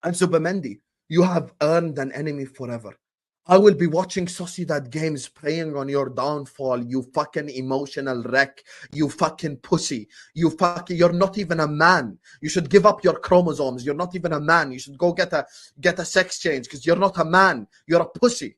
and Zubimendi. You have earned an enemy forever. I will be watching Sociedad games praying on your downfall, you fucking emotional wreck, you fucking pussy. You're not even a man. You should give up your chromosomes. You're not even a man. You should go get a sex change because you're not a man. You're a pussy.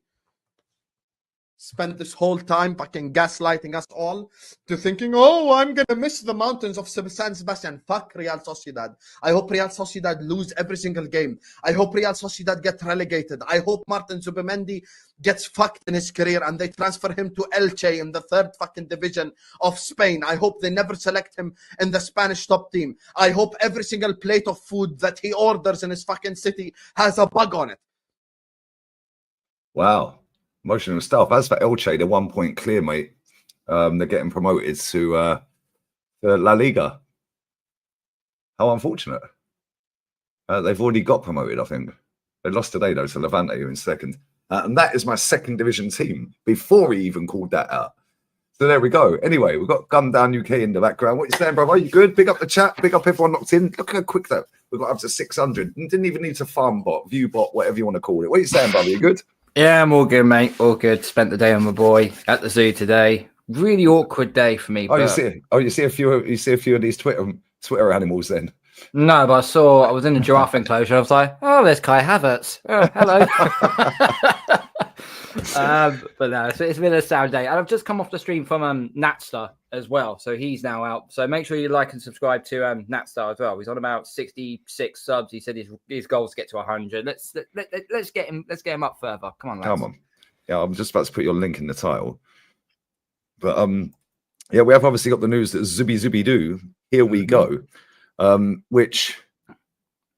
Spent this whole time fucking gaslighting us all to thinking, oh, I'm going to miss the mountains of San Sebastian. Fuck Real Sociedad. I hope Real Sociedad lose every single game. I hope Real Sociedad get relegated. I hope Martin Zubimendi gets fucked in his career and they transfer him to Elche in the third fucking division of Spain. I hope they never select him in the Spanish top team. I hope every single plate of food that he orders in his fucking city has a bug on it. Wow. Emotional stuff. As for Elche, they're 1 point clear, mate. They're getting promoted to La Liga. How unfortunate. They've already got promoted, I think. They lost today, though, to Levante in second. And that is my second division team before he even called that out. So there we go. Anyway, we've got Gun Down UK in the background. What are you saying, brother? You good? Big up the chat. Big up everyone locked in. Look how quick that. We've got up to 600. Didn't even need to farm bot, view bot, whatever you want to call it. What are you saying, brother? You good? Yeah, I'm all good, mate. All good. Spent the day with my boy at the zoo today. Really awkward day for me. Oh, but... you see a few of these Twitter animals then. No, but I was in the giraffe enclosure. I was like, oh, there's Kai Havertz. Oh, hello. But no, it's been a sad day. And I've just come off the stream from Natstar as well. So he's now out. So make sure you like and subscribe to Natstar as well. He's on about 66 subs. He said his goal is to get to 100. Let's get him up further. Come on, lads. Come on. Yeah, I'm just about to put your link in the title. But yeah, we have obviously got the news that Zubi-Doo, here we go. Which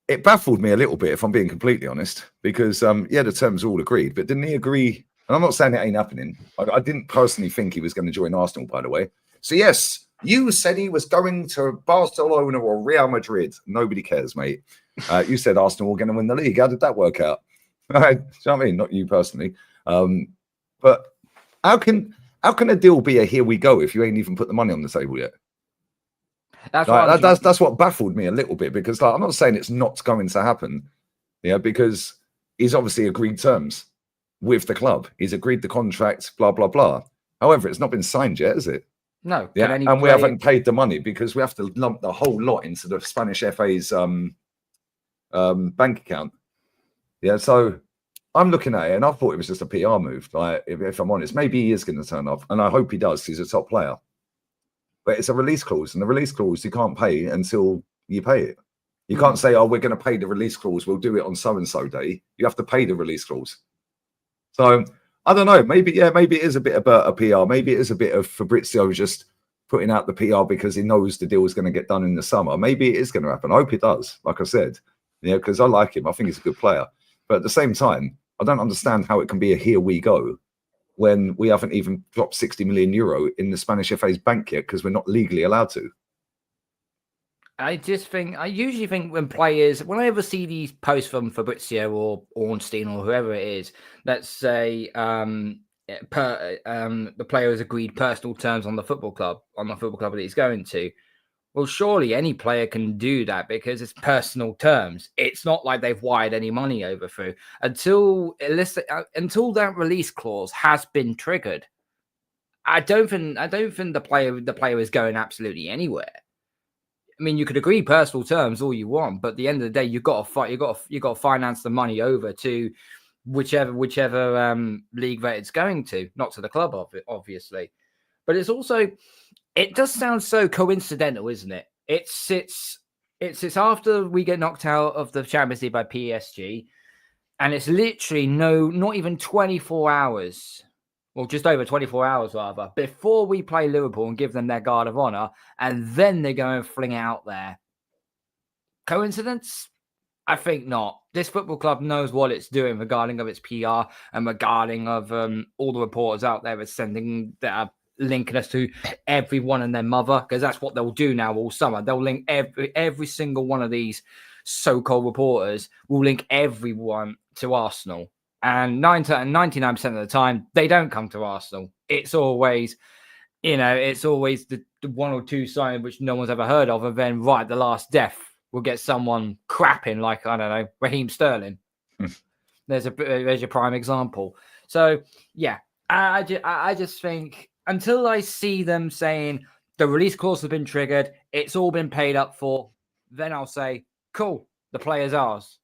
it baffled me a little bit, if I'm being completely honest, because yeah, the terms are all agreed, but didn't he agree? And I'm not saying it ain't happening. I didn't personally think he was going to join Arsenal, by the way. So yes, you said he was going to Barcelona or Real Madrid. Nobody cares, mate. You said Arsenal were going to win the league. How did that work out? All right, do you know what I mean? Not you personally. But how can a deal be a here we go if you ain't even put the money on the table yet? That's what baffled me a little bit, because I'm not saying it's not going to happen, because he's obviously agreed terms with the club. He's agreed the contract, blah, blah, blah. However, it's not been signed yet, is it? No. Yeah, and we haven't paid the money because we have to lump the whole lot into the Spanish FA's bank account. Yeah, so I'm looking at it and I thought it was just a PR move. Like, if I'm honest, maybe he is going to turn off, and I hope he does. He's a top player. But it's a release clause, and the release clause you can't pay until you pay it. You can't say, oh, we're going to pay the release clause. We'll do it on so-and-so day. You have to pay the release clause. So I don't know. Maybe it is a bit of a PR. Maybe it is a bit of Fabrizio just putting out the PR because he knows the deal is going to get done in the summer. Maybe it is going to happen. I hope it does, like I said, because I like him. I think he's a good player. But at the same time, I don't understand how it can be a here we go when we haven't even dropped 60 million euro in the Spanish FA's bank yet because we're not legally allowed to. I usually think when I ever see these posts from Fabrizio or Ornstein or whoever it is, let's say the player has agreed personal terms on the football club that he's going to. Well, surely any player can do that because it's personal terms. It's not like they've wired any money over through until that release clause has been triggered. I don't think the player is going absolutely anywhere. I mean, you could agree personal terms all you want, but at the end of the day, you've got to finance the money over to whichever league that it's going to, not to the club, obviously. But it does sound so coincidental, isn't it? It's after we get knocked out of the Champions League by PSG, and it's literally not even 24 hours. Well, just over 24 hours, rather, before we play Liverpool and give them their guard of honour, and then they go and fling it out there. Coincidence? I think not. This football club knows what it's doing regarding of its PR and regarding of all the reporters out there that are linking us to everyone and their mother, because that's what they'll do now all summer. They'll link every single one of these so-called reporters will link everyone to Arsenal. And 99% of the time, they don't come to Arsenal. It's always, the one or two signs which no one's ever heard of, and then right at the last death, we'll get someone crapping like, I don't know, Raheem Sterling. There's your prime example. So yeah, I just think until I see them saying the release clause has been triggered, it's all been paid up for, then I'll say, cool, the player's ours.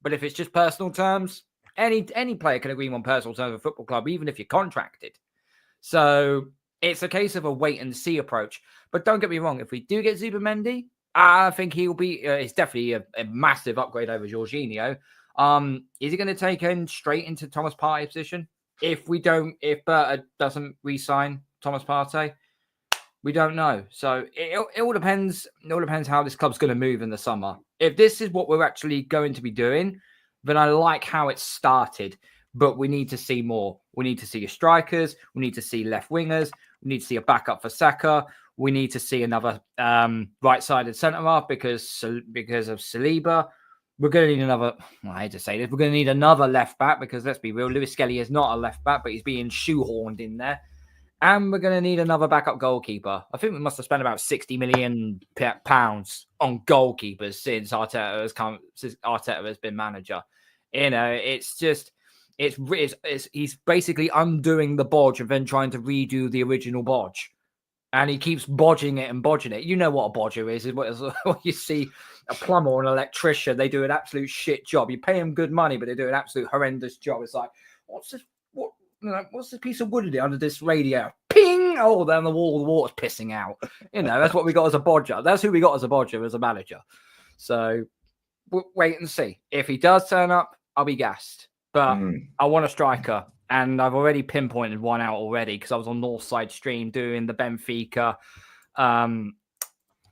But if it's just personal terms, any player can agree on personal terms with a football club, even if you're contracted. So it's a case of a wait and see approach. But don't get me wrong, if we do get Zubimendi, I think he'll be. It's definitely a massive upgrade over Jorginho. Is he going to take him straight into Thomas Partey's position? If Berta doesn't re-sign Thomas Partey, we don't know. So it all depends. It all depends how this club's going to move in the summer. If this is what we're actually going to be doing, then I like how it started. But we need to see more. We need to see strikers. We need to see left wingers. We need to see a backup for Saka. We need to see another right-sided centre half because of Saliba. We're going to need another. Well, I hate to say this. We're going to need another left back because let's be real, Lewis Skelly is not a left back, but he's being shoehorned in there. And we're going to need another backup goalkeeper. I think we must have spent about £60 million on goalkeepers since Arteta has been manager. You know, it's just he's basically undoing the bodge and then trying to redo the original bodge. And he keeps bodging it and bodging it. You know what a bodger is what you see a plumber or an electrician. They do an absolute shit job. You pay them good money, but they do an absolute horrendous job. It's like, what's this piece of wood in it under this radio? Ping! Oh, then the water's pissing out. You know, that's what we got as a bodger. That's who we got as a bodger, as a manager. So we'll wait and see. If he does turn up, I'll be gassed. But I want a striker. And I've already pinpointed one out already because I was on Northside Stream doing the Benfica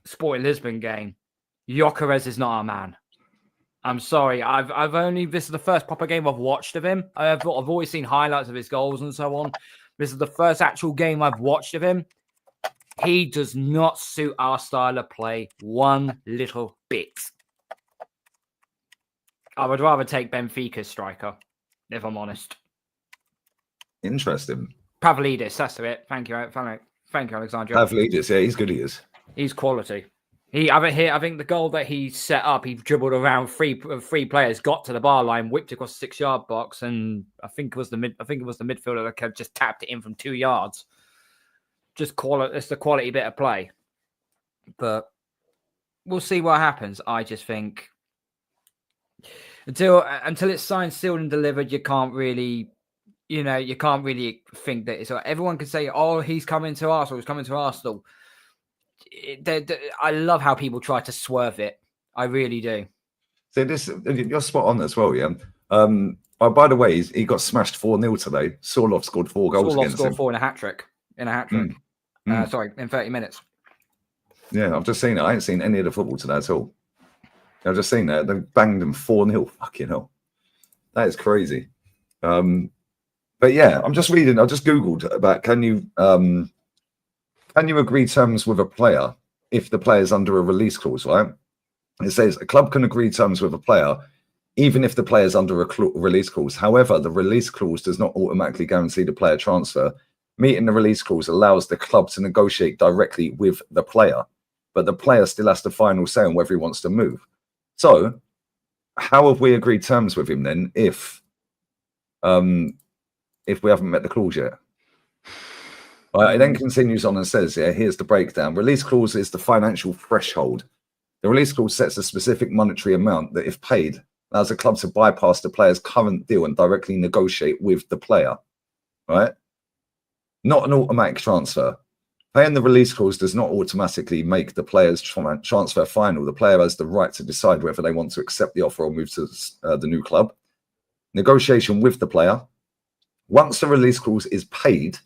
Sporting Lisbon game. Gyökeres is not our man. I'm sorry. This is the first proper game I've watched of him. I've always seen highlights of his goals and so on. This is the first actual game I've watched of him. He does not suit our style of play one little bit. I would rather take Benfica's striker, if I'm honest. Interesting. Pavlidis, that's it. Thank you, Alexandra. Pavlidis, yeah, he's good. He is. He's quality. I think the goal that he set up, he dribbled around three players, got to the bar line, whipped across the 6-yard box, and I think it was the midfielder that just tapped it in from 2 yards. Just it's the quality bit of play. But we'll see what happens. I just think until it's signed, sealed, and delivered, you can't really think that it's everyone can say, "Oh, he's coming to Arsenal. He's coming to Arsenal." I love how people try to swerve it. I really do. So you're spot on as well, yeah. By the way, he got smashed 4-0 today. Sorloth scored 4 goals against him. Scored 4 in a hat trick. Sorry, in 30 minutes. Yeah, I've just seen it. I ain't seen any of the football today at all. I've just seen that. They banged them 4-0. Fucking hell. That is crazy. But yeah, I'm just reading. I just Googled about can you agree terms with a player if the player is under a release clause, right? It says a club can agree terms with a player even if the player is under a release clause. However, the release clause does not automatically guarantee the player transfer. Meeting the release clause allows the club to negotiate directly with the player, but the player still has the final say on whether he wants to move. So, how have we agreed terms with him then if we haven't met the clause yet? It then continues on and says, here's the breakdown. Release clause is the financial threshold. The release clause sets a specific monetary amount that, if paid, allows the club to bypass the player's current deal and directly negotiate with the player, right? Not an automatic transfer. Paying the release clause does not automatically make the player's transfer final. The player has the right to decide whether they want to accept the offer or move to the new club. Negotiation with the player. Once the release clause is paid,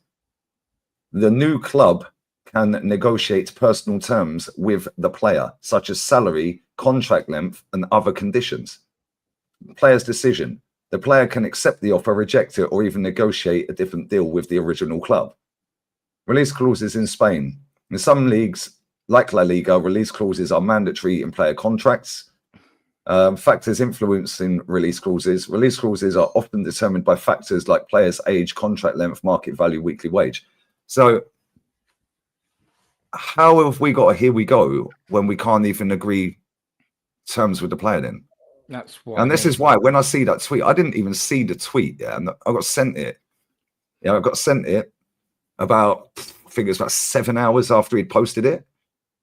the new club can negotiate personal terms with the player, such as salary, contract length, and other conditions. The player's decision. The player can accept the offer, reject it, or even negotiate a different deal with the original club. Release clauses in Spain. In some leagues, like La Liga, release clauses are mandatory in player contracts. Factors influencing release clauses. Release clauses are often determined by factors like players' age, contract length, market value, weekly wage. So how have we got a here we go when we can't even agree terms with the player then. That's what. And this is why when I see that tweet, I didn't even see the tweet. Yeah, and I got sent it. Yeah, I got sent it about, I think it was about 7 hours after he'd posted it.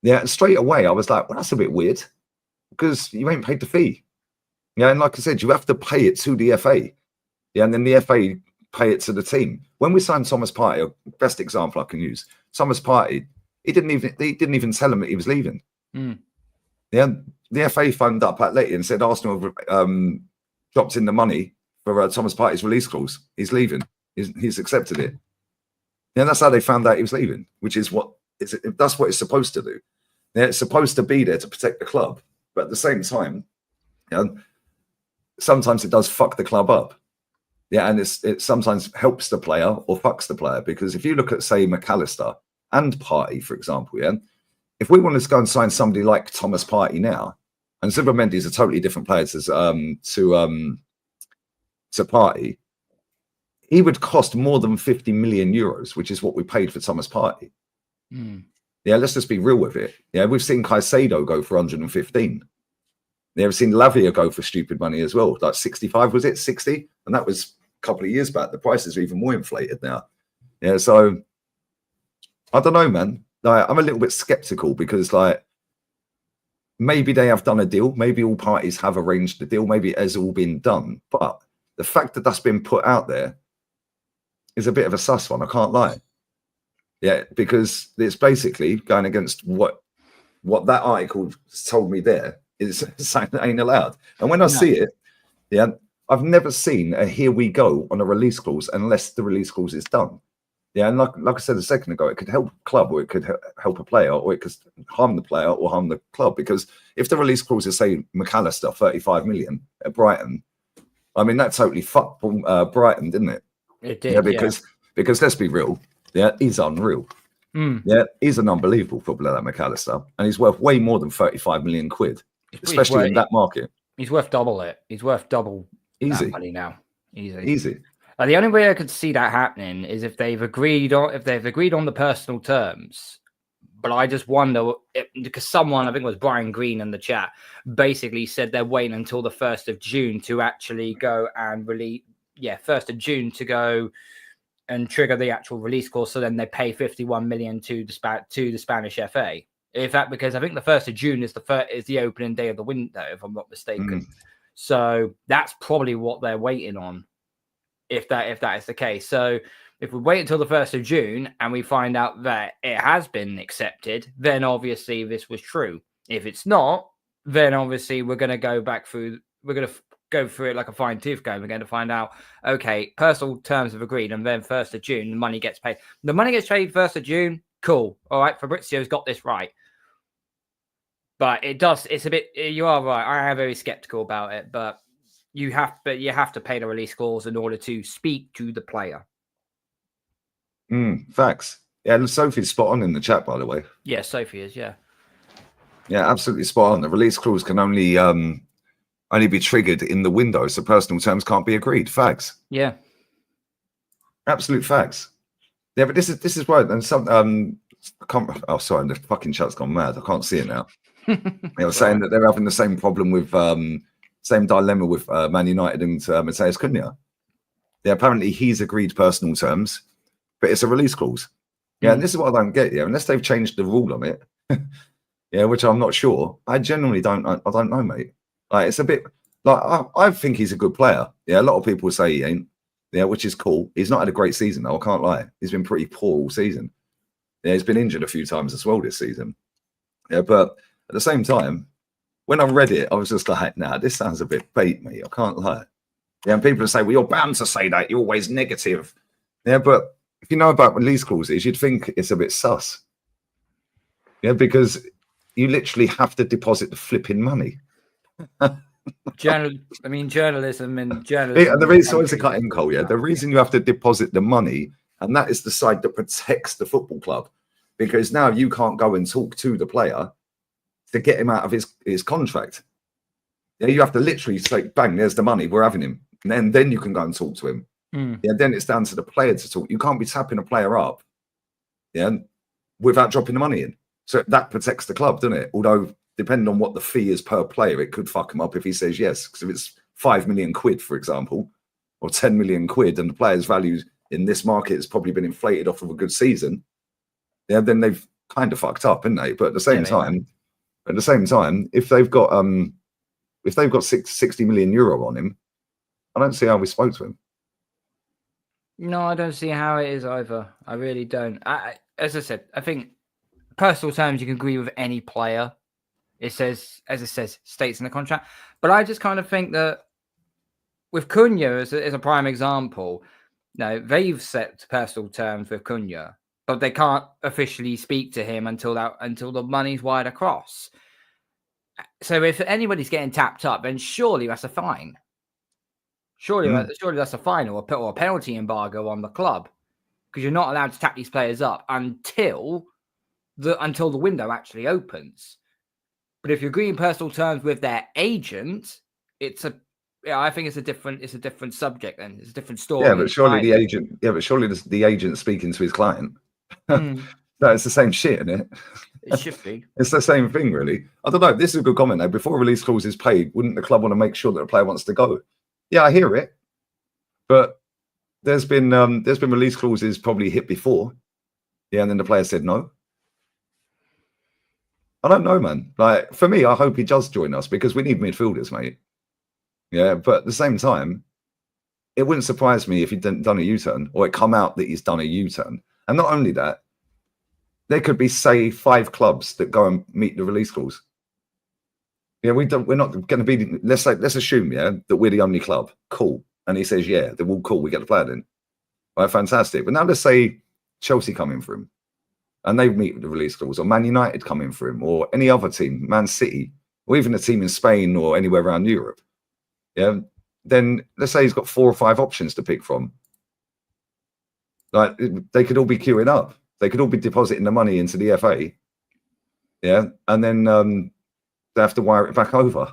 Yeah, and straight away I was like, well, that's a bit weird because you ain't paid the fee. Yeah, and like I said, you have to pay it to the FA. Yeah, and then the FA pay it to the team. When we signed Thomas Partey, best example I can use, Thomas Partey, he didn't even tell him that he was leaving. Yeah, the FA phoned up Atleti and said Arsenal dropped in the money for Thomas Partey's release clause. He's leaving. He's accepted it. Yeah, that's how they found out he was leaving, which is that's what it's supposed to do. Yeah, it's supposed to be there to protect the club, but at the same time, sometimes it does fuck the club up. Yeah, and it sometimes helps the player or fucks the player, because if you look at, say, McAllister and Partey, for example, yeah, if we wanted to go and sign somebody like Thomas Partey now, and Zubimendi is a totally different player to Partey, he would cost more than 50 million euros, which is what we paid for Thomas Partey. Yeah, let's just be real with it. Yeah, we've seen Caicedo go for 115. We've seen Lavia go for stupid money as well, like 65, was it 60? And that was a couple of years back. The prices are even more inflated now. Yeah, so I don't know, man. Like, I'm a little bit skeptical because, like, maybe they have done a deal. Maybe all parties have arranged the deal. Maybe it has all been done. But the fact that that's been put out there is a bit of a sus one. I can't lie. Yeah, because it's basically going against what that article told me there is saying that ain't allowed. And when I see it, yeah, I've never seen a here we go on a release clause unless the release clause is done. Yeah, and like I said a second ago, it could help a club or it could help a player, or it could harm the player or harm the club. Because if the release clause is, say, McAllister, 35 million at Brighton, I mean, that totally fucked Brighton, didn't it? It did, yeah, because let's be real, yeah, he's unreal. Yeah, he's an unbelievable footballer, that McAllister, and he's worth way more than 35 million quid, especially in that market. He's worth double it. He's worth double Easy that money now. Easy. The only way I could see that happening is if they've agreed on the personal terms. But I just wonder because someone, I think it was Brian Green in the chat, basically said they're waiting until the 1st of June to actually go and release. Yeah, 1st of June to go and trigger the actual release clause. So then they pay 51 million to the Spanish FA. In fact, because I think the 1st of June is the opening day of the window, if I'm not mistaken. So that's probably what they're waiting on. If that is the case. So if we wait until the 1st of June and we find out that it has been accepted, then obviously this was true. If it's not, then obviously we're going to go through it like a fine tooth comb. We're going to find out, okay, personal terms have agreed, and then 1st of June, the money gets paid. The money gets paid 1st of June, cool. All right, Fabrizio's got this right. But it's a bit, you are right. I am very skeptical about it, but you have to pay the release clause in order to speak to the player. Facts. Yeah, and Sophie's spot on in the chat, by the way. Yeah, Sophie is. Yeah, absolutely spot on. The release clause can only be triggered in the window, so personal terms can't be agreed. Facts. Yeah, absolute facts. Yeah, but this is right. And some sorry, the fucking chat's gone mad. I can't see it now. They were saying that they're having the same problem with same dilemma with Man United and Matheus Cunha. Yeah, apparently he's agreed personal terms, but it's a release clause. Yeah, and this is what I don't get. Yeah, unless they've changed the rule on it, yeah, which I'm not sure. I genuinely don't. I don't know, mate. Like, it's a bit like I think he's a good player. Yeah, a lot of people say he ain't. Yeah, which is cool. He's not had a great season though. I can't lie. He's been pretty poor all season. Yeah, he's been injured a few times as well this season. Yeah, but at the same time, when I read it, I was just like, nah, this sounds a bit bait, mate. I can't lie. Yeah, and people say, well, you're bound to say that. You're always negative. Yeah, but if you know about release clauses, you'd think it's a bit sus. Yeah, because you literally have to deposit the flipping money. Journalism. And the reason, sorry to cut in, Cole, yeah, the reason you have to deposit the money, and that is the side that protects the football club, because now you can't go and talk to the player to get him out of his contract. Yeah, you have to literally say, bang, there's the money, we're having him. And then you can go and talk to him. Yeah, then it's down to the player to talk. You can't be tapping a player up, yeah, without dropping the money in. So that protects the club, doesn't it? Although depending on what the fee is per player, it could fuck him up if he says yes. Because if it's 5 million quid, for example, or 10 million quid, and the player's value in this market has probably been inflated off of a good season, yeah, then they've kind of fucked up, haven't they? But at the same time, if they've got 60 million euro on him, I don't see how we spoke to him. No, I don't see how it is either. I really don't. As I said, I think personal terms you can agree with any player. It says, as it says, states in the contract. But I just kind of think that with Cunha as a prime example, they've set personal terms with Cunha, but they can't officially speak to him until the money's wired across. So if anybody's getting tapped up, then surely that's a fine. Surely that's a fine or a penalty embargo on the club, because you're not allowed to tap these players up until the window actually opens. But if you're agreeing personal terms with their agent, I think it's a different subject. Then it's a different story. Yeah, but surely the agent speaking to his client. No, it's the same shit, isn't it? It should be. It's the same thing, really. I don't know. This is a good comment, though. Before a release clause is paid, wouldn't the club want to make sure that a player wants to go? Yeah, I hear it, but there's been release clauses probably hit before, yeah, and then the player said no. I don't know, man. Like, for me, I hope he does join us because we need midfielders, mate. Yeah, but at the same time, it wouldn't surprise me if he'd done a U-turn or it come out that he's done a U-turn. And not only that, there could be, say, 5 clubs that go and meet the release clause. Yeah, we're not going to be. Let's assume, yeah, that we're the only club. Cool. And he says, yeah, they're all cool. We get the player in. All right, fantastic. But now let's say Chelsea come in for him, and they meet the release clause, or Man United come in for him, or any other team, Man City, or even a team in Spain or anywhere around Europe. Yeah. Then let's say he's got 4 or 5 options to pick from. Like, they could all be queuing up. They could all be depositing the money into the FA. Yeah, and then they have to wire it back over.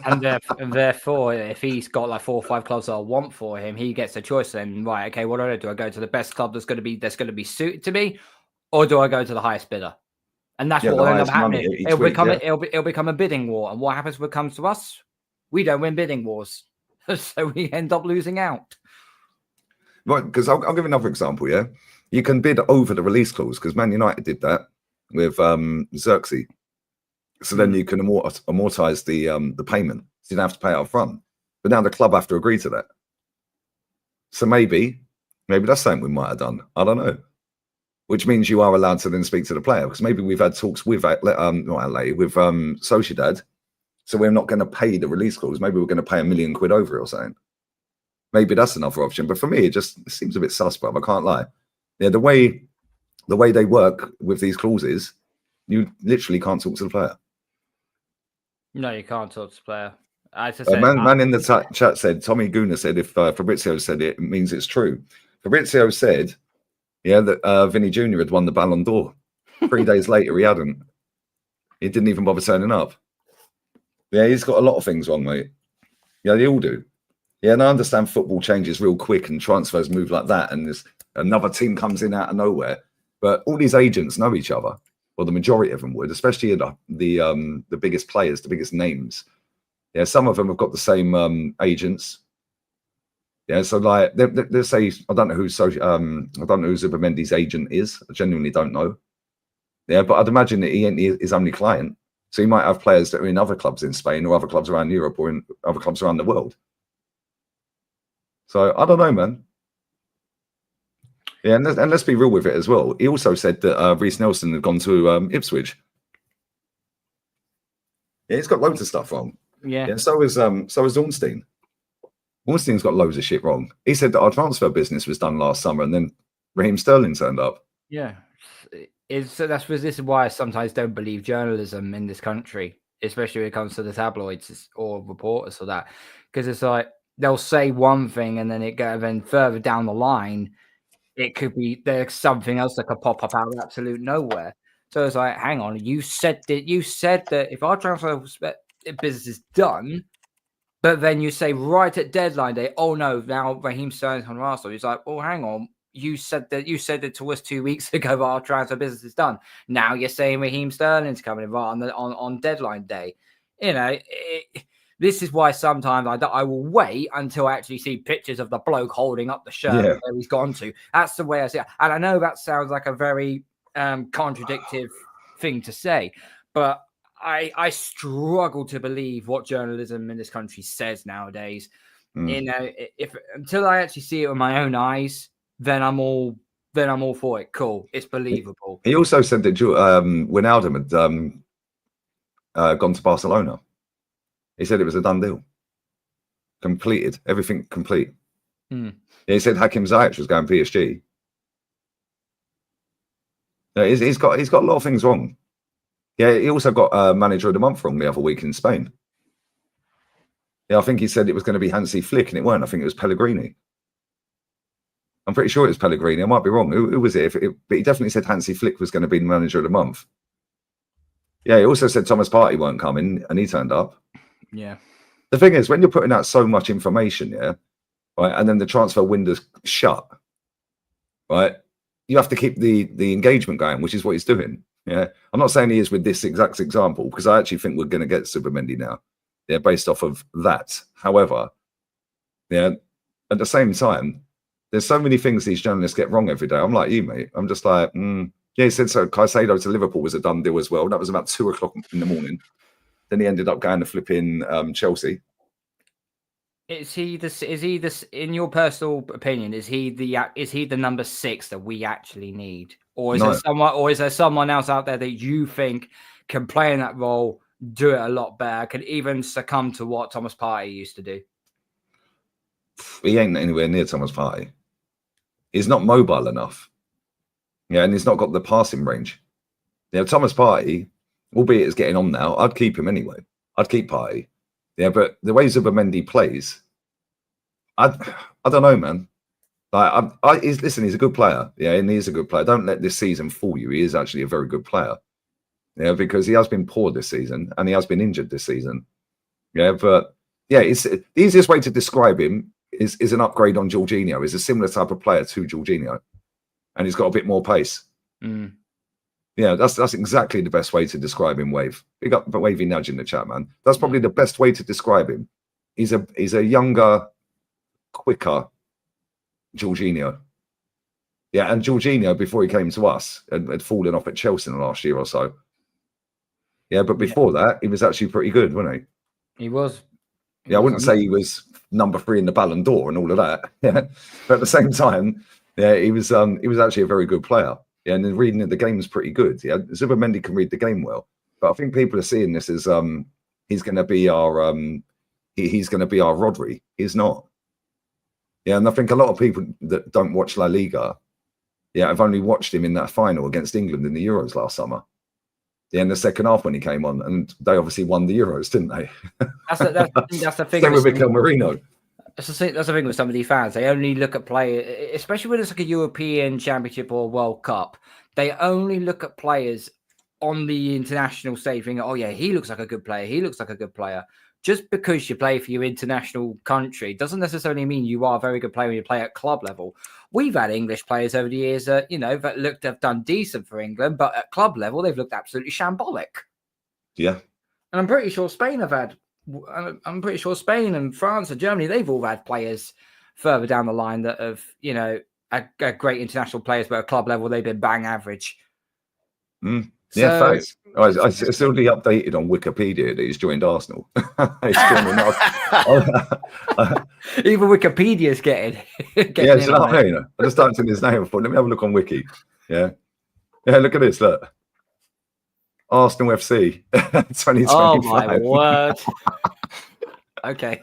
and therefore, if he's got like 4 or 5 clubs that want for him, he gets a choice. Then, right, okay, what do I do? Do I go to the best club that's going to be suited to me, or do I go to the highest bidder? And that's what will end up happening. It'll become a bidding war. And what happens when it comes to us? We don't win bidding wars, so we end up losing out. Right, because I'll give another example. Yeah, you can bid over the release clause because Man United did that with Xerxes. So then you can amortize the payment. So you don't have to pay it up front. But now the club have to agree to that. So maybe that's something we might have done. I don't know. Which means you are allowed to then speak to the player, because maybe we've had talks with Sociedad. So we're not going to pay the release clause. Maybe we're going to pay £1 million over it or something. Maybe that's another option. But for me, it seems a bit sus, bruv. I can't lie. Yeah, the way they work with these clauses, you literally can't talk to the player. No, you can't talk to the player. Man in the chat said, Tommy Guna said, if Fabrizio said it, it means it's true. Fabrizio said, yeah, that Vinny Jr. had won the Ballon d'Or. 3 days later, he hadn't. He didn't even bother turning up. Yeah, he's got a lot of things wrong, mate. Yeah, they all do. Yeah, and I understand football changes real quick and transfers move like that, and there's another team comes in out of nowhere. But all these agents know each other. Well, the majority of them would, especially the biggest players, the biggest names. Yeah, some of them have got the same agents. Yeah, so like they say, I don't know who Zubimendi's agent is. I genuinely don't know. Yeah, but I'd imagine that he ain't his only client. So he might have players that are in other clubs in Spain or other clubs around Europe or in other clubs around the world. So I don't know, man. Yeah, and let's be real with it as well. He also said that Reece Nelson had gone to Ipswich. Yeah, he's got loads of stuff wrong. Yeah. So is Ornstein. Ornstein's got loads of shit wrong. He said that our transfer business was done last summer, and then Raheem Sterling turned up. Yeah, this is why I sometimes don't believe journalism in this country, especially when it comes to the tabloids or reporters or that, because it's like they'll say one thing and then further down the line, it could be there's something else that could pop up out of absolute nowhere. So it's like, hang on, you said that if our transfer business is done, but then you say right at deadline day, oh no, now Raheem Sterling's on Arsenal. He's like, well, hang on, you said that to us 2 weeks ago that our transfer business is done. Now you're saying Raheem Sterling's coming in right on deadline day. You know, this is why sometimes I will wait until I actually see pictures of the bloke holding up the shirt where he's gone to. That's the way I see it. And I know that sounds like a very contradictive thing to say, but I struggle to believe what journalism in this country says nowadays. You know, if until I actually see it with my own eyes, then I'm all for it. Cool, it's believable. He also said that Wijnaldum had gone to Barcelona. He said it was a done deal, completed, everything complete. Yeah, he said Hakim Ziyech was going PSG. Yeah, he's got a lot of things wrong. Yeah, he also got manager of the month wrong the other week in Spain. Yeah, I think he said it was going to be Hansi Flick, and it weren't. I think it was Pellegrini. I'm pretty sure it was Pellegrini. I might be wrong. Who was it? But he definitely said Hansi Flick was going to be the manager of the month. Yeah, he also said Thomas Partey weren't coming, and he turned up. Yeah. The thing is, when you're putting out so much information, yeah, right, and then the transfer window's shut, right, you have to keep the engagement going, which is what he's doing. Yeah, I'm not saying he is with this exact example, because I actually think we're going to get Zubimendi now. Yeah, based off of that. However, yeah, at the same time, there's so many things these journalists get wrong every day. I'm like you, mate. I'm just like, yeah, he said so. Caicedo to Liverpool was a done deal as well. That was about 2 o'clock in the morning. Then he ended up going to flipping Chelsea. Is he this? In your personal opinion, is he the number 6 that we actually need, or is there someone else out there that you think can play in that role, do it a lot better, can even succumb to what Thomas Partey used to do? He ain't anywhere near Thomas Partey. He's not mobile enough. Yeah, and he's not got the passing range. Yeah, Thomas Partey, albeit is getting on now, I'd keep him anyway. I'd keep Partey. Yeah, but the way Zubimendi plays, I don't know, man. Like, listen, he's a good player. Yeah, and he's a good player. Don't let this season fool you. He is actually a very good player. Yeah, because he has been poor this season and he has been injured this season. Yeah, but yeah, it's the easiest way to describe him is an upgrade on Jorginho. He's a similar type of player to Jorginho, and he's got a bit more pace. Yeah, that's exactly the best way to describe him. Wave, big up, wavy nudge in the chat, man. That's probably the best way to describe him. He's a younger, quicker Jorginho. Yeah, and Jorginho before he came to us had fallen off at Chelsea in the last year or so. Yeah, but before that, he was actually pretty good, wasn't he? He was. Yeah, I wouldn't say he was number 3 in the Ballon d'Or and all of that. Yeah, but at the same time, yeah, he was actually a very good player. Yeah, and then reading the game's pretty good. Yeah, Zubimendi can read the game well, but I think people are seeing this as he's going to be our he's going to be our Rodri. He's not. Yeah, and I think a lot of people that don't watch La Liga, yeah, I've only watched him in that final against England in the Euros last summer. Yeah, in the second half when he came on, and they obviously won the Euros, didn't they? That's the thing. Same with Mikel Merino. That's the thing with some of these fans. They only look at players, especially when it's like a European Championship or World Cup. They only look at players on the international stage, thinking, "Oh yeah, he looks like a good player. He looks like a good player." Just because you play for your international country doesn't necessarily mean you are a very good player when you play at club level. We've had English players over the years that, that have done decent for England, but at club level, they've looked absolutely shambolic. Yeah. And I'm pretty sure Spain and France and Germany, they've all had players further down the line that have, are great international players, but at club level, they've been bang average. Yeah, thanks. I still be updated on Wikipedia that he's joined Arsenal. He's joined Arsenal. Even Wikipedia's getting yeah, it's not me. I just typed in his name and thought, let me have a look on Wiki. Yeah. Yeah, look at this. Look. Arsenal FC 2025. Oh, my word. Okay.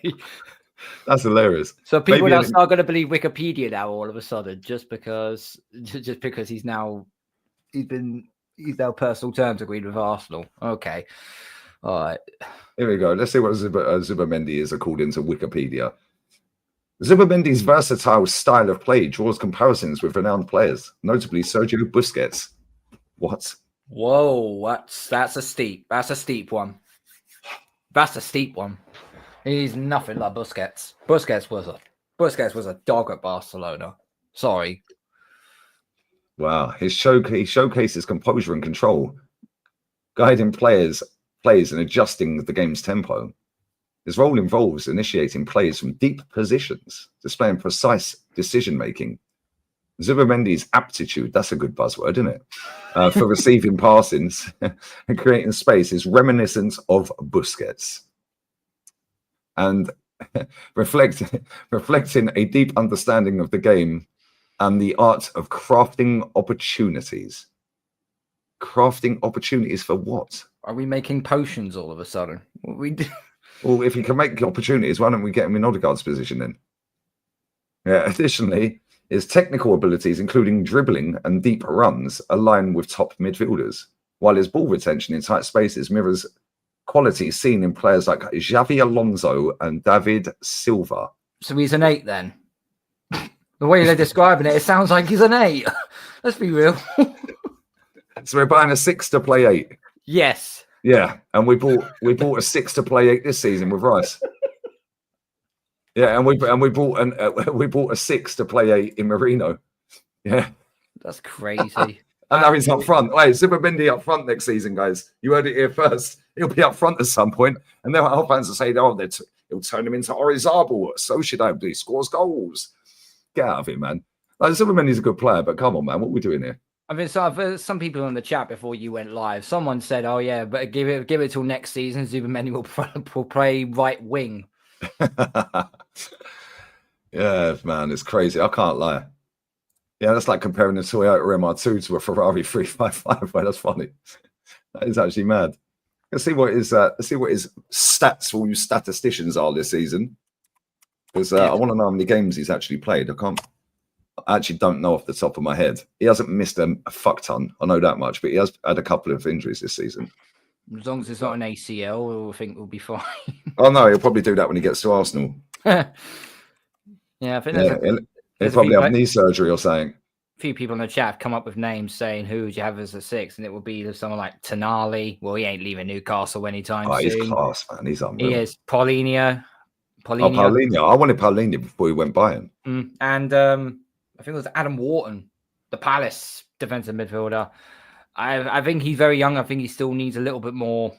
That's hilarious. So people are going to believe Wikipedia now all of a sudden just because he's now personal terms agreed with Arsenal. Okay. All right. Here we go. Let's see what Zubimendi is according to Wikipedia. Zubimendi's versatile style of play draws comparisons with renowned players, notably Sergio Busquets. What? Whoa, that's a steep one. That's a steep one. He's nothing like Busquets. Busquets was a dog at Barcelona. Sorry. Wow. He showcases composure and control, guiding plays and adjusting the game's tempo. His role involves initiating plays from deep positions, displaying precise decision-making. Zubimendi's aptitude, that's a good buzzword, isn't it? For receiving passings and creating space is reminiscent of Busquets. And reflecting a deep understanding of the game and the art of crafting opportunities. Crafting opportunities for what? Are we making potions all of a sudden? What we do? Well, if you can make opportunities, why don't we get him in Odegaard's position then? Yeah. Additionally, his technical abilities, including dribbling and deep runs, align with top midfielders, while his ball retention in tight spaces mirrors qualities seen in players like Xavi Alonso and David Silva. So he's an 8 then? The way they're describing it, it sounds like he's an 8. Let's be real. So we're buying a 6 to play 8. Yes. Yeah, and we bought a 6 to play 8 this season with Rice. Yeah, and we bought a 6 to play 8 in Marino. Yeah, that's crazy. And now he's up front. Wait, Zubimendi up front next season, guys. You heard it here first. He'll be up front at some point, and then our fans will say, "Oh, he'll turn him into Orizabal at Sociedad. He scores goals." Get out of it, man. Like, Zubimendi's a good player, but come on, man, what are we doing here? I mean, so I've heard some people in the chat before you went live. Someone said, "Oh yeah, but give it till next season. Zubimendi will play right wing." Yeah, man, it's crazy. I can't lie. Yeah, that's like comparing a Toyota MR2 to a Ferrari 355. Well, that's funny. That is actually mad. Let's see what his stats for you statisticians are this season. Because I want to know how many games he's actually played. I actually don't know off the top of my head. He hasn't missed a fuck ton. I know that much, but he has had a couple of injuries this season. As long as it's not an ACL, I think we'll be fine. Oh no, he'll probably do that when he gets to Arsenal. Yeah, I think he'll probably have knee surgery or something. A few people in the chat have come up with names saying who would you have as a 6, and it will be someone like Tonali. Well, he ain't leaving Newcastle anytime soon. He's class, man. He's unreal. He is. Paulinho. Oh, Paulinho. I wanted Paulinho before he went by him. And I think it was Adam Wharton, the Palace defensive midfielder. I think he's very young. I think he still needs a little bit more.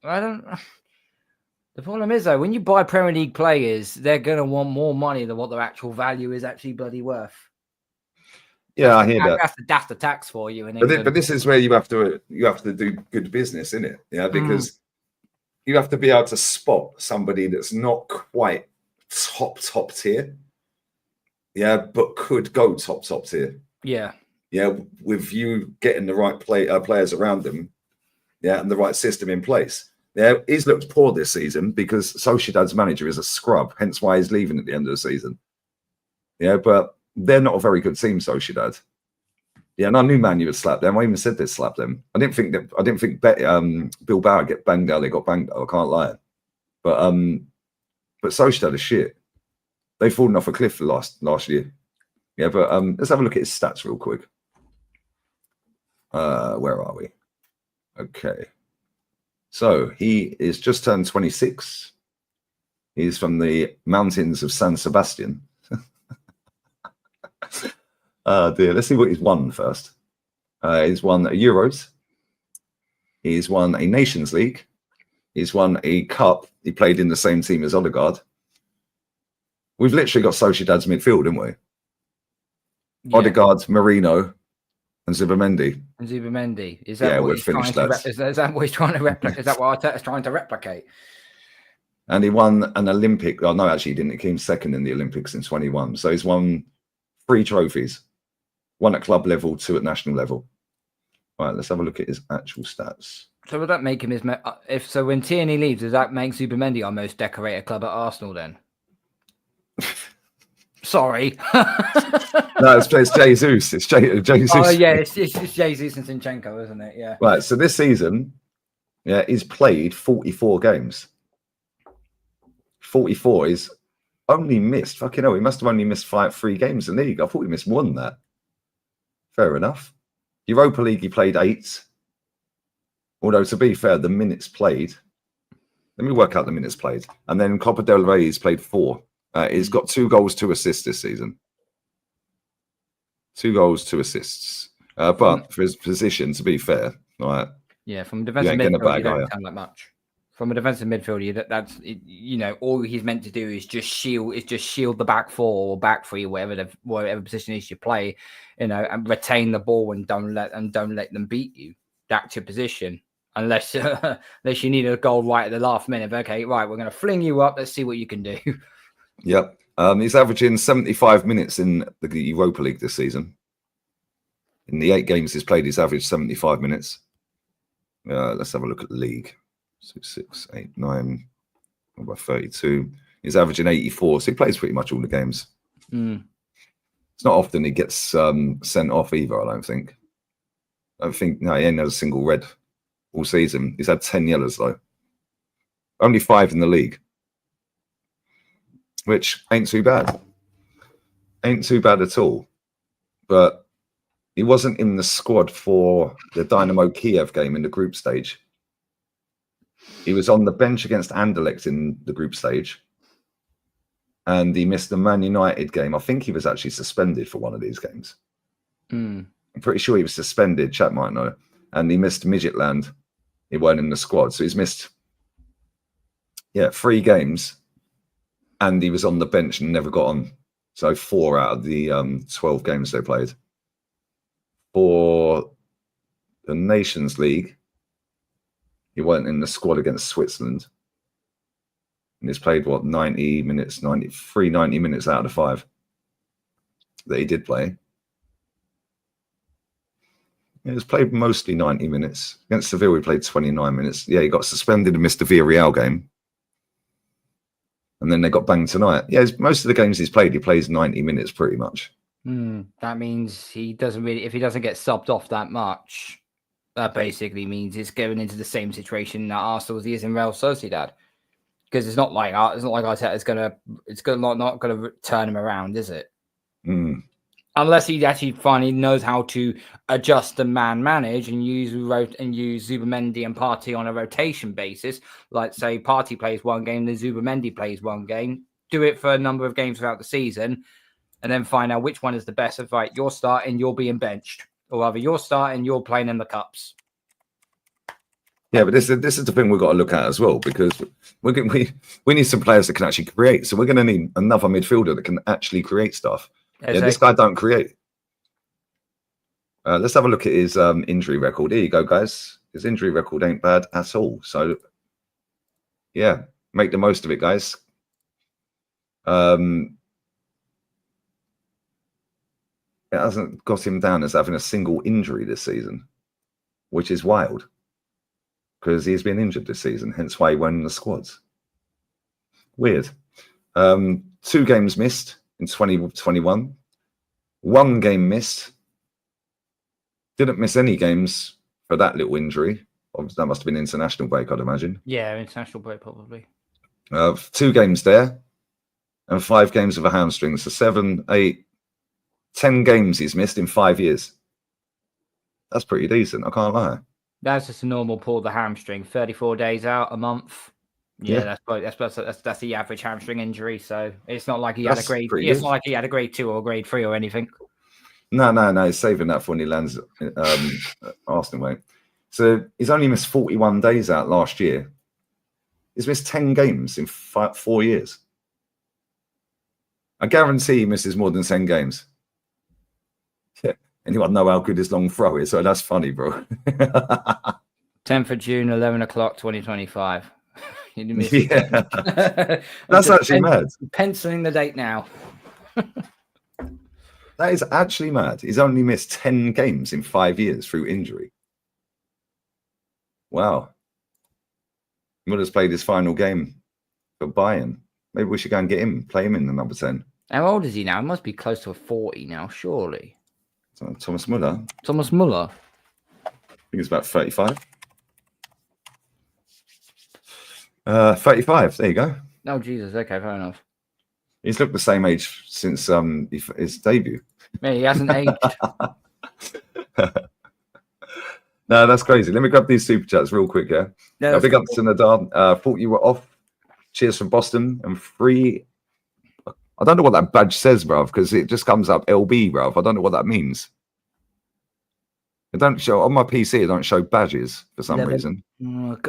The problem is, though, when you buy Premier League players, they're going to want more money than what their actual value is actually bloody worth. Yeah, I hear that. That's the tax for you. But this is where you have to do good business, isn't it? Yeah, because you have to be able to spot somebody that's not quite top tier. Yeah, but could go top tier. Yeah. Yeah, with you getting the right players around them, yeah, and the right system in place. Yeah, he's looked poor this season because Sociedad's manager is a scrub, hence why he's leaving at the end of the season. Yeah, but they're not a very good team, Sociedad. Yeah, and I knew Man U would slap them. I even said they'd slap them. I didn't think Bilbao would get banged out. They got banged out. I can't lie. But Sociedad is shit. They've fallen off a cliff last year. Yeah, but let's have a look at his stats real quick. Where are we? Okay. So he is just turned 26. He's from the mountains of San Sebastian. Dear. Let's see what he's won first. He's won Euros. He's won a Nations League. He's won a cup. He played in the same team as Odegaard. We've literally got Sociedad's midfield, haven't we? Yeah. Odegaard, Marino, and Zubimendi. Is that what he's finished trying to? Is that what he's trying to replicate? Is that what Arteta's trying to replicate? And he won an Olympic. Oh no, actually, he didn't. He came second in the Olympics in 21. So he's won 3 trophies. 1 at club level, 2 at national level. All right, let's have a look at his actual stats. So would that make him when Tierney leaves, does that make Zubimendi our most decorated club at Arsenal then? Sorry. No, it's Jesus. It's Jesus. Oh, yeah, it's Jesus and Zinchenko, isn't it? Yeah. Right, so this season, yeah, he's played 44 games. 44 is only missed. Fucking hell, he must have only missed 3 games in the league. I thought he missed 1 that. Fair enough. Europa League, he played 8. Although, to be fair, the minutes played. Let me work out the minutes played. And then Copa del Rey, he's played 4. He's got 2 goals, 2 assists this season. 2 goals, 2 assists. But for his position, to be fair, right? Yeah, from a defensive ain't gonna midfield, bag, you don't are you? sound like much. From a defensive midfielder, that's all he's meant to do is just shield the back four or back three, whatever position is you play, and retain the ball and don't let them beat you. That's your position, unless you need a goal right at the last minute. Okay, right, we're going to fling you up. Let's see what you can do. Yep. He's averaging 75 minutes in the Europa League this season. In the 8 games he's played, he's averaged 75 minutes. Let's have a look at the league. 6, 8, 9, about 32. He's averaging 84, so he plays pretty much all the games. It's not often he gets sent off either, I don't think. No, he ain't had a single red all season. He's had 10 yellows, though. Only 5 in the league, which ain't too bad. Ain't too bad at all. But he wasn't in the squad for the Dynamo Kiev game in the group stage. He was on the bench against Anderlecht in the group stage. And he missed the Man United game. I think he was actually suspended for one of these games. I'm pretty sure he was suspended, chat might know. And he missed Midgetland. He weren't in the squad. So he's missed, 3 games. And he was on the bench and never got on. So 4 out of the 12 games they played. For the Nations League, he weren't in the squad against Switzerland. And he's played, 90 minutes out of the 5 that he did play. He's played mostly 90 minutes. Against Seville, he played 29 minutes. Yeah, he got suspended and missed the Villarreal game. And then they got banged tonight. Yeah, most of the games he's played, he plays 90 minutes pretty much. That means if he doesn't get subbed off that much, that basically means it's going into the same situation that Arsenal is in Real Sociedad. Because it's not like Arteta is not gonna turn him around, is it? Unless he actually finally knows how to adjust and manage and use Zubimendi and Partey on a rotation basis. Like, say, Partey plays one game, then Zubimendi plays one game. Do it for a number of games throughout the season, and then find out which one is the best. Of right, you're starting, you're being benched, or rather, you're starting, you're playing in the cups. Yeah, but this is the thing we've got to look at as well, because we need some players that can actually create. So we're going to need another midfielder that can actually create stuff. Exactly. Yeah, this guy don't create. Let's have a look at his injury record. Here you go, guys. His injury record ain't bad at all. So, yeah, make the most of it, guys. It hasn't got him down as having a single injury this season, which is wild, because he's been injured this season, hence why he went in the squads. Weird. 2 games missed in 2021. 1 game missed. Didn't miss any games for that little injury. Obviously, that must have been international break, I'd imagine. Yeah, international break, probably. 2 games there and 5 games of a hamstring. So 7, 8, 10 games he's missed in 5 years. That's pretty decent, I can't lie. That's just a normal pull the hamstring. 34 days out, a month. Yeah, that's the average hamstring injury. So it's not like he had a grade. It's not like he had a grade 2 or grade 3 or anything. No. He's saving that for when he lands Arsenal, mate. So he's only missed 41 days out last year. He's missed 10 games in 4 years. I guarantee he misses more than 10 games. Yeah. Anyone know how good his long throw is? So that's funny, bro. 10th of June, 11 o'clock, 2025. Yeah. That's actually mad. Penciling the date now. That is actually mad. He's only missed 10 games in 5 years through injury. Wow. Muller's played his final game for Bayern. Maybe we should go and get him, play him in the number 10. How old is he now? He must be close to 40 now, surely. Thomas Muller. Thomas Muller. I think it's about 35. 35. There you go. Oh, Jesus. Okay, fair enough. He's looked the same age since his debut. Yeah, he hasn't aged. No, that's crazy. Let me grab these super chats real quick, yeah? Big up to Nadar. Thought you were off. Cheers from Boston. And 3. I don't know what that badge says, bruv, because it just comes up LB, bruv. I don't know what that means. It don't show on my PC. It don't show badges for some reason.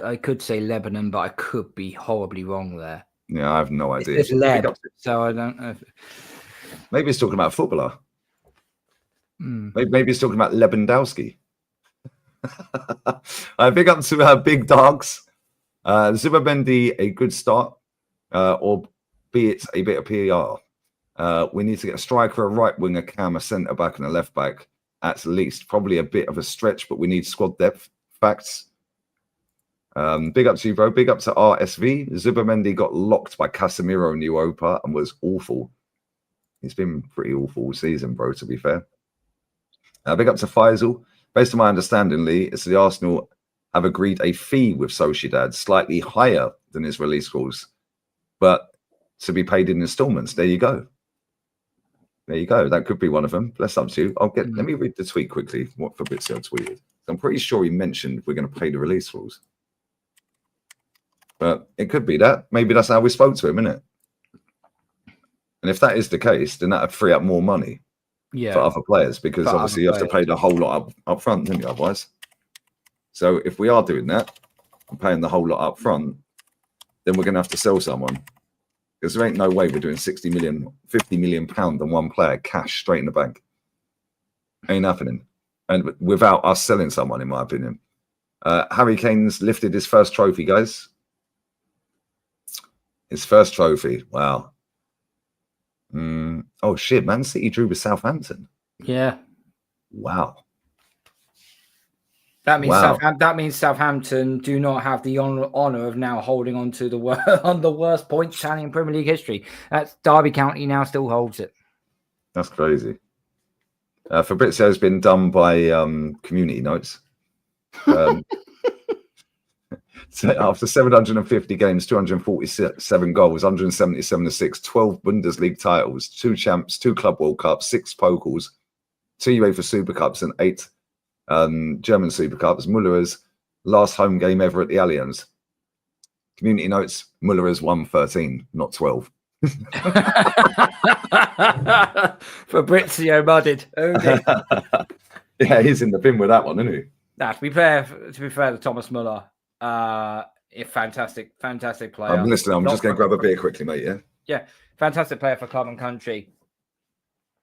I could say Lebanon, but I could be horribly wrong there. Yeah, I have no idea. It's Leb, so I don't know. Maybe it's talking about a footballer. Maybe it's talking about Lewandowski. Big up to Big Dogs. Zubimendi, a good start, or be it a bit of PR. We need to get a striker, a right winger, cam, a centre back, and a left back at least. Probably a bit of a stretch, but we need squad depth. Facts. Big up to you, bro. Big up to RSV. Zubimendi got locked by Casemiro in Europa and was awful. He's been pretty awful all season, bro, to be fair. Big up to Faisal. Based on my understanding, Lee, it's the Arsenal have agreed a fee with Sociedad slightly higher than his release clause, but to be paid in installments. There you go. There you go. That could be one of them. That's up to you. Let me read the tweet quickly, what Fabrizio tweeted. I'm pretty sure he mentioned we're going to pay the release clause. But it could be that. Maybe that's how we spoke to him, innit? And if that is the case, then that would free up more money for other players, because obviously you have to pay the whole lot up front, don't you, otherwise? So if we are doing that and paying the whole lot up front, then we're going to have to sell someone, because there ain't no way we're doing 60 million, 50 million pound on one player cash straight in the bank. Ain't happening. And without us selling someone, in my opinion. Harry Kane's lifted his first trophy, guys. His first trophy. Wow. Oh, shit. Man City drew with Southampton. Yeah. Wow. That means Southampton do not have the honour of now holding on to the worst points tally in Premier League history. That's Derby County now still holds it. That's crazy. Fabrizio's been done by community notes. So after 750 games, 247 goals, 177 assists, 12 Bundesliga titles, 2 champs, 2 Club World Cups, 6 Pokals, 2 UEFA Super Cups, and 8 German Super Cups. Muller's last home game ever at the Allianz. Community notes: Muller's won 13, not 12. Fabrizio mudded. Yeah, he's in the bin with that one, isn't he? Nah, to be fair to Thomas Muller, a fantastic player. I'm listening. I'm just going to grab a beer quickly, mate. Yeah, fantastic player for club and country.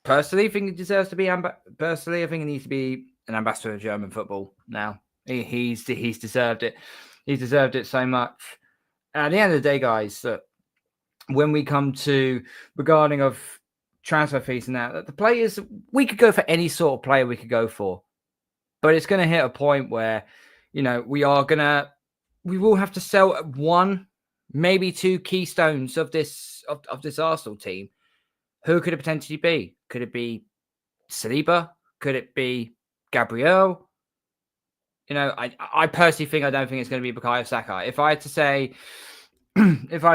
Personally, I think he deserves to be. Personally, I think he needs to be an ambassador of German football now. He's deserved it. He's deserved it so much. And at the end of the day, guys, that when we come to regarding of transfer fees and that, the players, we could go for any sort of player we could go for, but it's going to hit a point where, you know, we will have to sell 1, maybe 2 keystones of this Arsenal team. Who could it potentially be? Could it be Saliba? Could it be Gabriel? You know, I personally don't think it's going to be Bukayo Saka. If I had to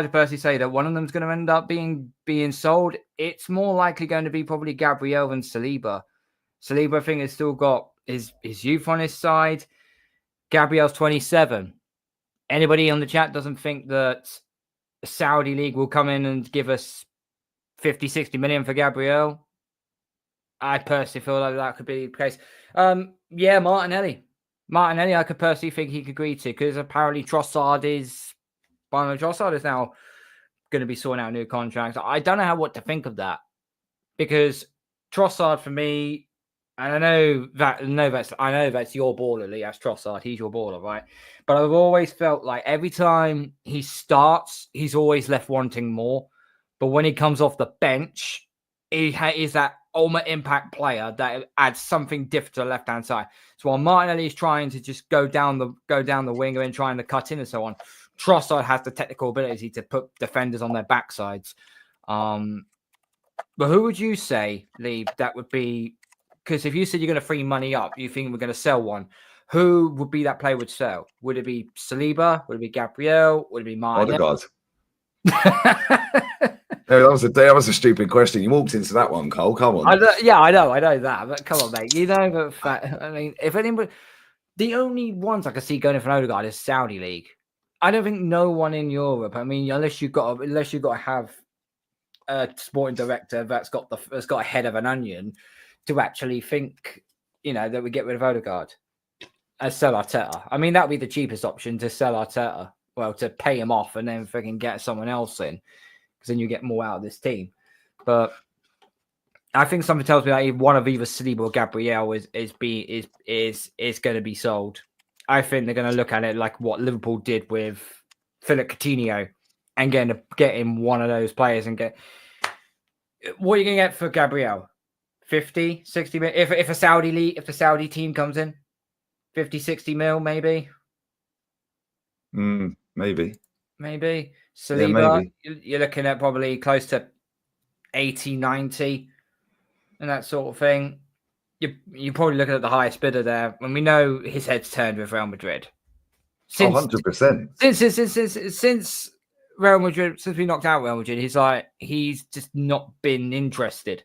personally say that one of them is going to end up being sold, it's more likely going to be probably Gabriel than Saliba. Saliba, I think, has still got his youth on his side. Gabriel's 27. Anybody on the chat doesn't think that the Saudi League will come in and give us 50, 60 million for Gabriel? I personally feel like that could be the case. Yeah, Martinelli, I could personally think he could agree to, because apparently Trossard is now going to be sorting out new contracts. I don't know what to think of that, because Trossard, for me, and I know that's your baller, Lee. That's Trossard. He's your baller, right? But I've always felt like every time he starts, he's always left wanting more. But when he comes off the bench, he is that ultimate impact player that adds something different to the left-hand side. So while Martinelli is trying to just go down the wing and trying to cut in and so on, Trossard has the technical ability to put defenders on their backsides. But who would you say, Lee, that would be? Because if you said you're going to free money up, you think we're going to sell one. Who would be that player would sell? Would it be Saliba? Would it be Gabriel? Would it be Martinelli? Odegaard. That was a stupid question. You walked into that one, Cole. Come on. I know that. But come on, mate. You know, I mean, if anybody, the only ones I can see going for an Odegaard is Saudi League. I don't think no one in Europe. I mean, unless you've got to have a sporting director that's got a head of an onion to actually think, that we get rid of Odegaard and sell Arteta. I mean, that would be the cheapest option, to sell Arteta. Well, to pay him off and then freaking get someone else in, because then you get more out of this team. But I think something tells me that one of either Saliba or Gabriel is going to be sold. I think they're going to look at it like what Liverpool did with Philip Coutinho, and get him one of those players and get. What are you going to get for Gabriel? 50, 60 mil? If the Saudi team comes in, 50, 60 mil, maybe. Maybe. Saliba, yeah, maybe. You're looking at probably close to 80, 90, and that sort of thing. You're probably looking at the highest bidder there, and we know his head's turned with Real Madrid. 100%. Since Real Madrid, since we knocked out Real Madrid, he's just not been interested.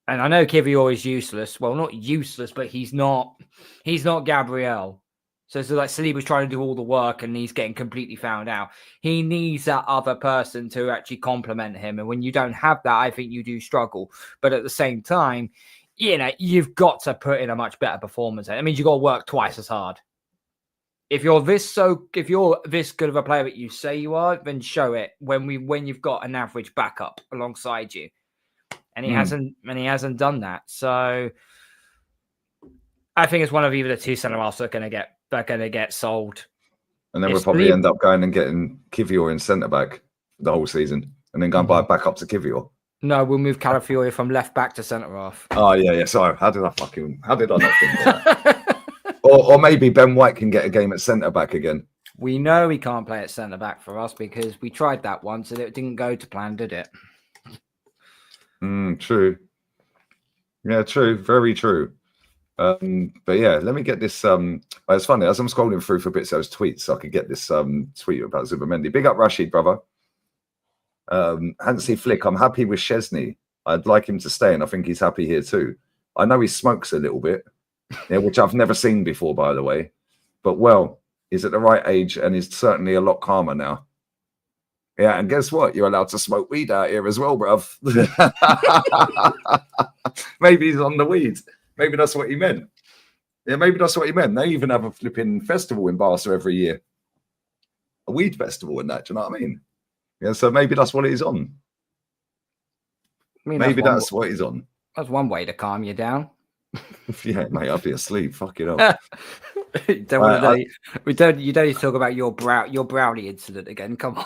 And I know Kivior is useless. Well, not useless, but he's not Gabriel. So it's like Saliba's trying to do all the work and he's getting completely found out. He needs that other person to actually complement him. And when you don't have that, I think you do struggle. But at the same time, you've got to put in a much better performance. That means you've got to work twice as hard. If you're this good of a player that you say you are, then show it when you've got an average backup alongside you. And he hasn't done that. So I think it's one of either the two centre halves that are going to get sold. And then we'll probably end up going and getting Kivior in centre back the whole season, and then go and buy backup to Kivior. No, we'll move Calafiori from left back to centre half. Oh yeah. Sorry, how did I not think of that? or maybe Ben White can get a game at centre back again. We know he can't play at centre back for us because we tried that once and it didn't go to plan, did it? True. Yeah, true. Very true. But yeah, let me get this. It's funny, as I'm scrolling through for bits of those tweets, I could get this tweet about Zubimendi. Big up Rashid, brother. Hansi Flick, I'm happy with Chesney. I'd like him to stay, and I think he's happy here too. I know he smokes a little bit, which I've never seen before, by the way. But he's at the right age, and he's certainly a lot calmer now. Yeah, and guess what? You're allowed to smoke weed out here as well, bruv. Maybe he's on the weed. Maybe that's what he meant. Yeah, maybe that's what he meant. They even have a flipping festival in Barca every year. A weed festival and that, do you know what I mean? Yeah, so maybe that's what he's on. Maybe that's what he's on. That's one way to calm you down. Yeah, mate, I'll be asleep. Fuck it up. You don't need to talk about your brownie incident again. Come on.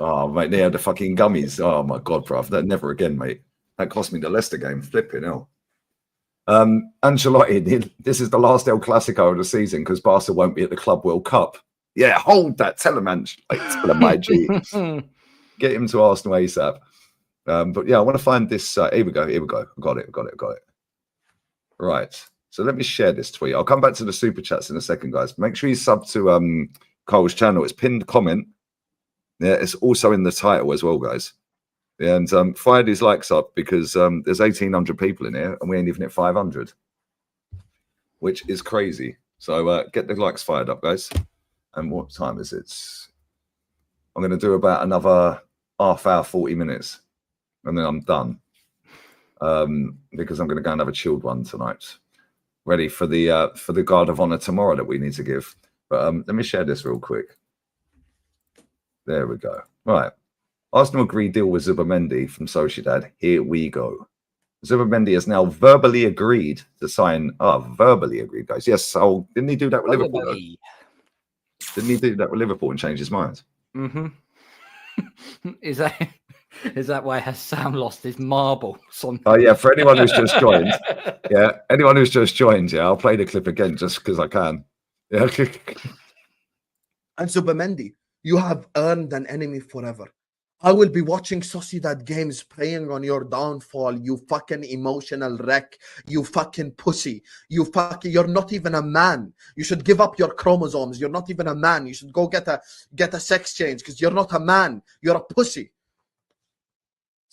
Oh, mate, they had the fucking gummies. Oh, my God, bruv. That never again, mate. That cost me the Leicester game. Flipping hell. Ancelotti, this is the last El Clasico of the season because Barca won't be at the Club World Cup. Yeah, hold that. Tell him, tell him, my G. Get him to Arsenal ASAP. But yeah, I want to find this. Here we go. Got it. Right. So let me share this tweet. I'll come back to the super chats in a second, guys. Make sure you sub to Cole's channel. It's pinned comment. Yeah, it's also in the title as well, guys. And fire these likes up because there's 1,800 people in here and we ain't even at 500, which is crazy. So get the likes fired up, guys. And what time is it? I'm going to do about another half hour, 40 minutes, and then I'm done because I'm going to go and have a chilled one tonight, ready for the guard of honor tomorrow that we need to give. But let me share this real quick. There we go. Right. Arsenal agree deal with Zubimendi from Sociedad. Here we go. Zubimendi has now verbally agreed to sign. Verbally agreed, guys. Yes. So didn't he do that with Liverpool? Though? Didn't he do that with Liverpool and change his mind? Mm-hmm. Is that why has Sam lost his marbles? Oh yeah. For anyone who's just joined, I'll play the clip again just because I can. Yeah. And Zubimendi, you have earned an enemy forever. I will be watching Sociedad games praying on your downfall, you fucking emotional wreck, you fucking pussy. You're not even a man. You should give up your chromosomes. You're not even a man. You should go get a sex change because you're not a man. You're a pussy.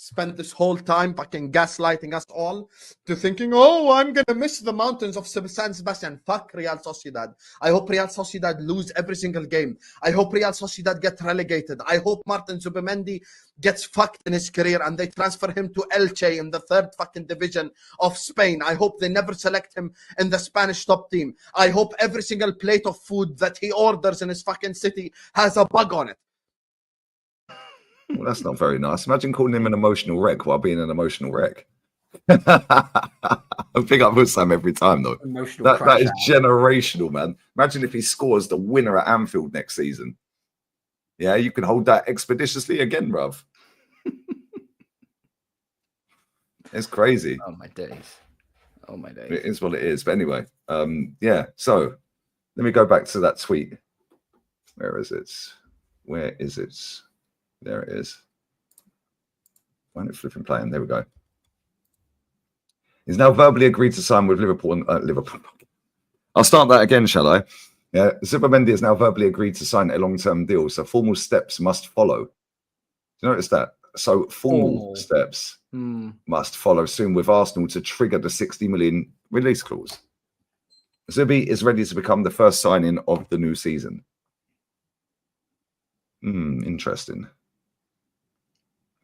spent this whole time fucking gaslighting us all to thinking, oh, I'm going to miss the mountains of San Sebastian. Fuck Real Sociedad. I hope Real Sociedad lose every single game. I hope Real Sociedad get relegated. I hope Martin Zubimendi gets fucked in his career and they transfer him to Elche in the 3rd fucking division of Spain. I hope they never select him in the Spanish top team. I hope every single plate of food that he orders in his fucking city has a bug on it. Well, that's not very nice. Imagine calling him an emotional wreck while being an emotional wreck. I pick up Hussam every time, though. That is generational, man. Imagine if he scores the winner at Anfield next season. Yeah, you can hold that expeditiously again, bruv. It's crazy. Oh, my days. Oh, my days. It is what it is. But anyway, yeah. So let me go back to that tweet. Where is it? Where is it? There it is. Why not flipping playing? There we go. He's now verbally agreed to sign with Liverpool. Liverpool. I'll start that again, shall I? Yeah, Zubimendi has now verbally agreed to sign a long-term deal, so formal steps must follow. Do you notice that? So formal steps must follow soon with Arsenal to trigger the 60 million release clause. Zubi is ready to become the first signing of the new season. Interesting.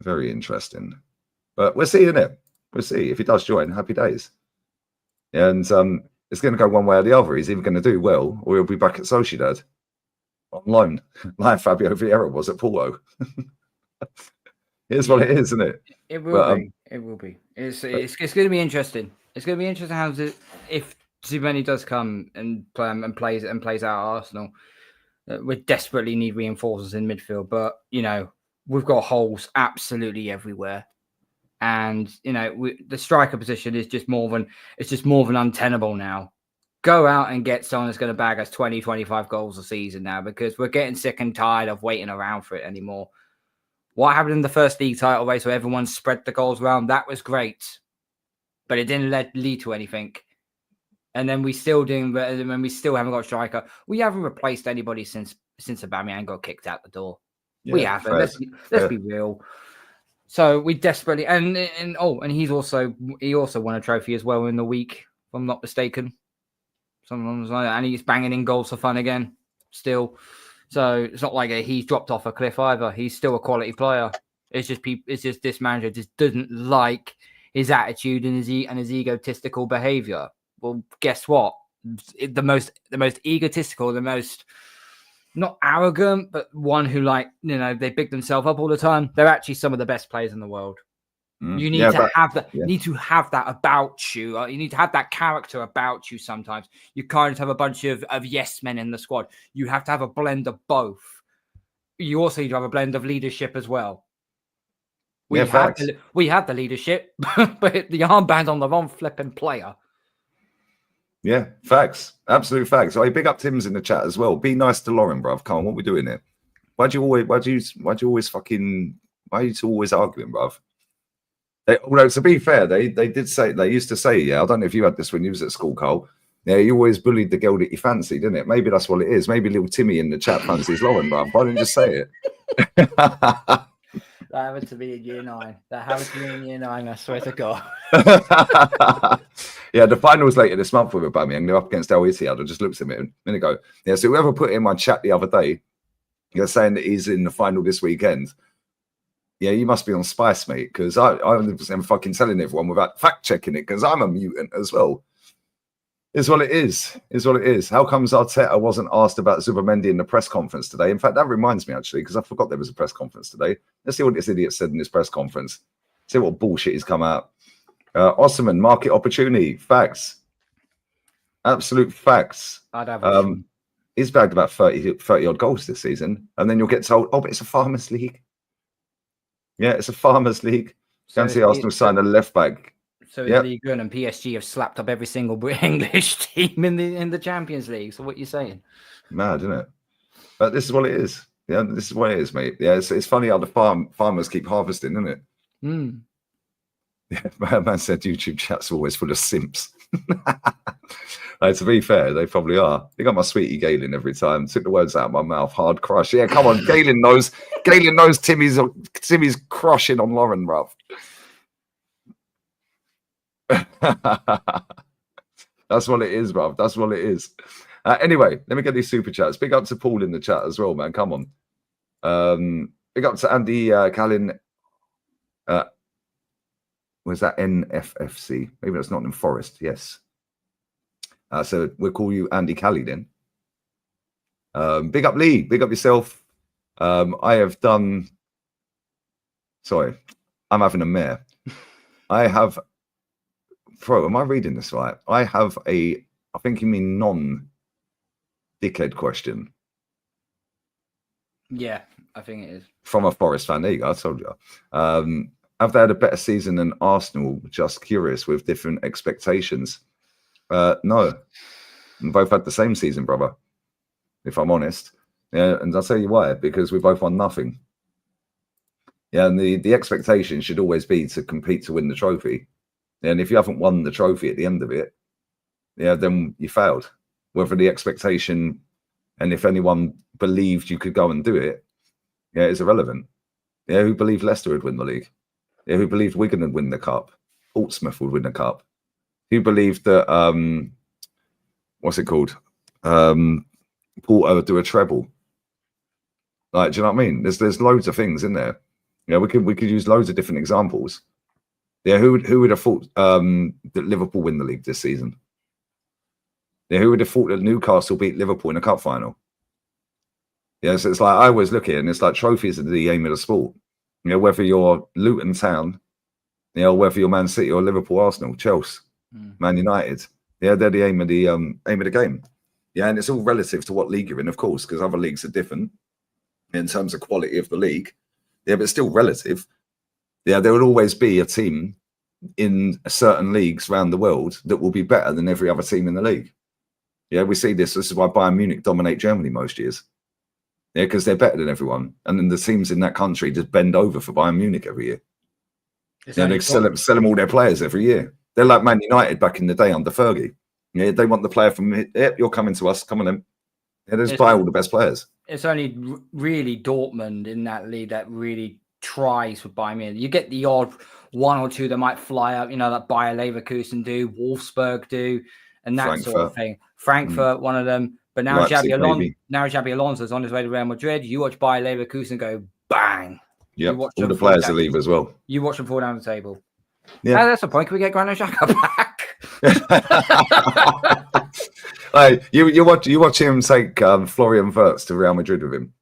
Very interesting. But we'll see, innit? We'll see. If he does join, happy days. And it's going to go one way or the other. He's either going to do well or he'll be back at Sociedad on loan, like Fabio Vieira was at Porto. Here's what it is, isn't it? It will be. It will be. It's going to be interesting. It's going to be interesting how if Zubimendi does come and plays out at Arsenal. We desperately need reinforcers in midfield, but you know we've got holes absolutely everywhere, and you know the striker position is just more than untenable now. Go out and get someone that's going to bag us 20, 25 goals a season now, because we're getting sick and tired of waiting around for it anymore. What happened in the first league title race where everyone spread the goals around? That was great, but it didn't lead to anything. And then we still haven't got a striker. We haven't replaced anybody since Aubameyang got kicked out the door. Yeah, we haven't. Let's be real. So we desperately and he also won a trophy as well in the week, if I'm not mistaken. And he's banging in goals for fun again, still. So it's not like he's dropped off a cliff either. He's still a quality player. It's just this manager just doesn't like his attitude and his egotistical behavior. Well, guess what? The most egotistical, the most not arrogant, but one who they big themselves up all the time. They're actually some of the best players in the world. You need to have that. You need to have that about you. You need to have that character about you. Sometimes you can't have a bunch of yes men in the squad. You have to have a blend of both. You also need to have a blend of leadership as well. We have the leadership, but the armband's on the wrong flipping player. Yeah, facts. Absolute facts. So, big up Tim's in the chat as well. Be nice to Lauren, bruv. Come on, what are we doing here? Why are you always arguing, bruv? Although to be fair, they used to say, I don't know if you had this when you was at school, Carl. Yeah, you always bullied the girl that you fancied, didn't it? Maybe that's what it is. Maybe little Timmy in the chat fancies Lauren, bruv. Why didn't you just say it? That happened to me in year 9. I swear to God. Yeah, the finals later this month with Aubameyang. They're up against El Ittihad. I just looked at him a minute ago. Yeah, so whoever put in my chat the other day, you're saying that he's in the final this weekend. Yeah, you must be on Spice, mate, because I'm fucking telling everyone without fact-checking it, because I'm a mutant as well. Is what it is. Is what it is. How comes Arteta wasn't asked about Zubimendi in the press conference today? In fact, that reminds me, actually, because I forgot there was a press conference today. Let's see what this idiot said in his press conference. See what bullshit he's come out. Osman, market opportunity. Facts. Absolute facts. I'd have he's bagged about 30 odd goals this season. And then you'll get told, but it's a Farmers League. Yeah, it's a Farmers League. Can't see Arsenal sign a left back. So League One and PSG have slapped up every single English team in the Champions League. So what are you saying? Mad, isn't it? But this is what it is. Yeah, this is what it is, mate. Yeah, it's funny how the farmers keep harvesting, isn't it? Yeah, man said YouTube chat's always full of simps. To be fair, they probably are. They got my sweetie Galen every time. Took the words out of my mouth. Hard crush. Yeah, come on. Galen knows. Galen knows Timmy's crushing on Lauren, bruv. That's what it is, bruv. That's what it is. Anyway, let me get these super chats. Big up to Paul in the chat as well, man. Come on. Big up to Andy Callin. Was that NFFC? Maybe that's Nottingham Forest. Yes. So we'll call you Andy Callie then. Big up Lee. Big up yourself. I have done. Sorry, I'm having a mare. I have. Bro, am I reading this right? I have a. I think you mean non-dickhead question. Yeah, I think it is. From a Forest fan. There you go. I told you. Have they had a better season than Arsenal? Just curious with different expectations. No. We both had the same season, brother. If I'm honest. Yeah, and I'll tell you why. Because we both won nothing. Yeah, and the expectation should always be to compete to win the trophy. And if you haven't won the trophy at the end of it, yeah, then you failed. Whether the expectation and if anyone believed you could go and do it, yeah, it's irrelevant. Yeah, who believed Leicester would win the league? Yeah, who believed Wigan would win the cup? Portsmouth would win the cup. Who believed that what's it called? Porto would do a treble. Like, do you know what I mean? There's loads of things in there. Yeah, we could use loads of different examples. Yeah, who would have thought that Liverpool win the league this season? Yeah, who would have thought that Newcastle beat Liverpool in a cup final? Yeah, so it's like I always look at it, and it's like trophies are the aim of the sport. You know, whether you're Luton Town, you know, whether you're Man City or Liverpool, Arsenal, Chelsea, Man United, yeah, they're the aim of the game. Yeah, and it's all relative to what league you're in, of course, because other leagues are different in terms of quality of the league. Yeah, but it's still relative. Yeah, there will always be a team in certain leagues around the world that will be better than every other team in the league. Yeah, we see this. This is why Bayern Munich dominate Germany most years. Yeah, because they're better than everyone. And then the teams in that country just bend over for Bayern Munich every year. Yeah, they sell them all their players every year. They're like Man United back in the day under Fergie. Yeah, they want the player from, yep, you're coming to us. Come on in. Yeah, they just buy all the best players. It's only really Dortmund in that league that really tries for Bayern Munich. You get the odd one or two that might fly up, you know, that Bayer Leverkusen do, Wolfsburg do, and that Frankfurt. sort of thing. Frankfurt, one of them. But now Xabi Alonso's on his way to Real Madrid. You watch Bayer Leverkusen and go bang. Yeah, all the players will leave as well. You watch them fall down the table. Yeah, that's the point. Can we get Granit Xhaka back? Hey, you watch him take Florian Wirtz to Real Madrid with him.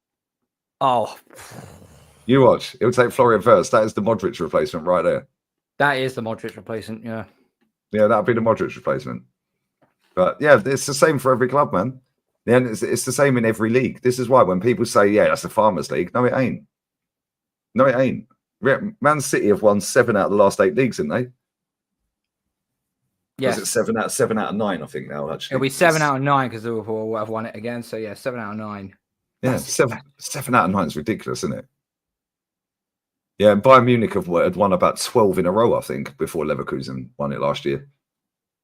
Oh, you watch. He'll take Florian Wirtz. That is the Modric replacement right there. That is the Modric replacement. Yeah, that'll be the Modric replacement. But yeah, it's the same for every club, man. Yeah, and it's the same in every league. This is why when people say, "Yeah, that's the Farmers League," no, it ain't. No, it ain't. Man City have won 7 out of the last 8 leagues, didn't they? Yes. Was it 7 out of 9, I think now, actually. It'll be 7 out of 9 because Liverpool will have won it again. So, yeah, 7 out of 9. Yeah, 7 out of 9 is ridiculous, isn't it? Yeah, and Bayern Munich had won about 12 in a row, I think, before Leverkusen won it last year.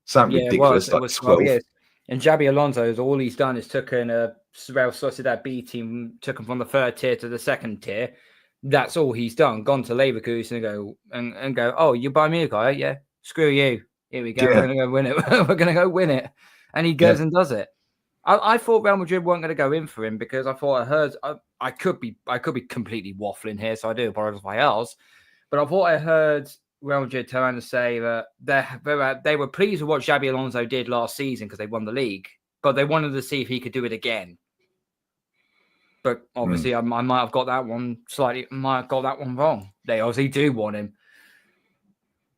Something ridiculous, it was 12 years. And Xabi Alonso, all he's done is taken a Real Sociedad B team, took him from the 3rd tier to the 2nd tier. That's all he's done. Gone to Leverkusen and go, oh, you Bayern Munich, right? Yeah, screw you. Here we go. Yeah. We're going to go win it. We're going to go win it. And he goes and does it. I thought Real Madrid weren't going to go in for him because I thought I could be completely waffling here, so I do apologize if I else. But I thought I heard Real Madrid turn around and say that they were pleased with what Xabi Alonso did last season because they won the league, but they wanted to see if he could do it again. But obviously, I might have got that one wrong. They obviously do want him.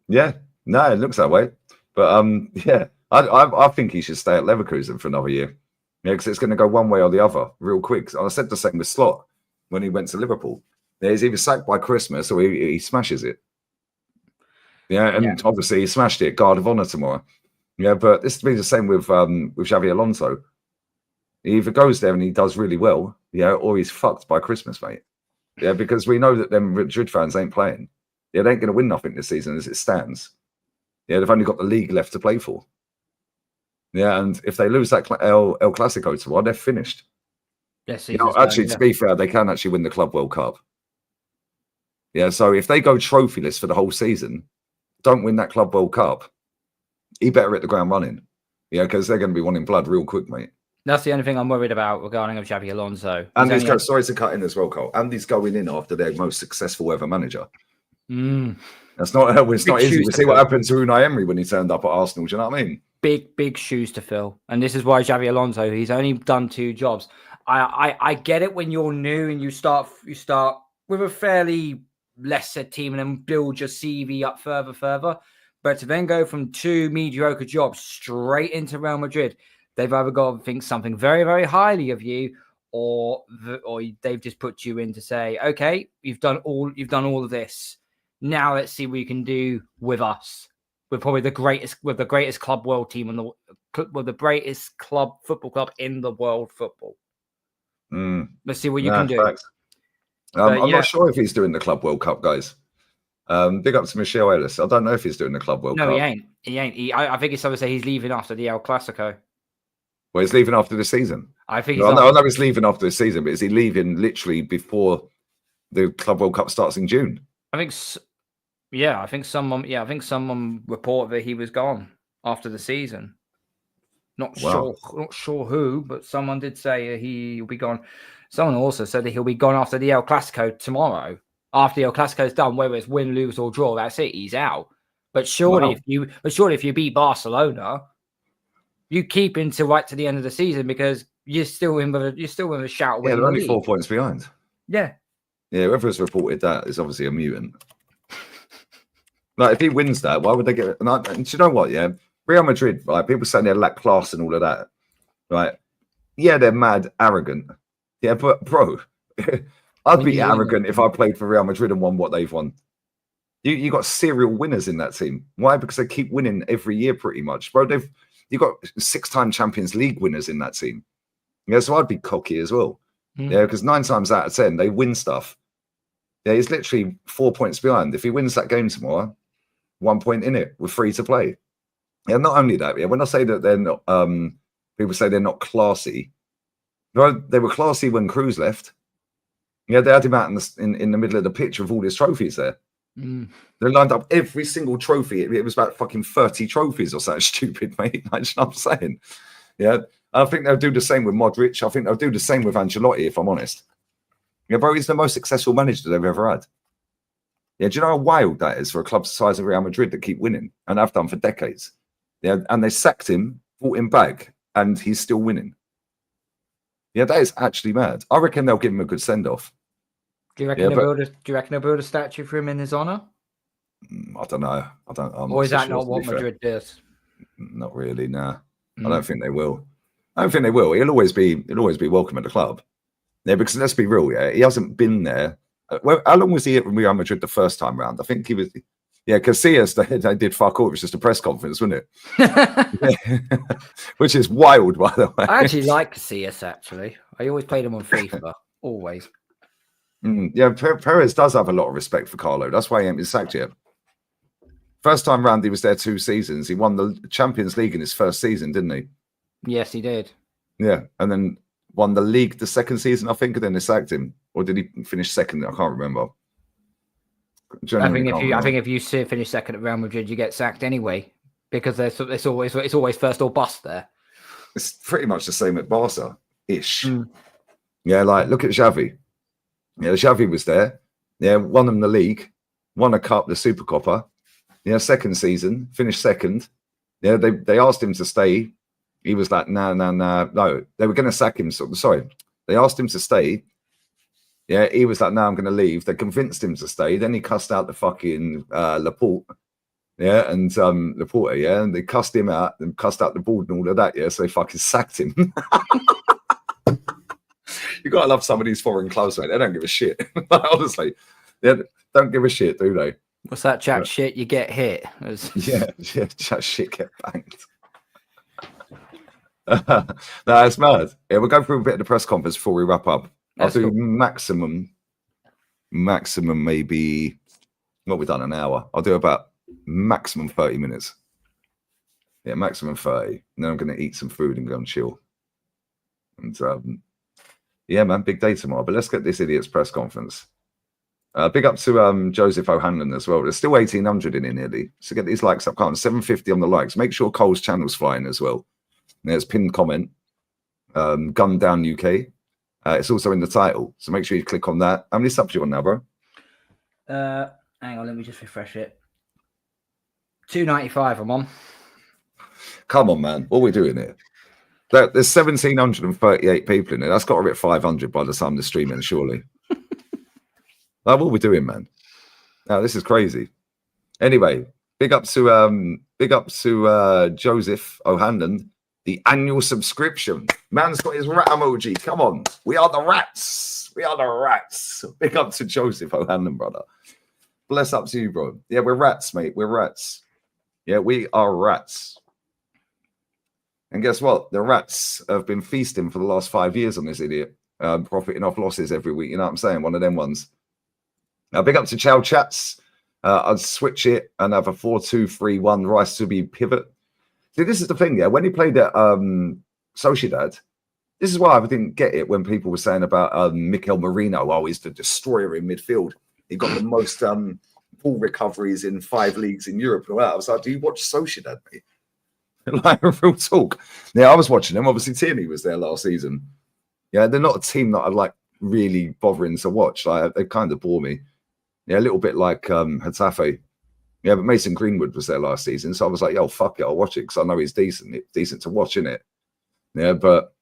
Yeah, no, it looks that way. But yeah, I think he should stay at Leverkusen for another year. Yeah, because it's going to go one way or the other real quick. I said the same with Slot when he went to Liverpool. Yeah, he's either sacked by Christmas or he smashes it. Yeah, and obviously he smashed it. Guard of Honor tomorrow. Yeah, but this will be the same with Xabi Alonso. He either goes there and he does really well, yeah, or he's fucked by Christmas, mate. Yeah, because we know that them Madrid fans ain't playing. Yeah, they ain't going to win nothing this season as it stands. Yeah, they've only got the league left to play for. Yeah, and if they lose that El Clasico tomorrow, they're finished. Yes, Actually, to be fair, they can actually win the Club World Cup. Yeah, so if they go trophyless for the whole season, don't win that Club World Cup, he better hit the ground running. Yeah, because they're going to be wanting blood real quick, mate. That's the only thing I'm worried about regarding of Xabi Alonso. And he's sorry to cut in as well, Cole. And he's going in after their most successful ever manager. It's not easy. We see what happened to Unai Emery when he turned up at Arsenal. Do you know what I mean? Big shoes to fill. And this is why Xabi Alonso, he's only done 2 jobs. I get it when you're new and you start with a fairly lesser team and then build your CV up further. But to then go from 2 mediocre jobs straight into Real Madrid, they've either got to think something very, very highly of you, or they've just put you in to say, okay, you've done all of this. Now let's see what you can do with us. We're probably the greatest club world team with the greatest football club in the world football. Let's see what you can do. I'm not sure if he's doing the Club World Cup, guys. Big up to Michelle Ellis. I don't know if he's doing the Club World Cup. No, he ain't. I think it's someone say he's leaving after the El Clasico. Well, he's leaving after the season. I think. I know he's leaving after the season, but is he leaving literally before the Club World Cup starts in June? I think. I think someone reported that he was gone after the season. Not sure who, but someone did say he'll be gone. Someone also said that he'll be gone after the El Clasico tomorrow. After the El Clasico's done, whether it's win, lose, or draw, that's it. He's out. But surely, if you beat Barcelona, you keep until right to the end of the season because you're still in with a shout. Yeah, they're only 4 points behind. Yeah. Yeah, whoever's reported that is obviously a mutant. Like, if he wins that, why would they get it? And do you know what? Yeah, Real Madrid, right? People saying they're lack class and all of that, right? Yeah, they're mad arrogant. Yeah, but bro, I'd be arrogant if I played for Real Madrid and won what they've won. You got serial winners in that team. Why? Because they keep winning every year, pretty much, bro. You got 6-time Champions League winners in that team. Yeah, so I'd be cocky as well. Yeah, because 9 times out of 10 they win stuff. Yeah, he's literally 4 points behind. If he wins that game tomorrow, 1 point in it, we're free to play. Yeah, not only that, yeah, when I say that they're not, people say they're not classy. No, they were classy when Cruz left. Yeah, they had him out in the middle of the pitch with all his trophies there. They lined up every single trophy. It was about fucking 30 trophies or something stupid, mate. Like, you know what I'm saying? Yeah, I think they'll do the same with Modric. I think they'll do the same with Ancelotti, if I'm honest. Yeah, bro, he's the most successful manager they've ever had. Yeah, do you know how wild that is for a club the size of Real Madrid that keep winning and have done for decades? Yeah, and they sacked him, brought him back, and he's still winning. Yeah, that is actually mad. I reckon they'll give him a good send-off. Do you reckon they'll build a statue for him in his honor? I don't know. Or is that not what Madrid does? Not really. Nah, I don't think they will. He'll always be welcome at the club. Yeah, because let's be real. Yeah, he hasn't been there. How long was he at Real Madrid the first time round? I think he was. Yeah, Casillas, they did fuck all. It was just a press conference, wasn't it? Which is wild, by the way. I actually like Casillas, actually. I always played him on FIFA. Always. Yeah, Perez does have a lot of respect for Carlo. That's why he ain't been sacked yet. First time round, he was there 2 seasons. He won the Champions League in his first season, didn't he? Yes, he did. Yeah, and then won the league the second season, I think, and then they sacked him. Or did he finish second? I can't remember. I think if you finish second at Real Madrid, you get sacked anyway, because it's always first or bust there. It's pretty much the same at Barca-ish. Yeah, like look at Xavi. Yeah, Xavi was there. Yeah, won them the league, won a cup, the Super Copa. Yeah, second season, finished second. Yeah, they asked him to stay. He was like, no. They were going to sack him. Sorry, they asked him to stay. Yeah, he was like, no, I'm going to leave. They convinced him to stay. Then he cussed out the fucking Laporte. Yeah, and Laporte, yeah, and they cussed him out and cussed out the board and all of that. Yeah, so they fucking sacked him. You got to love some of these foreign clubs, mate. They don't give a shit. Honestly, they don't give a shit, do they? What's that chat shit? You get hit. Yeah, chat shit, get banged. No, it's mad. Yeah, we'll go through a bit of the press conference before we wrap up. I'll do maximum maybe, what we've done, an hour. I'll do about maximum 30 minutes. Yeah, maximum 30. And then I'm going to eat some food and go and chill. And yeah, man, big day tomorrow. But let's get this idiot's press conference. Big up to Joseph O'Hanlon as well. There's still 1,800 in here nearly. So get these likes up. 750 on the likes. Make sure Cole's channel's flying as well. There's pinned comment. Gun Down UK. It's also in the title. So make sure you click on that. How many subs you on now, bro? Hang on, let me just refresh it. 295 I'm on. Come on, man. What are we doing here? There's 1,738 people in there. That's got to hit 500 by the time the stream ends, surely. Like, what are we doing, man? Now, this is crazy. Anyway, big up to Joseph O'Hanlon, the annual subscription. Man's got his rat emoji. Come on. We are the rats. We are the rats. Big up to Joseph O'Hanlon, brother. Bless up to you, bro. Yeah, we're rats, mate. We're rats. Yeah, we are rats. And guess what? The rats have been feasting for the last 5 years on this idiot, profiting off losses every week. You know what I'm saying? One of them ones. Now, big up to Chow Chats. I'd switch it and have a 4-2-3-1 Rice to be pivot. See, this is the thing, yeah. When he played at Sociedad, this is why I didn't get it when people were saying about Mikel Merino. Oh, he's the destroyer in midfield. He got the most ball recoveries in 5 leagues in Europe. And all that. I was like, do you watch Sociedad, mate? Like, real talk. Yeah, I was watching them. Obviously, Tierney was there last season. Yeah, they're not a team that I like really bothering to watch. Like, they kind of bore me. Yeah, a little bit like Getafe. Yeah, but Mason Greenwood was there last season. So I was like, yo, fuck it, I'll watch it because I know he's decent. It's decent to watch, isn't it? Yeah, but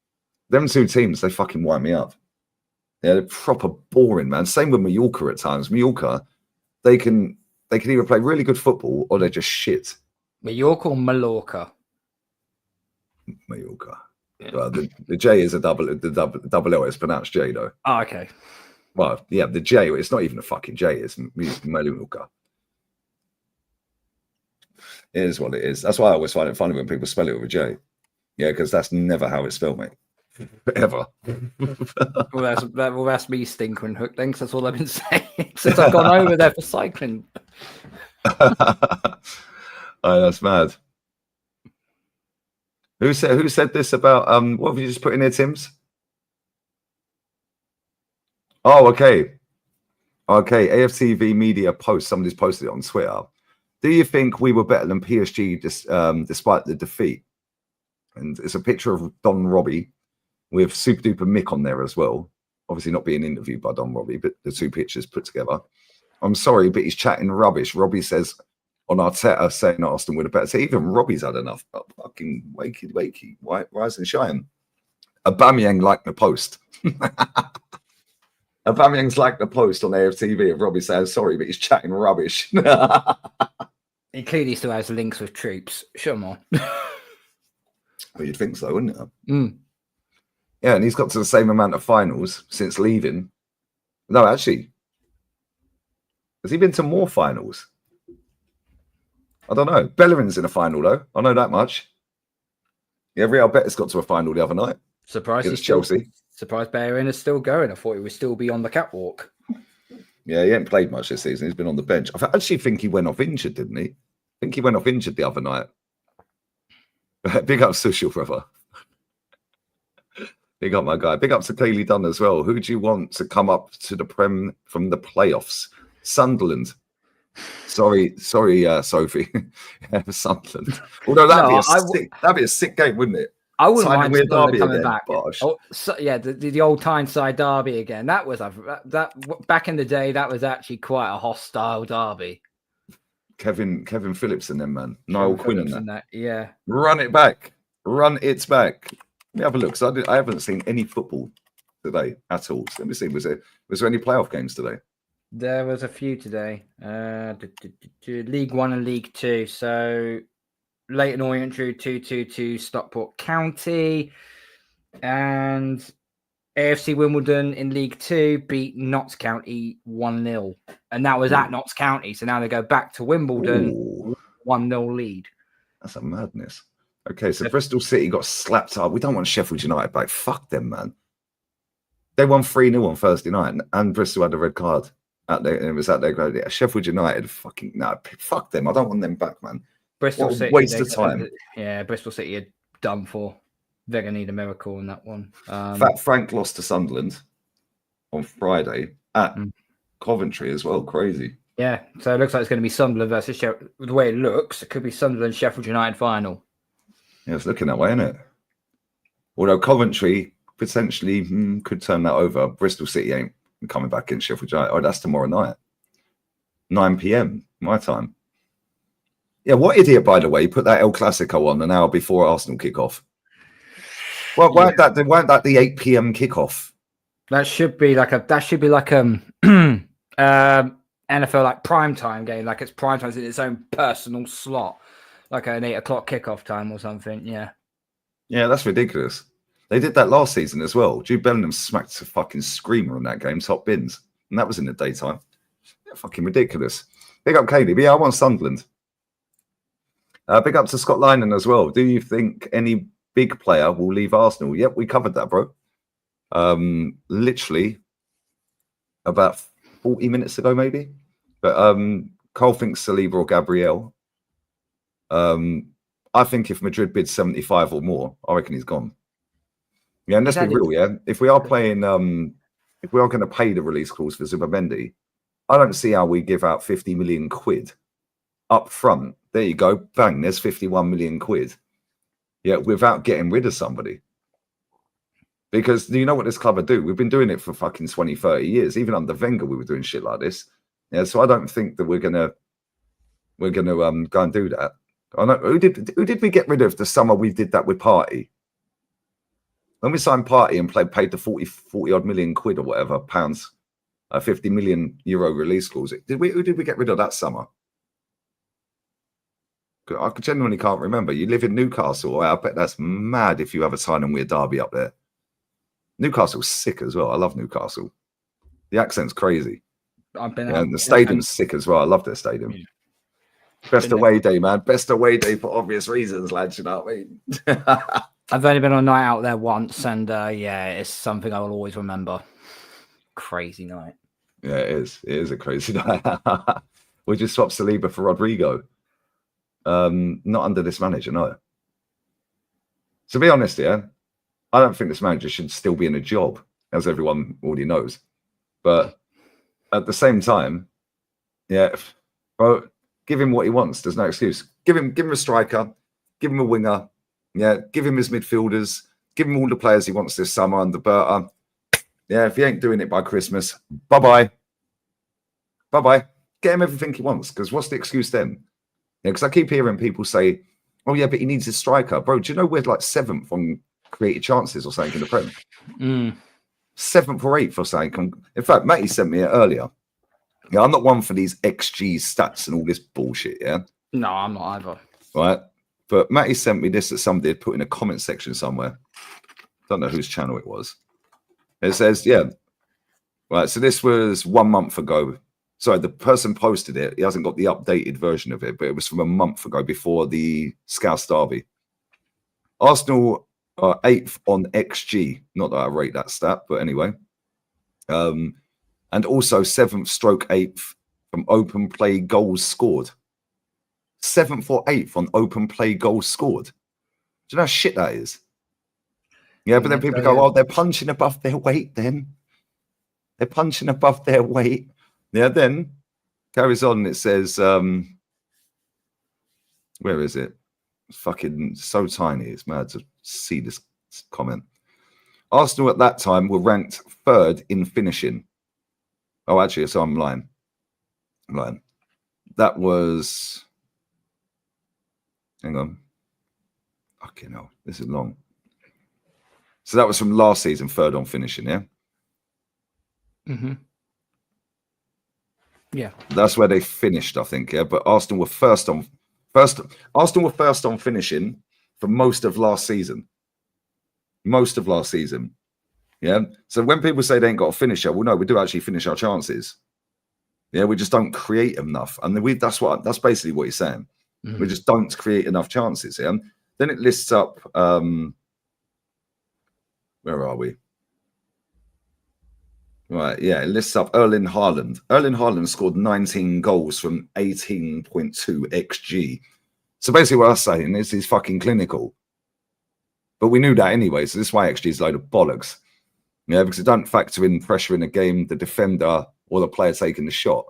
them two teams, they fucking wind me up. Yeah, they're proper boring, man. Same with Mallorca at times. Mallorca, they can either play really good football or they're just shit. Mallorca or Mallorca? Mallorca. Yeah. The J is the double L is pronounced J though. Oh, okay. Well, yeah, the J, it's not even a fucking J, it's Mallorca. It is what it is. That's why I always find it funny when people spell it with a J. Yeah, because that's never how it's spelled, mate. Ever. well, that's me stinking hook then, 'cause that's all I've been saying since I've gone over there for cycling. Oh, that's mad. Who said this about what have you just put in there, Tim's? Oh, okay. Okay, AFTV media post. Somebody's posted it on Twitter. Do you think we were better than PSG despite the defeat? And it's a picture of Don Robbie with Super Duper Mick on there as well. Obviously not being interviewed by Don Robbie, but the two pictures put together. I'm sorry, but he's chatting rubbish. Robbie says on Arteta saying Arsenal would have better. So even Robbie's had enough. Oh, fucking wakey, rise and shine. Aubameyang liked the post. Aubameyang's liked the post on AFTV of Robbie saying sorry, but he's chatting rubbish. He clearly still has links with troops. Sure more. Well, you'd think so, wouldn't you? Mm. Yeah, and he's got to the same amount of finals since leaving. No, actually. Has he been to more finals? I don't know. Bellerin's in a final, though. I know that much. Yeah, Real Betis got to a final the other night. Surprised against Chelsea. Surprised Bellerin is still going. I thought he would still be on the catwalk. Yeah, he hasn't played much this season. He's been on the bench. I actually think he went off injured, didn't he? I think he went off injured the other night. Big up Social, brother. Big up my guy. Big up to Clearly Dunn as well. Who do you want to come up to the Prem from the playoffs? Sunderland. Sorry, Sophie. Sunderland. Although that'd be a sick game, wouldn't it? I wouldn't mind Derby coming again, back. Oh, so, yeah, the old Tyneside derby again. That was that back in the day. That was actually quite a hostile derby. Kevin Phillips and them, man. Niall Quinn and that. Yeah. Run it back. Run it back. Let me have a look. So I haven't seen any football today at all. So let me see. Was there any playoff games today? There was a few today. League One and League Two. So Leyton Orient drew 2-2 Stockport County, and AFC Wimbledon in League Two beat Notts County 1-0, and that was at Notts County. So now they go back to Wimbledon, 1-0 lead. That's a madness. Okay, so Bristol City got slapped up. We don't want Sheffield United back. Fuck them, man. They won 3-0 on Thursday night, and Bristol had a red card. It was at their Sheffield United, fucking no, fuck them. I don't want them back, man. Bristol What a City. waste of time. Yeah, Bristol City are done for. They're going to need a miracle in that one. Fat Frank lost to Sunderland on Friday at Coventry as well. Crazy. Yeah, so it looks like it's going to be Sunderland versus Sheffield. The way it looks, it could be Sunderland Sheffield United final. Yeah, it's looking that way, isn't it? Although Coventry potentially could turn that over. Bristol City ain't coming back in Sheffield United. Oh, that's tomorrow night, 9 p.m. my time. Yeah, what idiot, by the way, put that El Clasico on an hour before Arsenal kickoff? Well, weren't that the 8 p.m. kickoff? That should be like NFL like prime time game, like it's prime time in its own personal slot, like an 8 o'clock kickoff time or something. Yeah, that's ridiculous. They did that last season as well. Jude Bellingham smacked a fucking screamer in that game, top bins, and that was in the daytime. Yeah, fucking ridiculous. Big up Katie, but yeah, I want Sunderland. Big up to Scott Linehan as well. Do you think any big player will leave Arsenal? Yep, we covered that, bro. Literally about 40 minutes ago, maybe. But Cole thinks Saliba or Gabriel. I think if Madrid bids 75 or more, I reckon he's gone. Yeah, and let's be real, yeah. If we are playing, if we are going to pay the release clause for Zubimendi, I don't see how we give out 50 million quid up front. There you go. Bang, there's 51 million quid. Yeah, without getting rid of somebody. Because do you know what this club would do? We've been doing it for fucking 20, 30 years. Even under Wenger, we were doing shit like this. Yeah, so I don't think that we're gonna go and do that. I know who did we get rid of the summer we did that with Party? When we signed Party and paid the 40 odd million quid or whatever pounds, 50 million euro release clause. Who did we get rid of that summer? I genuinely can't remember. You live in Newcastle. I bet that's mad if you have a signing with Derby up there. Newcastle's sick as well. I love Newcastle. The accent's crazy. I've been and the stadium's sick as well. I love their stadium. Yeah. Best away day, man. Best away day for obvious reasons, lads. You know what I mean? I've only been on a night out there once, and yeah, it's something I will always remember. Crazy night. Yeah, it is. It is a crazy night. We just swapped Saliba for Rodrigo. Not under this manager, no. To be honest, yeah, I don't think this manager should still be in a job, as everyone already knows. But at the same time, yeah, bro, give him what he wants. There's no excuse. Give him a striker, give him a winger, yeah, give him his midfielders, give him all the players he wants this summer under Berta. Yeah, if he ain't doing it by Christmas, bye-bye. Bye-bye. Get him everything he wants, because what's the excuse then? Yeah, because I keep hearing people say, oh, yeah, but he needs a striker. Bro, do you know we're like 7th on created chances or something in the Prem? 7th or 8th or something. In fact, Matty sent me it earlier. Yeah, I'm not one for these XG stats and all this bullshit, yeah? No, I'm not either. Right? But Matty sent me this that somebody had put in a comment section somewhere. Don't know whose channel it was. It says, yeah. Right, so this was 1 month ago. Sorry, the person posted it. He hasn't got the updated version of it, but it was from a month ago before the Scouse Derby. Arsenal are 8th on XG. Not that I rate that stat, but anyway. And also 7th/8th from open play goals scored. 7th or 8th on open play goals scored. Do you know how shit that is? Yeah, but then people go, oh, they're punching above their weight then. They're punching above their weight. Yeah, then carries on. It says, where is it? It's fucking so tiny. It's mad to see this comment. Arsenal at that time were ranked 3rd in finishing. Oh, actually, so I'm lying. That was... Hang on. Fucking hell. This is long. So that was from last season, 3rd on finishing, yeah? Mm-hmm. Yeah. That's where they finished, I think, yeah? But Arsenal were first on finishing for most of last season. Yeah. So when people say they ain't got a finisher, well, no, we do actually finish our chances. Yeah, we just don't create enough. And that's basically what he's saying. We just don't create enough chances. Yeah. Then it lists up where are we? Right, yeah, it lists up Erling Haaland. Erling Haaland scored 19 goals from 18.2 XG. So basically what I'm saying is he's fucking clinical. But we knew that anyway, so this is why actually is a load of bollocks. Yeah, because it don't factor in pressure in the game, the defender or the player taking the shot.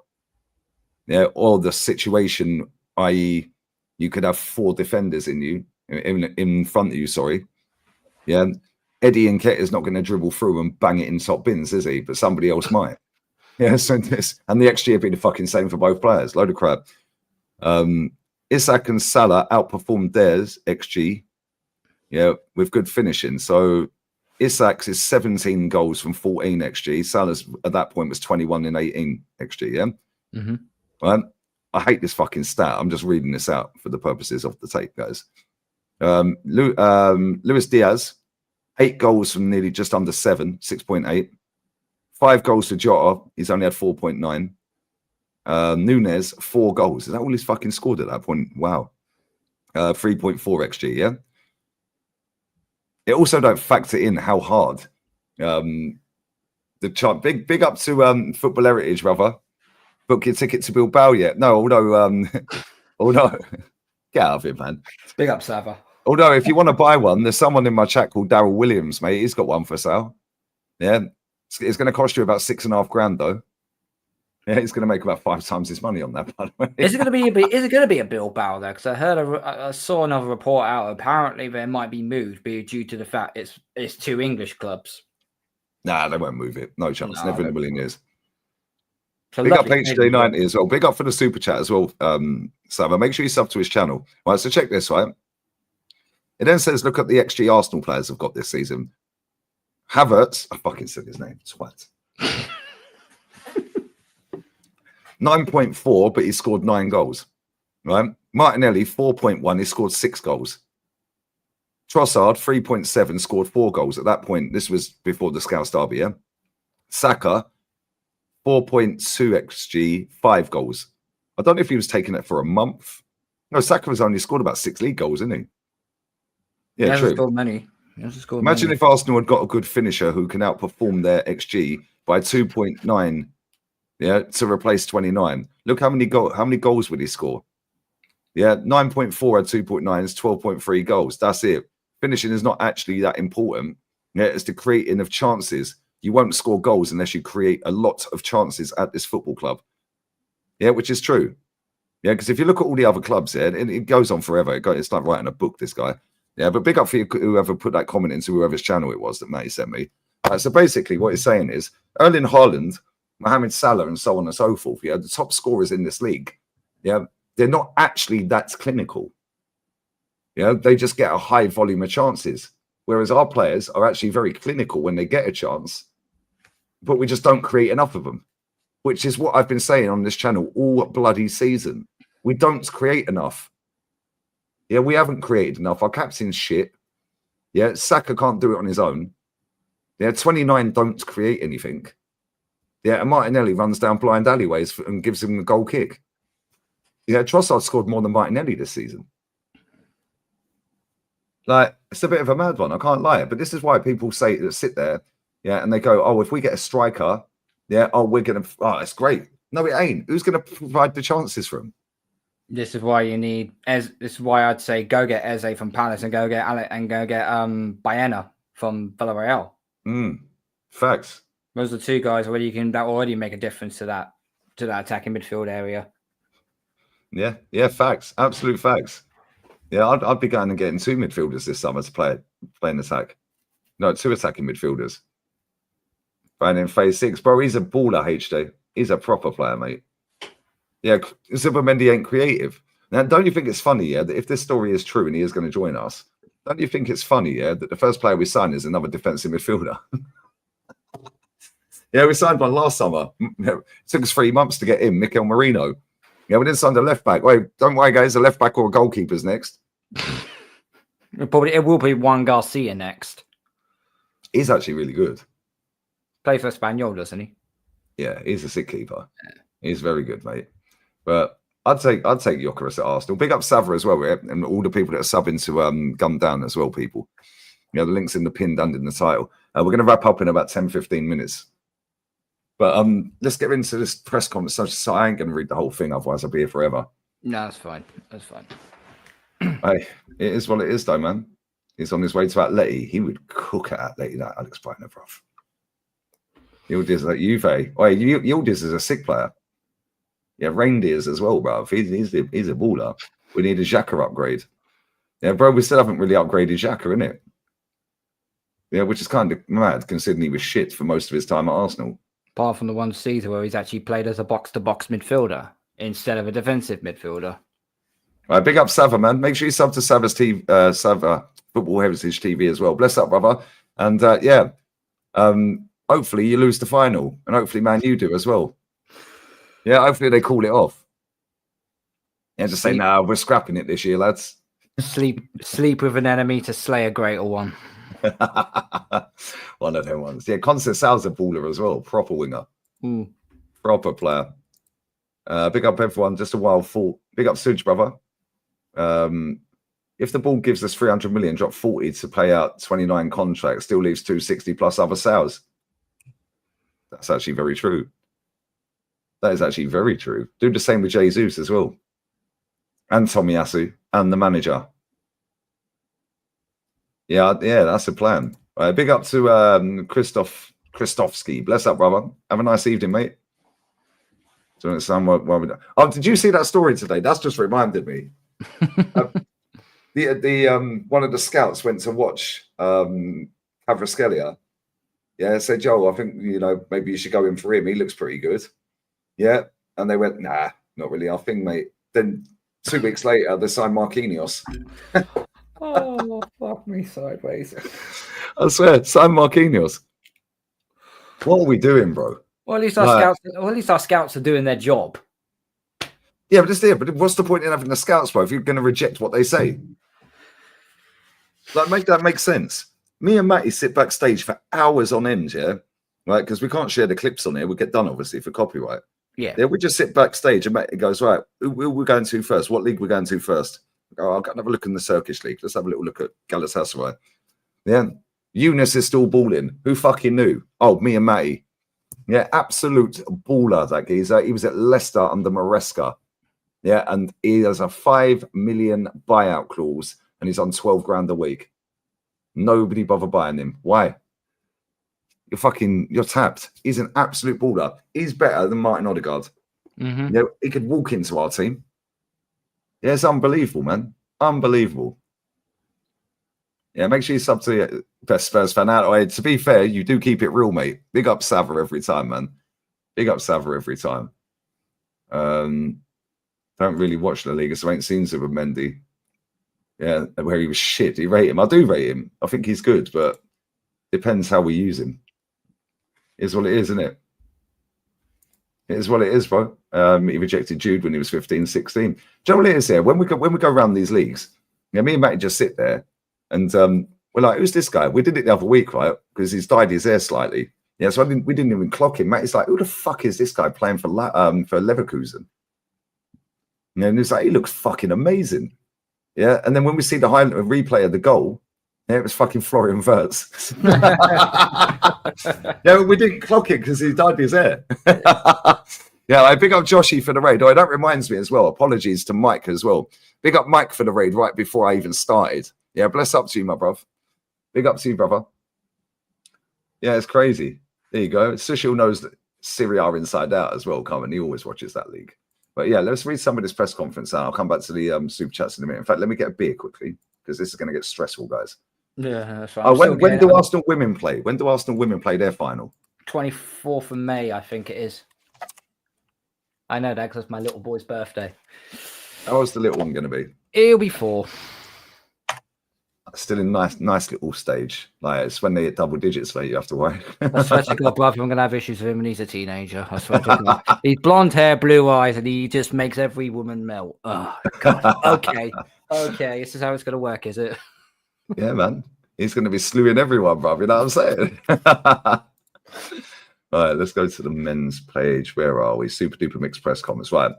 Yeah, or the situation, i.e., you could have 4 defenders in front of you, sorry. Yeah. Eddie Nketiah's not going to dribble through and bang it in top bins, is he? But somebody else might. Yeah, so this, and the XG have been the fucking same for both players. Load of crap. Isak and Salah outperformed theirs XG, yeah, with good finishing. So Isak's is 17 goals from 14 XG. Salah's at that point was 21 and 18 XG, yeah? Mm-hmm. Right? I hate this fucking stat. I'm just reading this out for the purposes of the tape, guys. Luis Diaz, 8 goals from nearly just under 7, 6.8. 5 goals for Jota. He's only had 4.9. Nunes, 4 goals. Is that all he's fucking scored at that point? Wow. 3.4 XG, yeah? It also don't factor in how hard the chart. Big up to Football Heritage, brother. Book your ticket to Bilbao yet? No, although get out of it, man. Big up, Sava. Although if you want to buy one, there's someone in my chat called Daryl Williams, mate. He's got one for sale. Yeah, it's going to cost you about $6,500 though. Yeah, he's going to make about 5 times his money on that. By the way, is it going to be a Bilbao though? Because I saw another report out. Apparently, there might be moved due to the fact it's 2 English clubs. Nah, they won't move it. No chance. Never in a million years. So big up HD90 as well. Big up for the super chat as well, Sava. Make sure you sub to his channel. Right, so check this, right? It then says, look at the XG Arsenal players have got this season. Havertz, I fucking said his name, twat. 9.4, but he scored 9 goals. Right? Martinelli, 4.1, he scored 6 goals. Trossard, 3.7, scored 4 goals. At that point, this was before the Scouse derby, yeah? Saka, 4.2 XG, 5 goals. I don't know if he was taking it for a month. No, Saka has only scored about 6 league goals, isn't he? Yeah, true. Scored many. Imagine if Arsenal had got a good finisher who can outperform their XG by 2.9, yeah, to replace 29. Look how many goals would he score? Yeah, 9.4 at 2.9 is 12.3 goals. That's it. Finishing is not actually that important. Yeah, it's the creating of chances. You won't score goals unless you create a lot of chances at this football club. Yeah, which is true. Yeah, because if you look at all the other clubs here, it goes on forever. It's like writing a book, this guy. Yeah, but big up for you, whoever put that comment into whoever's channel it was that Matty sent me. So basically what he's saying is Erling Haaland, Mohamed Salah, and so on and so forth, yeah, the top scorers in this league, yeah, they're not actually that clinical. Yeah, they just get a high volume of chances. Whereas our players are actually very clinical when they get a chance, but we just don't create enough of them, which is what I've been saying on this channel all bloody season. We don't create enough. Yeah, we haven't created enough. Our captain's shit. Yeah, Saka can't do it on his own. Yeah, 29 don't create anything. Yeah, and Martinelli runs down blind alleyways and gives him a goal kick. Yeah, Trossard scored more than Martinelli this season. Like, it's a bit of a mad one. I can't lie. But this is why people sit there, yeah, and they go, oh, if we get a striker, yeah, it's great. No, it ain't. Who's going to provide the chances for him? This is why you need This is why I'd say go get Eze from Palace and go get Baena from Villarreal. Facts. Those are 2 guys that already make a difference to that attacking midfield area. Yeah, facts. Absolute facts. Yeah, I'd be going and getting 2 midfielders this summer to play an attack. No, 2 attacking midfielders. Playing in phase 6. Bro, he's a baller, HD. He's a proper player, mate. Yeah, Zubimendi ain't creative. Now, don't you think it's funny, yeah, that if this story is true and he is going to join us, don't you think it's funny, yeah, that the first player we signed is another defensive midfielder? Yeah, we signed one last summer. It took us 3 months to get in, Mikel Merino. Yeah, we didn't sign a left back. Wait, don't worry, guys, a left back or a goalkeeper's next. It will be Juan Garcia next. He's actually really good. Plays for Espanyol, doesn't he? Yeah, he's a sick keeper. Yeah. He's very good, mate. But I'd take Gyökeres at Arsenal. Big up Sava as well, and all the people that are subbing to Gun Down as well, people. You know, the link's in the pinned and in the title. We're going to wrap up in about 10-15 minutes. But let's get into this press conference. So I ain't going to read the whole thing, otherwise I'll be here forever. No, that's fine. That's fine. Hey, it is what it is, though, man. He's on his way to Atleti. He would cook at Atleti, that Alex Breitner, bruv. Yildiz at Juve. Wait, Yildiz is a sick player. Yeah, reindeers as well, bruv. He's a baller. We need a Xhaka upgrade. Yeah, bro, we still haven't really upgraded Xhaka, innit? Yeah, which is kind of mad, considering he was shit for most of his time at Arsenal. Apart from the one season where he's actually played as a box-to-box midfielder instead of a defensive midfielder. All right, big up Sava, man. Make sure you sub to Sava's TV, Sava Football Heritage TV as well. Bless up, brother. And hopefully you lose the final, and hopefully, man, you do as well. Yeah, hopefully they call it off. Yeah, just say, nah, we're scrapping it this year, lads. Sleep with an enemy to slay a greater one. One of them ones. Yeah, Concert Sal's a baller as well. Proper winger. Proper player. Big up everyone. Just a wild thought. Big up Suj, brother. If the ball gives us 300 million, drop 40 to pay out 29 contracts, still leaves 260 plus other sales. That's actually very true. That is actually very true. Do the same with Jesus as well. And Tomiyasu and the manager. Yeah, that's a plan. Big up to Christofsky. Bless up, brother. Have a nice evening, mate. So did you see that story today? That's just reminded me. The one of the scouts went to watch Kvaratskhelia. Yeah, said, Joel, I think maybe you should go in for him. He looks pretty good. Yeah, and they went, nah, not really our thing, mate. Then 2 weeks later, they signed Marquinhos. Oh, fuck me sideways. I swear, sign Marquinhos. What are we doing, bro? Well, at least our scouts are doing their job. Yeah, but what's the point in having the scouts, bro, if you're going to reject what they say? Like, make that make sense. Me and Matty sit backstage for hours on end, yeah? Right, because we can't share the clips on here. We get done, obviously, for copyright. Yeah. We just sit backstage and Matty goes, right, who we're going to first? What league we're going to first? Oh, I'll go and have a look in the Turkish league. Let's have a little look at Galatasaray. Yeah. Eunice is still balling. Who fucking knew? Oh, me and Matty. Yeah, absolute baller, that geezer. He was at Leicester under Maresca. Yeah, and he has a 5 million buyout clause and he's on 12 grand a week. Nobody bother buying him. Why? You're tapped. He's an absolute baller. He's better than Martin Odegaard. Mm-hmm. Yeah, he could walk into our team. Yeah, it's unbelievable, man. Unbelievable. Yeah, make sure you sub to Best Spurs fan out. To be fair, you do keep it real, mate. Big up Sava every time, man. Big up Sava every time. Don't really watch La Liga, so I ain't seen Zubimendi. Yeah, where he was shit. You rate him? I do rate him. I think he's good, but depends how we use him. Is what it is, isn't it? It is what it is, bro. He rejected Jude when he was 15, 16. Do you know what it is here? When we go around these leagues, me and Matty just sit there and we're like, who's this guy? We did it the other week, right? Because he's dyed his hair slightly. Yeah, so we didn't even clock him. Matty's like, who the fuck is this guy playing for Leverkusen? And he's like, he looks fucking amazing. Yeah, and then when we see the replay of the goal, yeah, it was fucking Florian Wirtz. Yeah, we didn't clock it because he dyed his hair. Yeah, I big up Joshy for the raid. Oh, that reminds me as well. Apologies to Mike as well. Big up Mike for the raid right before I even started. Yeah, bless up to you, my bruv. Big up to you, brother. Yeah, it's crazy. There you go. Sushil knows that Syria are inside out as well, Carmen. He always watches that league. But yeah, let's read some of this press conference and I'll come back to the super chats in a minute. In fact, let me get a beer quickly because this is going to get stressful, guys. Yeah, that's right. Oh, when do Arsenal women play? When do Arsenal women play their final? 24th of May, I think it is. I know that because it's my little boy's birthday. How's the little one going to be? He'll be 4. Still in nice little stage. Like it's when they hit double digits, mate, you have to worry. I swear to God, brother, I'm going to have issues with him when he's a teenager. I swear to God. He's blonde hair, blue eyes, and he just makes every woman melt. Oh, God. Okay. This is how it's going to work, is it? Yeah, man. He's going to be slewing everyone, bro. You know what I'm saying? All right, let's go to the men's page. Where are we? Super duper mixed press comments. Right.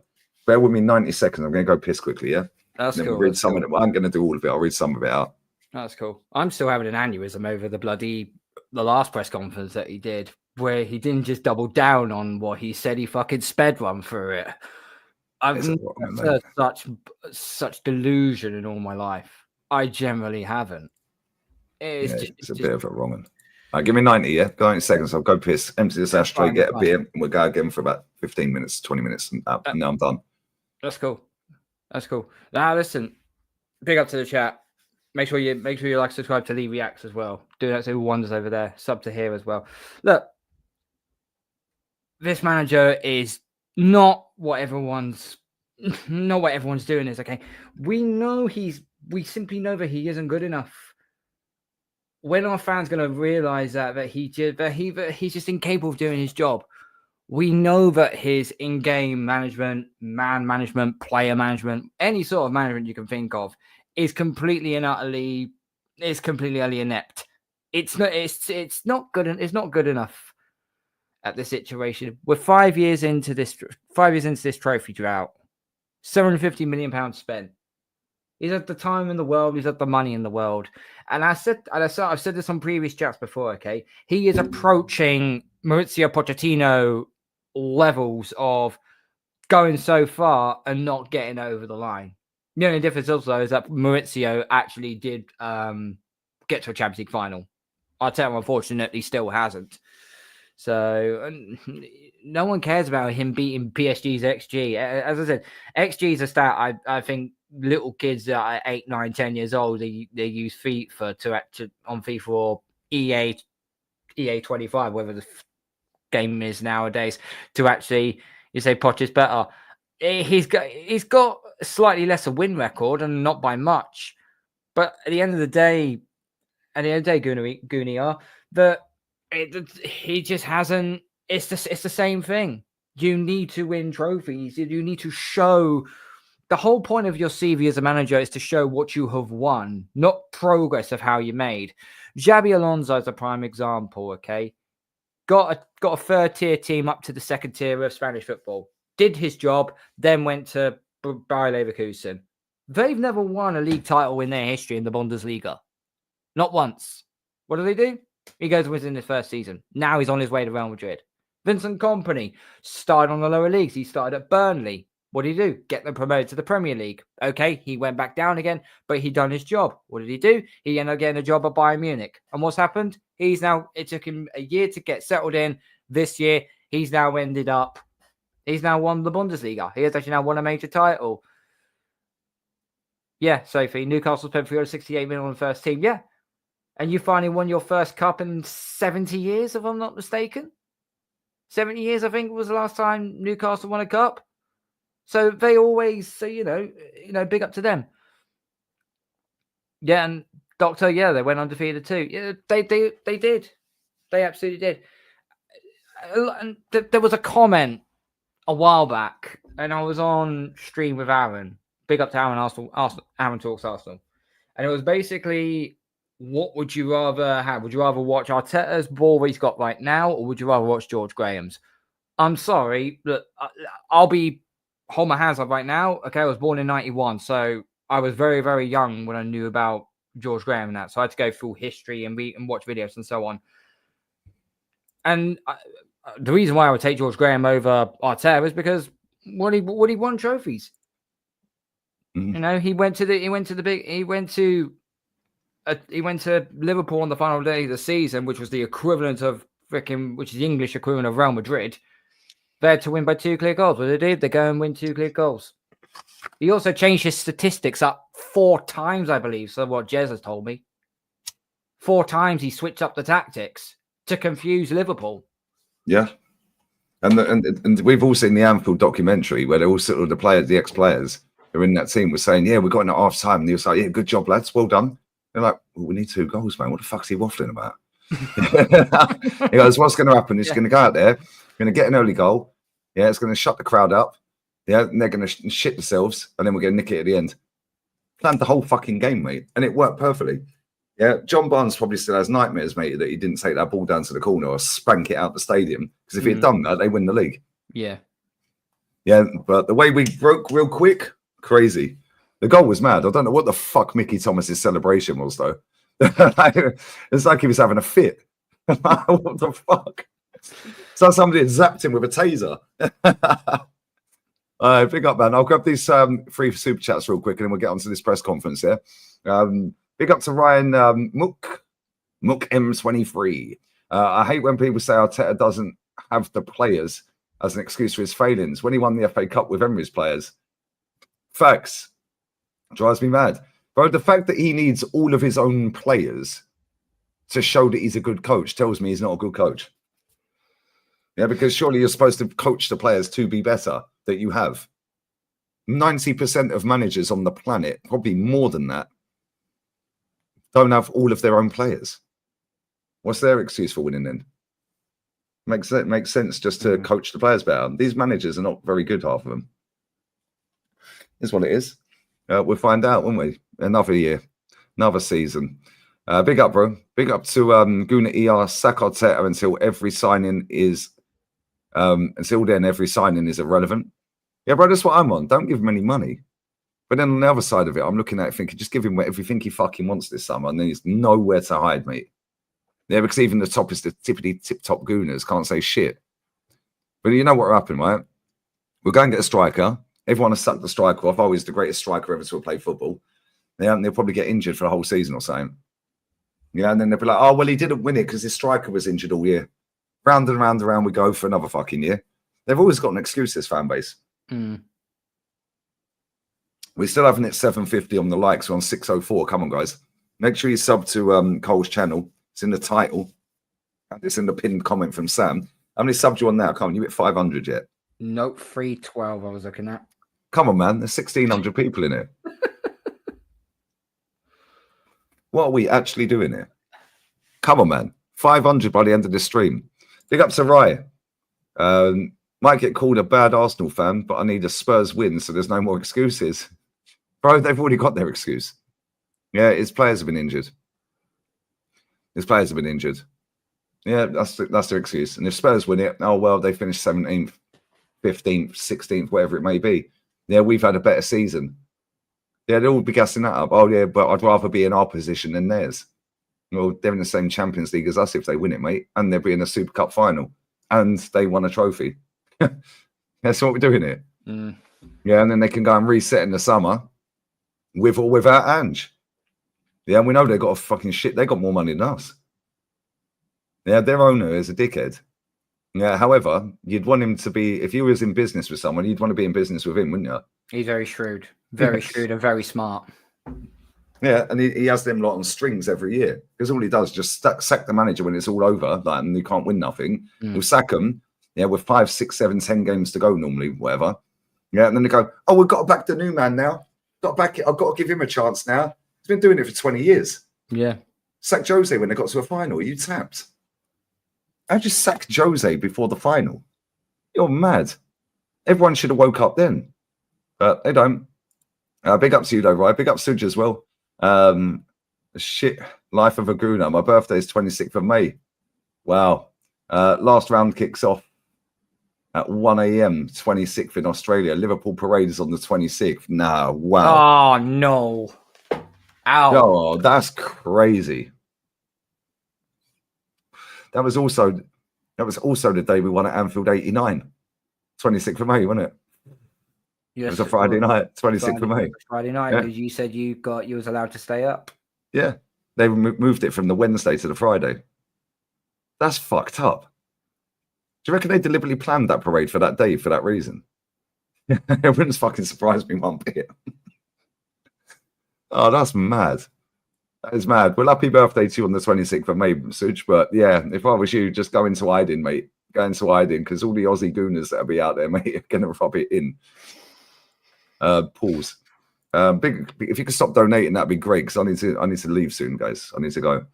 Bear with me 90 seconds. I'm going to go piss quickly, yeah? That's cool. We'll read some of it. I'm going to do all of it. I'll read some of it out. That's cool. I'm still having an aneurysm over the last press conference that he did, where he didn't just double down on what he said. He fucking sped run through it. I've never heard such delusion in all my life. I generally haven't. It's a bit of a wrong one. Right, give me 90, yeah? 90 seconds. I'll go piss, empty this ashtray, get a beer, and we'll go again for about 15 minutes, 20 minutes, and now I'm done. That's cool. Now, listen, big up to the chat. Make sure you like, subscribe to Lee Reacts as well. Do that to wonders over there. Sub to here as well. Look, this manager is not what everyone's doing is, okay? We simply know that he isn't good enough. When are fans going to realize that he's just incapable of doing his job? We know that his in-game management, man management, player management, any sort of management you can think of, is completely and utterly inept. It's not good enough at this situation. We're 5 years into this trophy drought. £750 million spent. He's had the time in the world. He's had the money in the world. And I've said this on previous chats before, okay? He is approaching Maurizio Pochettino levels of going so far and not getting over the line. The only difference also is that Maurizio actually did get to a Champions League final. Arteta, unfortunately, still hasn't. So no one cares about him beating PSG's XG. As I said, XG is a stat I think little kids that are 8, 9, 10 years old, they use FIFA on FIFA or EA 25, whether the game is nowadays, to actually, you say Poch is better. He's got a slightly lesser win record and not by much. But at the end of the day, Goonie, that he just hasn't. It's the same thing. You need to win trophies. You need to show. The whole point of your CV as a manager is to show what you have won, not progress of how you made. Xabi Alonso is a prime example, okay? Got a third-tier team up to the second tier of Spanish football. Did his job, then went to Bayer Leverkusen. They've never won a league title in their history in the Bundesliga. Not once. What do? He goes and wins in his first season. Now he's on his way to Real Madrid. Vincent Kompany started on the lower leagues. He started at Burnley. What did he do? Get them promoted to the Premier League. Okay, he went back down again, but he done his job. What did he do? He ended up getting a job at Bayern Munich. And what's happened? It took him a year to get settled in. This year, he's now won the Bundesliga. He has actually now won a major title. Yeah, Sophie, Newcastle spent 368 million on the first team. Yeah. And you finally won your first cup in 70 years, if I'm not mistaken. 70 years, I think, was the last time Newcastle won a cup. So they always say, big up to them. Yeah, and Doctor, they went undefeated too. Yeah, they did. They absolutely did. And there was a comment a while back, and I was on stream with Aaron. Big up to Aaron, Arsenal, Aaron Talks Arsenal. And it was basically, what would you rather have? Would you rather watch Arteta's ball that he's got right now, or would you rather watch George Graham's? I'm sorry, but hold my hands up right now. Okay, I was born in 91, so I was very, very young when I knew about George Graham and that. So I had to go through history and read and watch videos and so on. And the reason why I would take George Graham over Arteta is because he won trophies. Mm-hmm. He went to Liverpool on the final day of the season, which was the equivalent of which is the English equivalent of Real Madrid. They had to win by 2 clear goals. What they did, they go and win 2 clear goals. He also changed his statistics up 4 times, I believe. So what Jez has told me. 4 times he switched up the tactics to confuse Liverpool. Yeah. And we've all seen the Anfield documentary where they're all sort of the ex-players who are in that team were saying, yeah, we got in at half time. And he was like, yeah, good job, lads. Well done. They're like, well, we need 2 goals, man. What the fuck's he waffling about? He goes, what's going to happen? He's going to go out there, going to get an early goal. Yeah, it's going to shut the crowd up. Yeah, and they're going to shit themselves, and then we're going to nick it at the end. Planned the whole fucking game, mate, and it worked perfectly. Yeah, John Barnes probably still has nightmares, mate, that he didn't take that ball down to the corner or spank it out the stadium. Because if he had done that, they win the league. Yeah. Yeah, but the way we broke real quick, crazy. The goal was mad. I don't know what the fuck Mickey Thomas's celebration was, though. It's like he was having a fit. What the fuck? So somebody had zapped him with a taser. Big up, man. I'll grab these 3 super chats real quick and then we'll get onto this press conference here. Big up to Ryan Mook M23. I hate when people say Arteta doesn't have the players as an excuse for his failings. When he won the FA Cup with Emery's players. Facts. Drives me mad. Bro, the fact that he needs all of his own players to show that he's a good coach tells me he's not a good coach. Yeah, because surely you're supposed to coach the players to be better that you have. 90% of managers on the planet, probably more than that, don't have all of their own players. What's their excuse for winning then? Makes sense just to coach the players better. These managers are not very good, half of them. Is what it is. We'll find out, won't we? Another year, another season. Big up, bro. Big up to Guna ER, sack Arteta until every signing is until then every signing is irrelevant. Yeah, bro, that's what I'm on. Don't give him any money. But then on the other side of it, I'm looking at it thinking, just give him everything he fucking wants this summer, and then he's nowhere to hide, mate. Yeah, because even the tippity tip-top gooners can't say shit. But you know what will happen, right? We'll go and get a striker. Everyone has sucked the striker off. Oh, he's the greatest striker ever to play football. Yeah, and they'll probably get injured for a whole season or something. Yeah, and then they'll be like, oh, well, he didn't win it because his striker was injured all year. Round and round and round we go for another fucking year. They've always got an excuse, this fan base. We're still having it 750 on the likes. We're on 604. Come on, guys. Make sure you sub to Cole's channel. It's in the title. It's in the pinned comment from Sam. How many subs you on now? Come on, you hit 500 yet? Nope, 312 I was looking at. Come on, man. There's 1,600 people in here. What are we actually doing here? Come on, man. 500 by the end of this stream. Big up to Rye. Might get called a bad Arsenal fan, but I need a Spurs win, so there's no more excuses. Bro, they've already got their excuse. Yeah, his players have been injured. Yeah, that's their excuse. And if Spurs win it, oh, well, they finished 17th, 15th, 16th, whatever it may be. Yeah, we've had a better season. Yeah, they'll all be gassing that up. Oh, yeah, but I'd rather be in our position than theirs. Well, they're in the same Champions League as us if they win it, mate. And they'll be in a Super Cup final. And they won a trophy. That's what we're doing here. Yeah, and then they can go and reset in the summer with or without Ange. Yeah, and we know they got a fucking shit. They got more money than us. Yeah, their owner is a dickhead. Yeah, however, you'd want him to be, if he was in business with someone, you'd want to be in business with him, wouldn't you? He's very shrewd. Very shrewd and very smart. Yeah, and he has them lot on strings every year. Because all he does is just sack the manager when it's all over, like, and you can't win nothing. He'll sack them, yeah, with 5, 6, 7, 10 games to go normally, whatever. Yeah, and then they go, oh, we've got to back the new man now. I've got to give him a chance now. He's been doing it for 20 years. Yeah. Sack Jose when they got to a final. Are you tapped? How'd you sack Jose before the final? You're mad. Everyone should have woke up then. But they don't. Big up to you, though, right? Big up Suj as well. Shit, life of a gooner. My birthday is 26th of May. Wow. Last round kicks off at 1 a.m. 26th in Australia. Liverpool parade is on the 26th. Nah, wow. Oh, no. Ow. Oh, that's crazy. That was also the day we won at Anfield 89. 26th of May, wasn't it? Yes, it was a Friday night, 26th of May. Friday night, because you said you was allowed to stay up. Yeah. They moved it from the Wednesday to the Friday. That's fucked up. Do you reckon they deliberately planned that parade for that day for that reason? It wouldn't fucking surprise me one bit. Oh, that's mad. That is mad. Well, happy birthday to you on the 26th of May, Suj. But yeah, if I was you, just go into hiding, mate. Go into hiding, because all the Aussie gooners that'll be out there, mate, are going to rub it in. Pause. If you could stop donating, that'd be great, because I need to leave soon, guys. I need to go.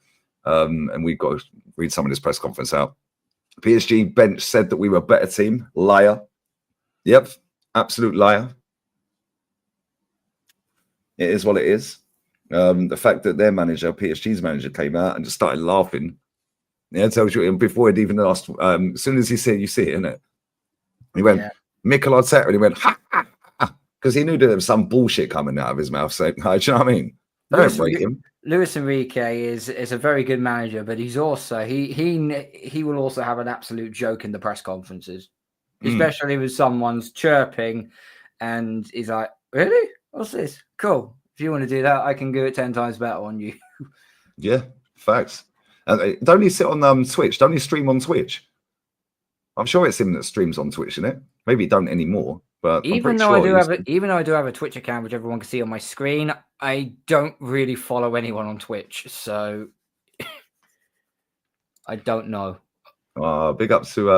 And we've got to read some of this press conference out. PSG bench said that we were a better team. Liar. Yep. Absolute liar. It is what it is. The fact that their manager, PSG's manager, came out and just started laughing. Yeah, it tells you before he'd even asked. As soon as he said, you see it, innit? He went, Mikel Arteta, and he went, ha, ha, ha, because he knew there was some bullshit coming out of his mouth. So, do you know what I mean? Don't break him. Luis Enrique is a very good manager, but he's also he will also have an absolute joke in the press conferences, especially with someone's chirping And he's like, really? What's this? Cool. If you want to do that, I can do it 10 times better on you. Yeah, facts. And don't he sit on Twitch? Don't he stream on Twitch? I'm sure it's him that streams on Twitch, isn't it? Maybe he don't anymore, but Even though I do have a Twitch account, which everyone can see on my screen, I don't really follow anyone on Twitch, so I don't know. Big up to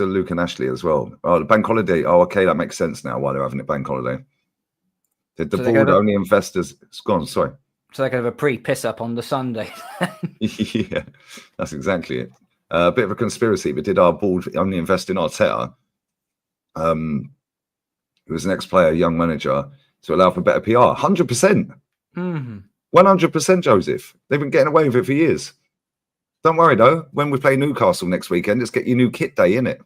Luke and Ashley as well. Oh, the bank holiday. Oh, okay, that makes sense now. Why they're having a bank holiday? Did the board only investors? It's gone. Sorry. So they could have a pre-piss up on the Sunday. Yeah, that's exactly it. A bit of a conspiracy, but did our board only invest in Arteta, who was an ex-player, young manager, to allow for better PR? 100%. 100%, Joseph. They've been getting away with it for years. Don't worry, though. When we play Newcastle next weekend, let's get your new kit day, innit?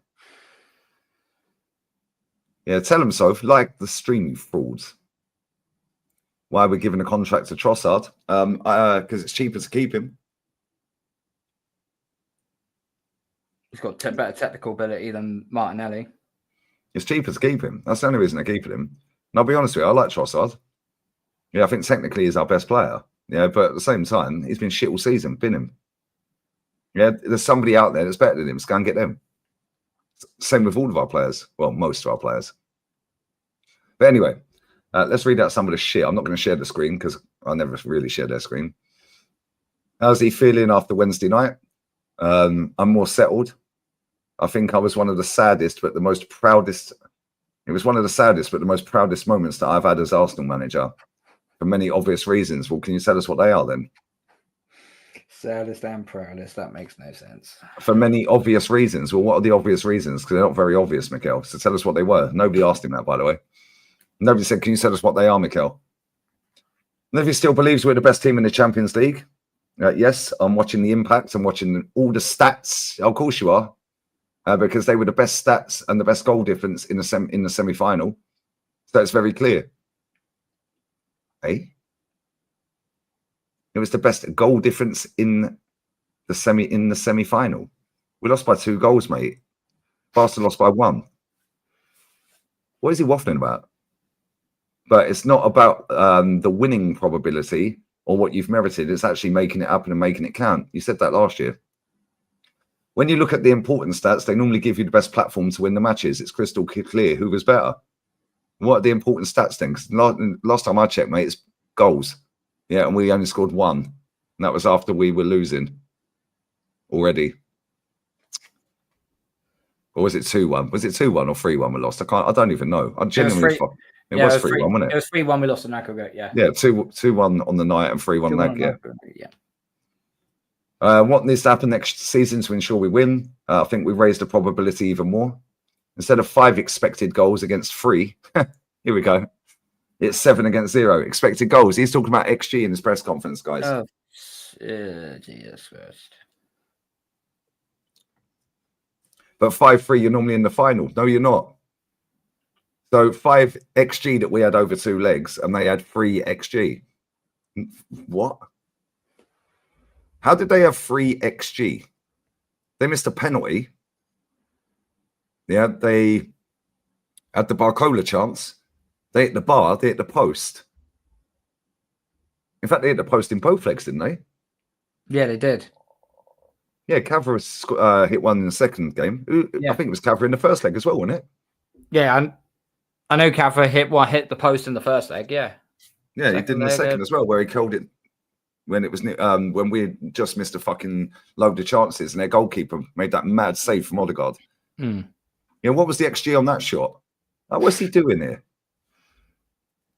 Yeah, tell them so. Like the stream, you frauds. Why are we giving a contract to Trossard? Because it's cheaper to keep him. He's got better technical ability than Martinelli. It's cheaper to keep him. That's the only reason I keep him. And I'll be honest with you, I like Trossard. Yeah, I think technically he's our best player. Yeah, but at the same time, he's been shit all season. Bin him. Yeah, there's somebody out there that's better than him. Let's go and get them. Same with all of our players. Well, most of our players. But anyway, let's read out some of the shit. I'm not going to share the screen because I never really share their screen. How's he feeling after Wednesday night? I'm more settled. I think I was one of the saddest, but the most proudest. It was one of the saddest, but the most proudest moments that I've had as Arsenal manager for many obvious reasons. Well, can you tell us what they are then? Saddest and proudest. That makes no sense. For many obvious reasons. Well, what are the obvious reasons? Because they're not very obvious, Mikel. So tell us what they were. Nobody asked him that, by the way. Nobody said, can you tell us what they are, Mikel? Nobody still believes we're the best team in the Champions League. Yes, I'm watching the impact. I'm watching all the stats. Of course you are. Because they were the best stats and the best goal difference in the semi-final. So it's very clear. Hey? It was the best goal difference in the semi-final. We lost by 2 goals, mate. Barca lost by 1. What is he waffling about? But it's not about the winning probability or what you've merited. It's actually making it happen and making it count. You said that last year. When you look at the important stats, they normally give you the best platform to win the matches. It's crystal clear who was better. What are the important stats then? Because last time I checked, mate, it's goals. Yeah, and we only scored 1. And that was after we were losing already. Or was it 2-1? Was it 2-1 or 3-1 we lost? I don't even know. I genuinely it was 3-1, wasn't it? It was 3-1 we lost in aggregate, yeah. Yeah, 2-1 on the night and 3-1 on aggregate. Yeah. What needs to happen next season to ensure we win? I think we raised the probability even more. Instead of 5 expected goals against 3, here we go. It's 7 against 0. Expected goals. He's talking about XG in his press conference, guys. Oh, Jesus Christ. But 5-3, you're normally in the final. No, you're not. So 5 XG that we had over 2 legs, and they had 3 XG. What? How did they have 3 XG? They missed a penalty. Yeah, they had the Barcola chance. They hit the bar. They hit the post. In fact, they hit the post in both legs, didn't they? Yeah, they did. Yeah, Cavra hit one in the second game. Yeah. I think it was Cavra in the first leg as well, wasn't it? Yeah, I know Cavra hit the post in the first leg. Yeah. Yeah, he did in the second as well, where he killed it when it was when we just missed a fucking load of chances, and their goalkeeper made that mad save from Odegaard. You know, what was the XG on that shot? What's he doing here?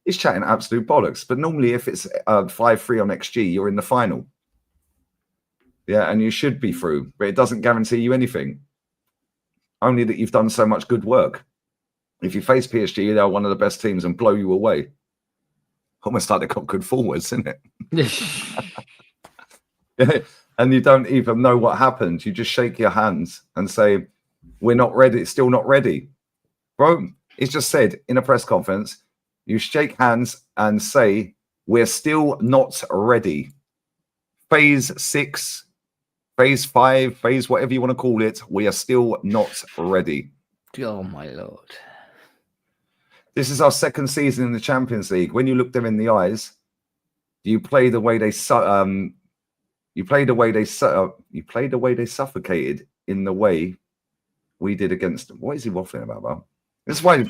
He's chatting absolute bollocks. But normally, if it's 5-3 on XG, you're in the final. Yeah, and you should be through, but it doesn't guarantee you anything. Only that you've done so much good work. If you face PSG, they're one of the best teams and blow you away. Almost like they've got good forwards, isn't it? And you don't even know what happened. You just shake your hands and say, we're not ready. It's still not ready. Bro, he's just said in a press conference, you shake hands and say, we're still not ready. Phase 6, phase 5, phase whatever you want to call it, we are still not ready. Oh, my Lord. This is our second season in the Champions League. When you look them in the eyes, you play the way they suffocated in the way we did against them. What is he waffling about, bro? This is why,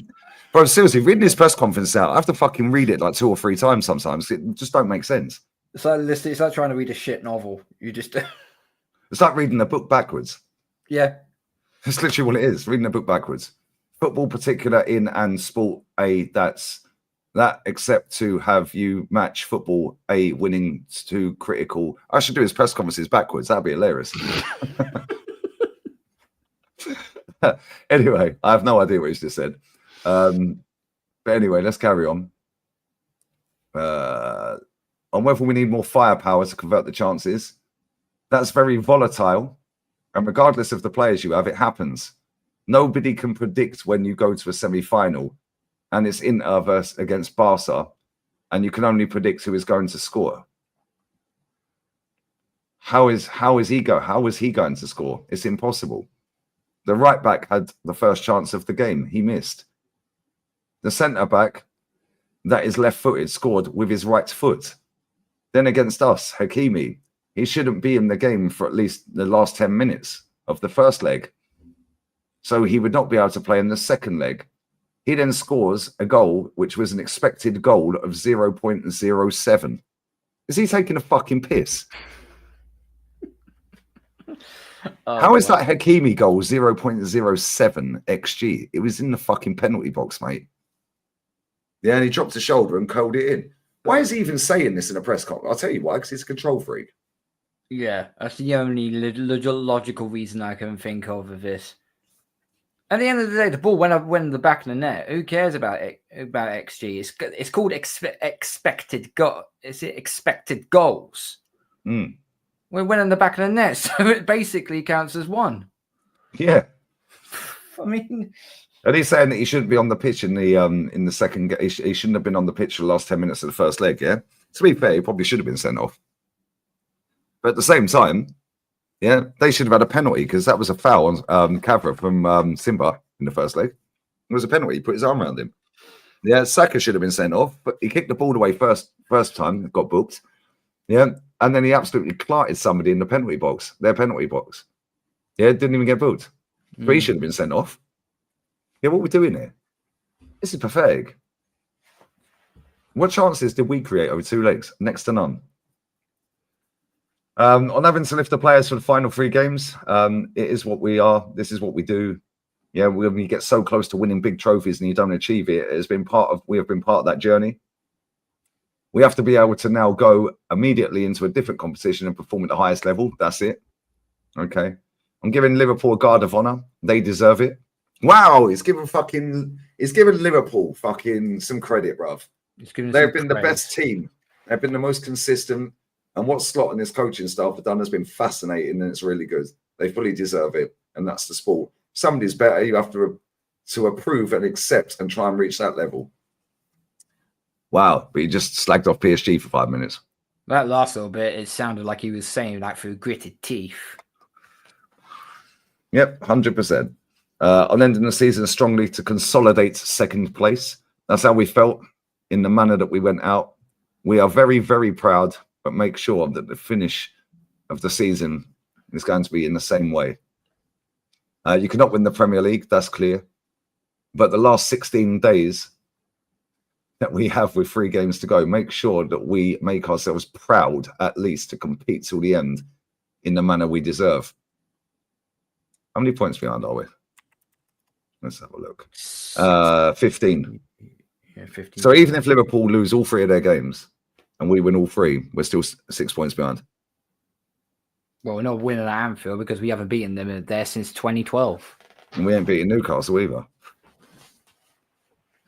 bro, seriously, reading this press conference out, I have to fucking read it like 2 or 3 times sometimes. It just don't make sense. It's like trying to read a shit novel. You just... It's like reading a book backwards. Yeah. That's literally what it is, reading a book backwards. Football particular in and sport A, that except to have you match football A winning to critical. I should do his press conferences backwards. That'd be hilarious. Anyway, I have no idea what he's just said. But anyway, let's carry on. On whether we need more firepower to convert the chances. That's very volatile. And regardless of the players you have, it happens. Nobody can predict when you go to a semi-final and it's Inter versus against Barca, and you can only predict who is going to score. How is he going to score? It's impossible. The right back had the first chance of the game. He missed. The centre back that is left-footed scored with his right foot. Then against us, Hakimi, he shouldn't be in the game for at least the last 10 minutes of the first leg. So he would not be able to play in the second leg. He then scores a goal, which was an expected goal of 0.07. Is he taking a fucking piss? How is that Hakimi goal 0.07 XG? It was in the fucking penalty box, mate. Yeah, and he dropped his shoulder and curled it in. Why is he even saying this in a press conference? I'll tell you why, because he's a control freak. Yeah, that's the only logical reason I can think of this. At the end of the day, the ball went in the back of the net. Who cares about it? About XG? It's called expected goal. Is it expected goals? Mm. We went in the back of the net, so it basically counts as one. Yeah. I mean, and he's saying that he shouldn't be on the pitch in the second. He shouldn't have been on the pitch for the last 10 minutes of the first leg. Yeah. To be fair, he probably should have been sent off. But at the same time, yeah, they should have had a penalty because that was a foul on Cavra from Simba in the first leg. It was a penalty. He put his arm around him. Yeah, Saka should have been sent off, but he kicked the ball away first time, got booked. Yeah, and then he absolutely clarted somebody in the penalty box, their penalty box. Yeah, didn't even get booked. But he should have been sent off. Yeah, what are we doing here? This is pathetic. What chances did we create over 2 legs? Next to none. On having to lift the players for the final 3 games, it is what we are. This is what we do. Yeah, when you get so close to winning big trophies and you don't achieve it, we have been part of that journey. We have to be able to now go immediately into a different competition and perform at the highest level. That's it. Okay. I'm giving Liverpool a guard of honor. They deserve it. Wow, he's given Liverpool fucking some credit, bruv. They've been the best team. They've been the most consistent. And what Slot and his coaching staff have done has been fascinating, and it's really good. They fully deserve it, and that's the sport. Somebody's better. You have to approve and accept and try and reach that level. Wow, but he just slagged off PSG for 5 minutes. That last little bit, it sounded like he was saying that through gritted teeth. Yep, 100%. On ending the season strongly to consolidate second place. That's how we felt in the manner that we went out. We are very, very proud, but make sure that the finish of the season is going to be in the same way. You cannot win the Premier League, that's clear. But the last 16 days that we have with 3 games to go, make sure that we make ourselves proud, at least, to compete till the end in the manner we deserve. How many points behind are we? Let's have a look. 15. Yeah, 15. So even if Liverpool lose all 3 of their games and we win all 3, we're still 6 points behind. Well, we're not winning at Anfield because we haven't beaten them there since 2012. And we ain't beating Newcastle either.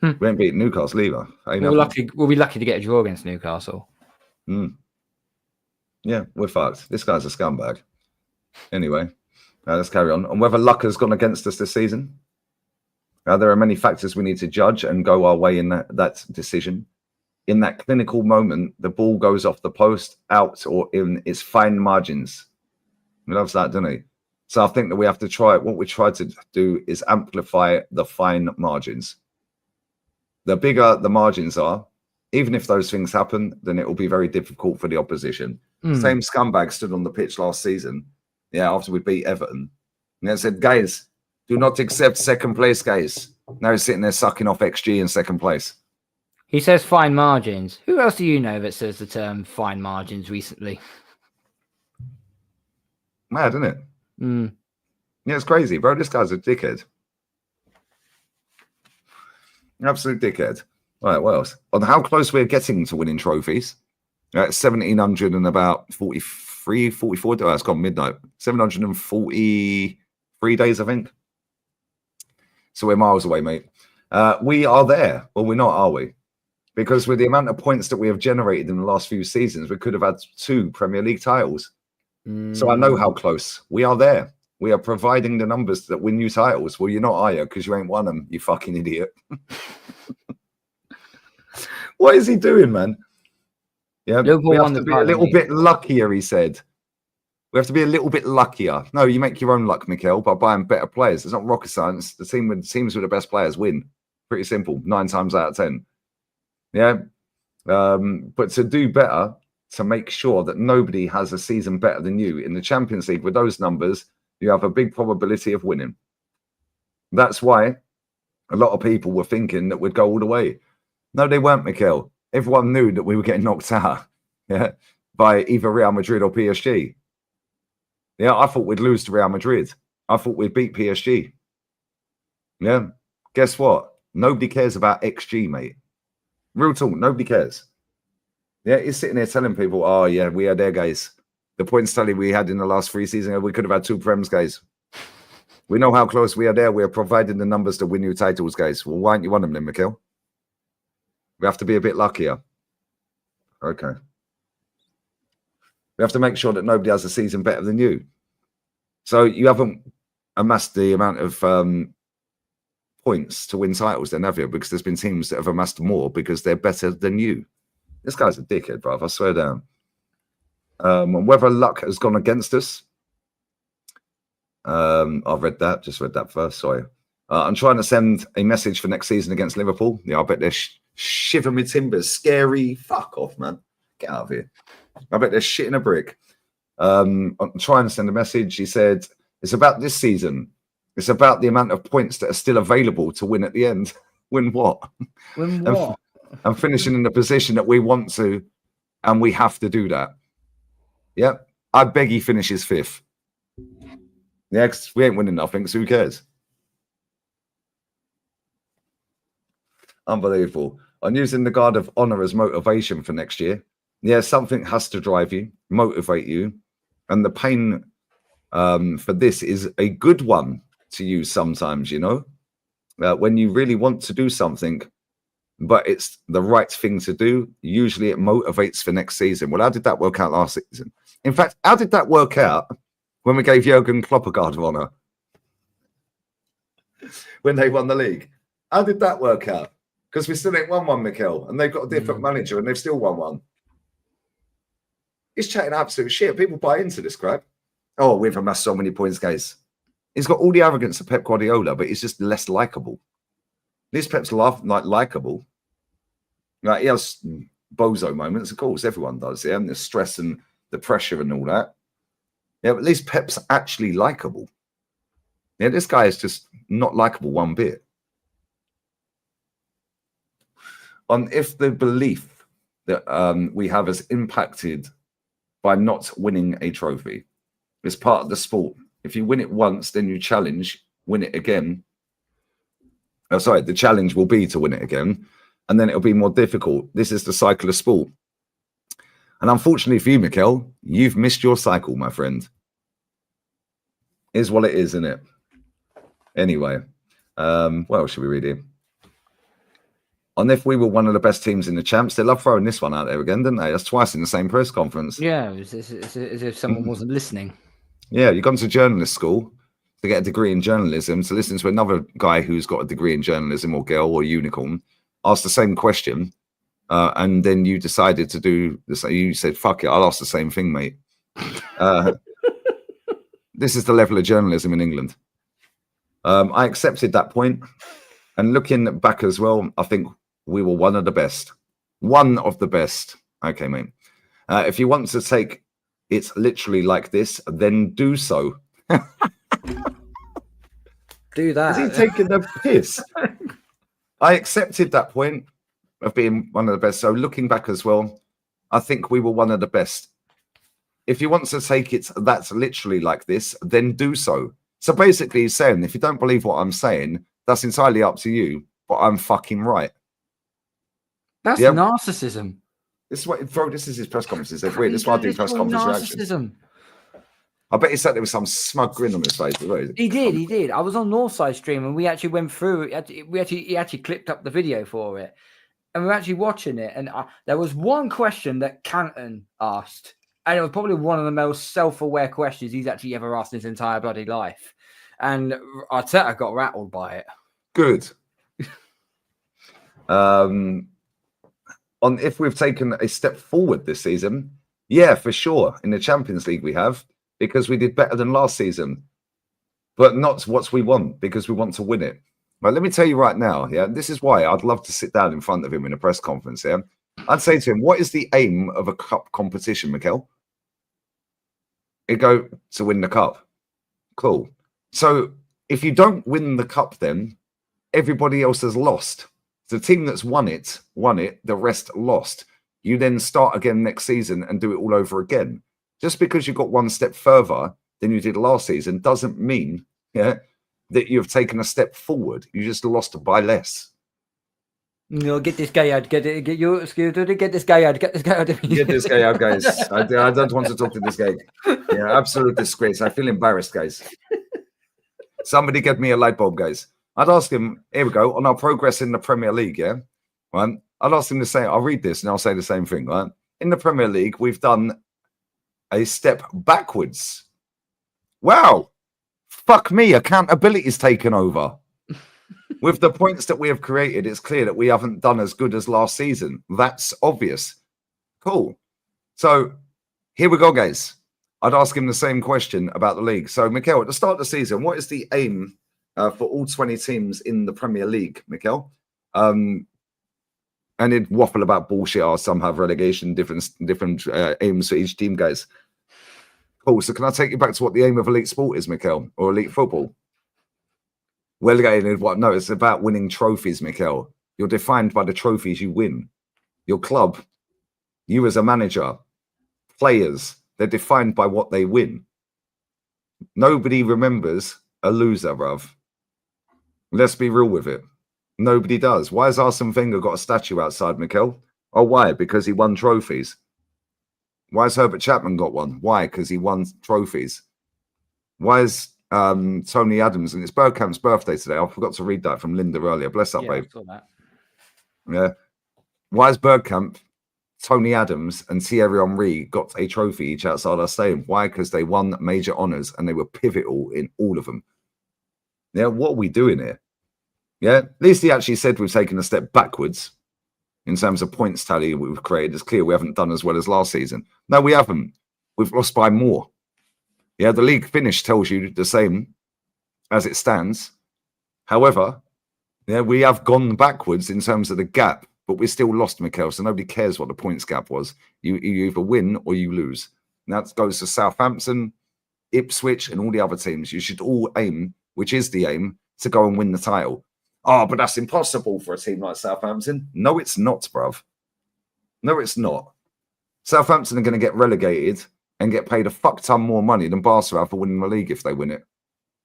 We ain't beating Newcastle either. We'll be lucky to get a draw against Newcastle. Yeah, we're fucked. This guy's a scumbag. Anyway, let's carry on. And whether luck has gone against us this season, there are many factors we need to judge and go our way in that decision. In that clinical moment, the ball goes off the post, out, or in its fine margins. He loves that, doesn't he? So I think that we have to try. What we try to do is amplify the fine margins. the bigger the margins are, even if those things happen, then it will be very difficult for the opposition. Same scumbag stood on the pitch last season, after we beat Everton, and they said, guys, do not accept second place, guys. Now he's sitting there sucking off XG in second place. He says fine margins. Who else do you know that says the term fine margins recently? Mad, isn't it? Yeah, it's crazy, bro. This guy's a dickhead. Absolute dickhead. Right, what else? On how close we're getting to winning trophies. 1,700 and about 43, 44. Oh, it's gone midnight. 743 days, I think. So we're miles away, mate. We are there. Well, we're not, are we? Because with the amount of points that we have generated in the last few seasons, we could have had 2 Premier League titles. So I know how close. We are there. We are providing the numbers that win you titles. Well, you're not, are you? Because you ain't won them, you fucking idiot. What is he doing, man? Yeah, we have to be a little bit luckier, he said. We have to be a little bit luckier. No, you make your own luck, Mikel, by buying better players. It's not rocket science. The teams with the best players win. Pretty simple. 9 times out of 10. Yeah. But to do better, to make sure that nobody has a season better than you in the Champions League with those numbers, you have a big probability of winning. That's why a lot of people were thinking that we'd go all the way. No, they weren't, Mikel. Everyone knew that we were getting knocked out by either Real Madrid or PSG. Yeah, I thought we'd lose to Real Madrid. I thought we'd beat PSG. Yeah, guess what? Nobody cares about XG, mate. Real talk, nobody cares. Yeah, he's sitting there telling people, oh, yeah, we are there, guys. The points tally we had in the last 3 seasons, we could have had 2 Prems, guys. We know how close we are there. We are providing the numbers to win you titles, guys. Well, why don't you want them then, Mikel? We have to be a bit luckier. Okay. We have to make sure that nobody has a season better than you. So you haven't amassed the amount of points to win titles then, have you? Because there's been teams that have amassed more because they're better than you. This guy's a dickhead, bruv. I swear down. Whether luck has gone against us. I've read that. Just read that first. Sorry. I'm trying to send a message for next season against Liverpool. Yeah, I bet they're shiver me timbers. Scary. Fuck off, man. Get out of here. I bet they're shitting a brick. I'm trying to send a message. He said, it's about this season. It's about the amount of points that are still available to win at the end. Win what? Win what? And finishing in the position that we want to, and we have to do that. Yep. I beg he finishes 5th. Yeah, because we ain't winning nothing, so who cares? Unbelievable. I'm using the guard of honor as motivation for next year. Yeah, something has to drive you, motivate you. And the pain for this is a good one to use sometimes, you know, when you really want to do something, but it's the right thing to do. Usually it motivates for next season. Well, how did that work out last season? In fact, how did that work out when we gave Jurgen Klopp a guard of honor? When they won the league? How did that work out? Because we still ain't won one, Mikel, and they've got a different manager and they've still won one. He's chatting absolute shit. People buy into this crap. Oh, we've amassed so many points, guys. He's got all the arrogance of Pep Guardiola, but he's just less likable. At least Pep's likable. Like, he has bozo moments, of course. Everyone does, yeah? And the stress and the pressure and all that. Yeah, but at least Pep's actually likable. Yeah, this guy is just not likable one bit. If the belief that we have is impacted by not winning a trophy, it's part of the sport. If you win it once, then you challenge, win it again. Oh, sorry, the challenge will be to win it again, and then it'll be more difficult. This is the cycle of sport. And unfortunately for you, Mikel, you've missed your cycle, my friend. Is what it is, isn't it? Anyway, what else should we read here? And if we were one of the best teams in the champs, they love throwing this one out there again, didn't they? That's twice in the same press conference. Yeah, it's as if someone wasn't listening. Yeah, you've gone to journalist school to get a degree in journalism, to listen to another guy who's got a degree in journalism, or girl, or unicorn, ask the same question, and then you decided to do this. You said, fuck it, I'll ask the same thing, mate. This is the level of journalism in England. I accepted that point. And looking back as well, I think we were one of the best. One of the best. Okay, mate. If you want to take it's literally like this, then do so. Do that. Is he taking the piss? I accepted that point of being one of the best. So looking back as well, I think we were one of the best. If you want to take it that's literally like this, then do so. So basically he's saying, if you don't believe what I'm saying, that's entirely up to you, but I'm fucking right. That's narcissism. This is what, bro, this is his press conferences. They're weird. This is why I do press conference reactions. Narcissism. I bet he sat there with some smug grin on his face. He did. I was on Northside stream and we actually went through it. He actually clipped up the video for it. And we we're actually watching it. And there was one question that Canton asked. And it was probably one of the most self-aware questions he's actually ever asked in his entire bloody life. And Arteta got rattled by it. Good. On if we've taken a step forward this season, yeah, for sure. In the Champions League we have, because we did better than last season. But not what we want, because we want to win it. But let me tell you right now, yeah, this is why I'd love to sit down in front of him in a press conference, yeah. I'd say to him, what is the aim of a cup competition, Mikel? He'd go, to win the cup. Cool. So if you don't win the cup then, everybody else has lost. The team that's won it, the rest lost. You then start again next season and do it all over again. Just because you got one step further than you did last season doesn't mean that you've taken a step forward. You just lost by less. No, get this guy out. Get this guy out. Get this guy out. Get this guy out, guys. I don't want to talk to this guy. Yeah, absolute disgrace. I feel embarrassed, guys. Somebody get me a light bulb, guys. I'd ask him, here we go, on our progress in the Premier League, yeah? Right? I'd ask him to say, I'll read this and I'll say the same thing, right? In the Premier League, we've done a step backwards. Wow. Fuck me, accountability is taken over. With the points that we have created, it's clear that we haven't done as good as last season. That's obvious. Cool. So here we go, guys. I'd ask him the same question about the league. So, Mikel, at the start of the season, what is the aim for all 20 teams in the Premier League, Mikel? And he'd waffle about bullshit or some have relegation, different aims for each team, guys. Cool. So can I take you back to what the aim of elite sport is, Mikel, or elite football? Relegated what? No, it's about winning trophies, Mikel. You're defined by the trophies you win. Your club, you as a manager, players, they're defined by what they win. Nobody remembers a loser, bruv. Let's be real with it. Nobody does. Why has Arsene Wenger got a statue outside, Mikel? Oh, why? Because he won trophies. Why has Herbert Chapman got one? Why? Because he won trophies. Why is Tony Adams, and it's Bergkamp's birthday today. I forgot to read that from Linda earlier. Bless up, babe. Yeah. Why is Bergkamp, Tony Adams, and Thierry Henry got a trophy each outside our stadium? Why? Because they won major honours and they were pivotal in all of them. Yeah, what are we doing here? Yeah, at least he actually said we've taken a step backwards in terms of points tally we've created. It's clear we haven't done as well as last season. No, we haven't. We've lost by more. Yeah, the league finish tells you the same as it stands. However, yeah, we have gone backwards in terms of the gap, but we still lost, Mikel, so nobody cares what the points gap was. You either win or you lose. And that goes to Southampton, Ipswich, and all the other teams. You should all aim, which is the aim, to go and win the title. Oh, but that's impossible for a team like Southampton. No, it's not, bruv. No, it's not. Southampton are going to get relegated and get paid a fuck ton more money than Barca have for winning the league if they win it.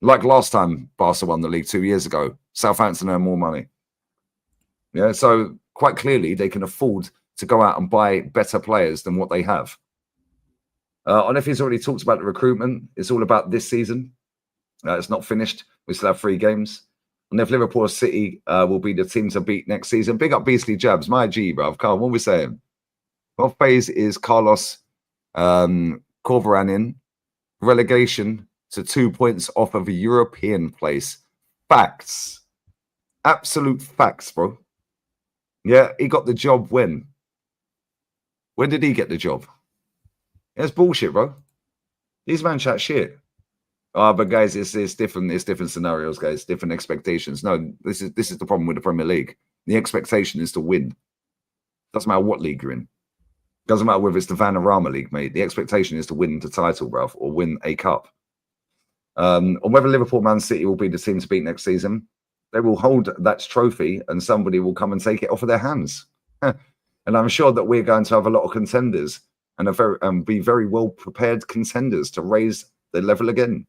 Like last time Barca won the league 2 years ago, Southampton earn more money. Yeah, so quite clearly they can afford to go out and buy better players than what they have. And if he's already talked about the recruitment, it's all about this season. It's not finished. We still have 3 games. And if Liverpool City will be the team to beat next season, big up Beastly Jabs, my G, bruv. Carl, what are we saying? What phase is Carlos Corberan in? Relegation to 2 points off of a European place. Facts. Absolute facts, bro. Yeah, he got the job when? When did he get the job? It's bullshit, bro. These man chat shit. Oh, but guys, it's different. It's different scenarios, guys. Different expectations. No, this is the problem with the Premier League. The expectation is to win. Doesn't matter what league you're in. Doesn't matter whether it's the Vanarama League, mate. The expectation is to win the title, bruv, or win a cup. Or whether Liverpool, Man City will be the team to beat next season, they will hold that trophy and somebody will come and take it off of their hands. And I'm sure that we're going to have a lot of contenders and be very well prepared contenders to raise the level again.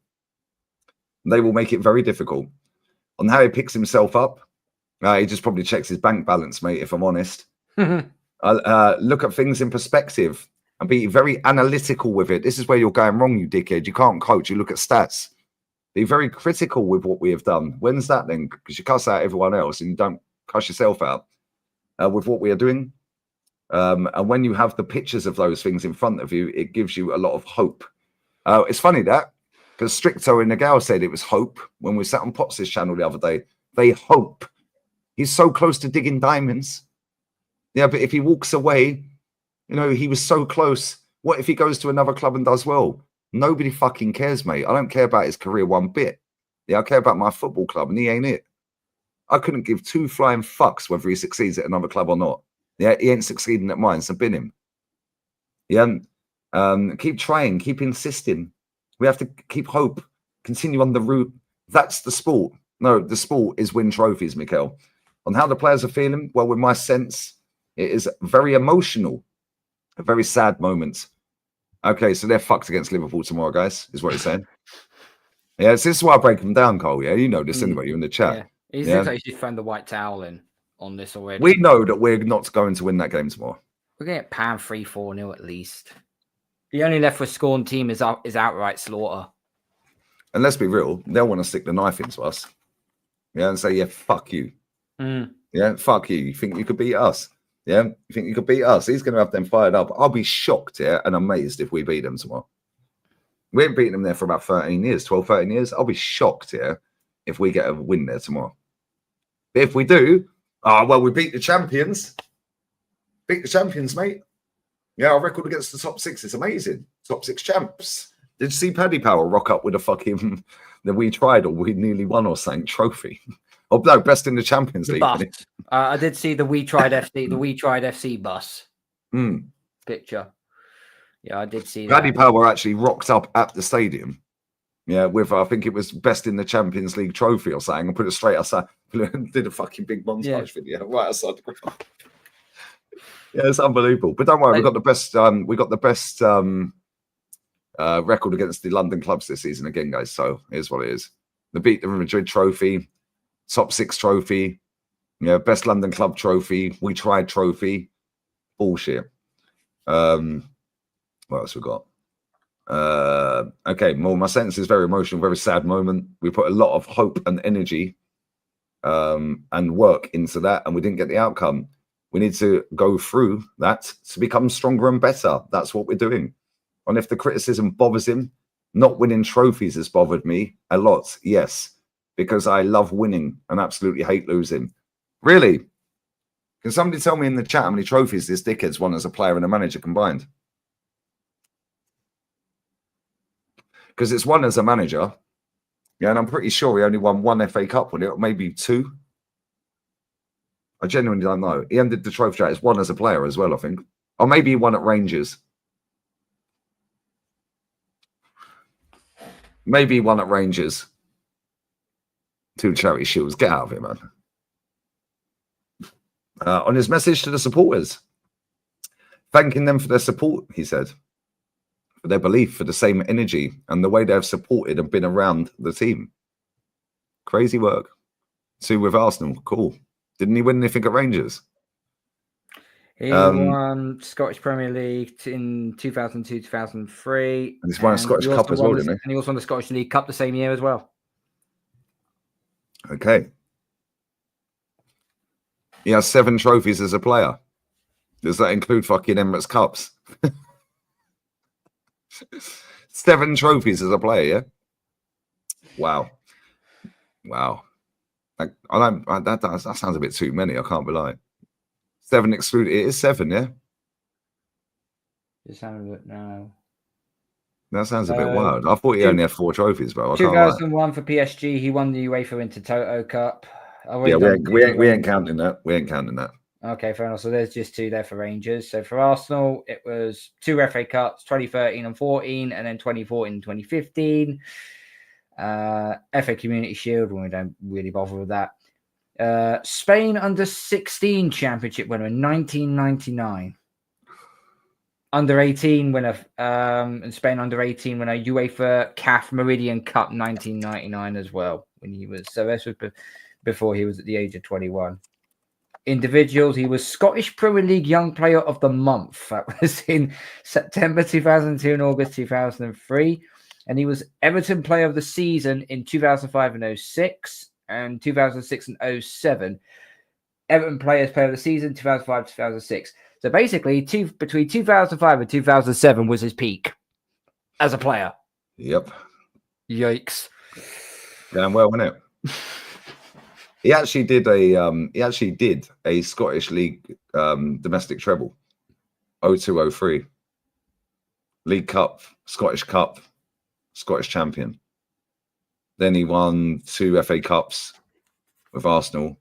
They will make it very difficult. On how he picks himself up, he just probably checks his bank balance, mate, if I'm honest. Look at things in perspective and be very analytical with it. This is where you're going wrong, you dickhead. You can't coach. You look at stats. Be very critical with what we have done. When's that then? Because you cuss out everyone else and you don't cuss yourself out with what we are doing. And when you have the pictures of those things in front of you, it gives you a lot of hope. It's funny that, because Stricto and Nagao said it was hope when we sat on Pops' channel the other day. They hope. He's so close to digging diamonds. Yeah, but if he walks away, you know, he was so close. What if he goes to another club and does well? Nobody fucking cares, mate. I don't care about his career one bit. Yeah, I care about my football club, and he ain't it. I couldn't give two flying fucks whether he succeeds at another club or not. Yeah, he ain't succeeding at mine, so bin him. Yeah, keep trying, keep insisting. We have to keep hope, continue on the route. That's the sport. No, the sport is win trophies, Mikel. On how the players are feeling, well, with my sense, it is very emotional, a very sad moment. Okay, so they're fucked against Liverpool tomorrow, guys, is what you're saying. Yeah, this is why I break them down, Cole. Yeah, you know this anyway. You're in the chat. Yeah, he's like he's thrown the white towel in on this already. We know that we're not going to win that game tomorrow. We're going to get pound 3-4-0 at least. The only left for scoring team is outright slaughter. And let's be real, they'll want to stick the knife into us. Yeah, and say, yeah, fuck you. Yeah, fuck you. You think you could beat us? Yeah, you think you could beat us? He's going to have them fired up. I'll be shocked, yeah, and amazed if we beat them tomorrow. We haven't beaten them there for about 13 years, 12, 13 years. I'll be shocked, yeah, if we get a win there tomorrow. But if we do, well, we beat the champions. Beat the champions, mate. Yeah, our record against the top six is amazing. Top six champs. Did you see Paddy Power rock up with a fucking that we tried or we nearly won or sang trophy? Oh no, best in the Champions League. I did see the We Tried FC, the We Tried FC bus picture. Yeah, I did see that. Paddy Power actually rocked up at the stadium. Yeah, with I think it was best in the Champions League trophy or something. I put it straight outside, did a fucking big montage video right outside the ground. Yeah, it's unbelievable. But don't worry, we got the best. We got the best record against the London clubs this season again, guys. So here's what it is: the beat the Madrid trophy, top six trophy, yeah, best London club trophy. We tried trophy. Bullshit. What else we got? Okay, well, my sentence is very emotional, very sad moment. We put a lot of hope and energy and work into that, and we didn't get the outcome. We need to go through that to become stronger and better. That's what we're doing. And if the criticism bothers him, not winning trophies has bothered me a lot. Yes, because I love winning and absolutely hate losing. Really? Can somebody tell me in the chat how many trophies this dickhead's won as a player and a manager combined? Because it's one as a manager. Yeah, and I'm pretty sure he only won one FA Cup with it, or maybe two. I genuinely don't know. He ended the trophy chat as one as a player as well, I think. Or maybe he won at Rangers. Maybe he won at Rangers. Two charity shields. Get out of here, man. On his message to the supporters, thanking them for their support, he said, for their belief, for the same energy and the way they have supported and been around the team. Crazy work. 2 with Arsenal. Cool. Didn't he win anything at Rangers? He won Scottish Premier League in 2002, 2003. And he's won a Scottish Cup as well, didn't he? And he also won the Scottish League Cup the same year as well. Okay. He has 7 trophies as a player. Does that include fucking Emirates Cups? 7 trophies as a player, yeah? Wow. Wow. That sounds a bit too many. I can't be lying. 7 excluded. It is 7, yeah. Just having a look now. That sounds a bit wild. I thought he only had 4 trophies, bro. 2001 for PSG. He won the UEFA Intertoto Cup. Yeah, we ain't counting that. We ain't counting that. Okay, fair enough. So there's just 2 there for Rangers. So for Arsenal, it was 2 FA Cups, 2013 and 14, and then 2014 and 2015. FA Community Shield, we don't really bother with that. Spain under 16 championship winner in 1999. Under 18 winner, and Spain under 18 winner UEFA CAF Meridian Cup 1999 as well. When he was, so this was before he was at the age of 21. Individuals, he was Scottish Premier League Young Player of the Month. That was in September 2002 and August 2003. And he was Everton Player of the Season in 2005 and 06 and 2006 and 07. Everton Player of the Season 2005 2006. So basically, between 2005 and 2007 was his peak as a player. Yep. Yikes. Going well, wasn't it? He actually did a Scottish League domestic treble, 02-03. League Cup, Scottish Cup, Scottish champion. Then he won 2 FA Cups with Arsenal,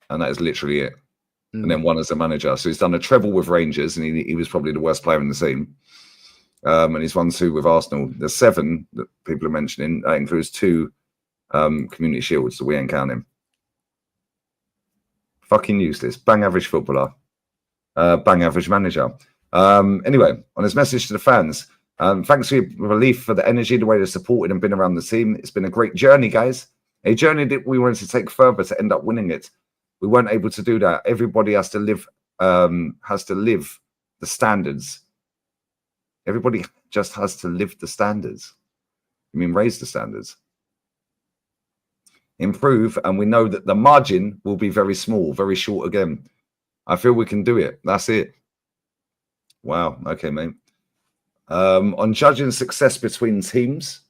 and that is literally it. And then one as a manager. So he's done a treble with Rangers, and he was probably the worst player in the team. And he's won 2 with Arsenal. The 7 that people are mentioning, that includes 2 community shields, so we ain't counting. Fucking useless. Bang average footballer. Bang average manager. Anyway, on his message to the fans, thanks for your relief, for the energy, the way they supported and been around the team. It's been a great journey, guys. A journey that we wanted to take further to end up winning it. We weren't able to do that. Everybody has to live the standards. Everybody just has to live the standards. I mean, raise the standards. Improve, and we know that the margin will be very small, very short again. I feel we can do it. That's it. Wow. Okay, mate. On judging success between teams,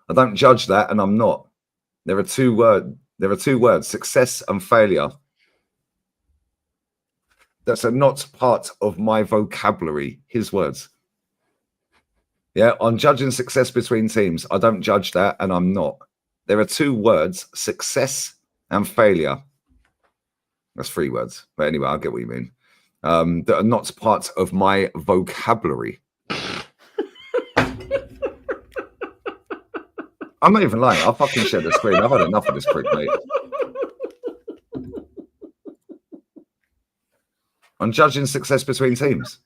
I don't judge that, and I'm not. There are two words, success and failure. That's not part of my vocabulary. His words. Yeah, on judging success between teams, I don't judge that, and I'm not. There are 2 words, success and failure. That's 3 words. But anyway, I get what you mean. That are not part of my vocabulary. I'm not even lying. I'll fucking share the screen. I've had enough of this prick, mate. On judging success between teams.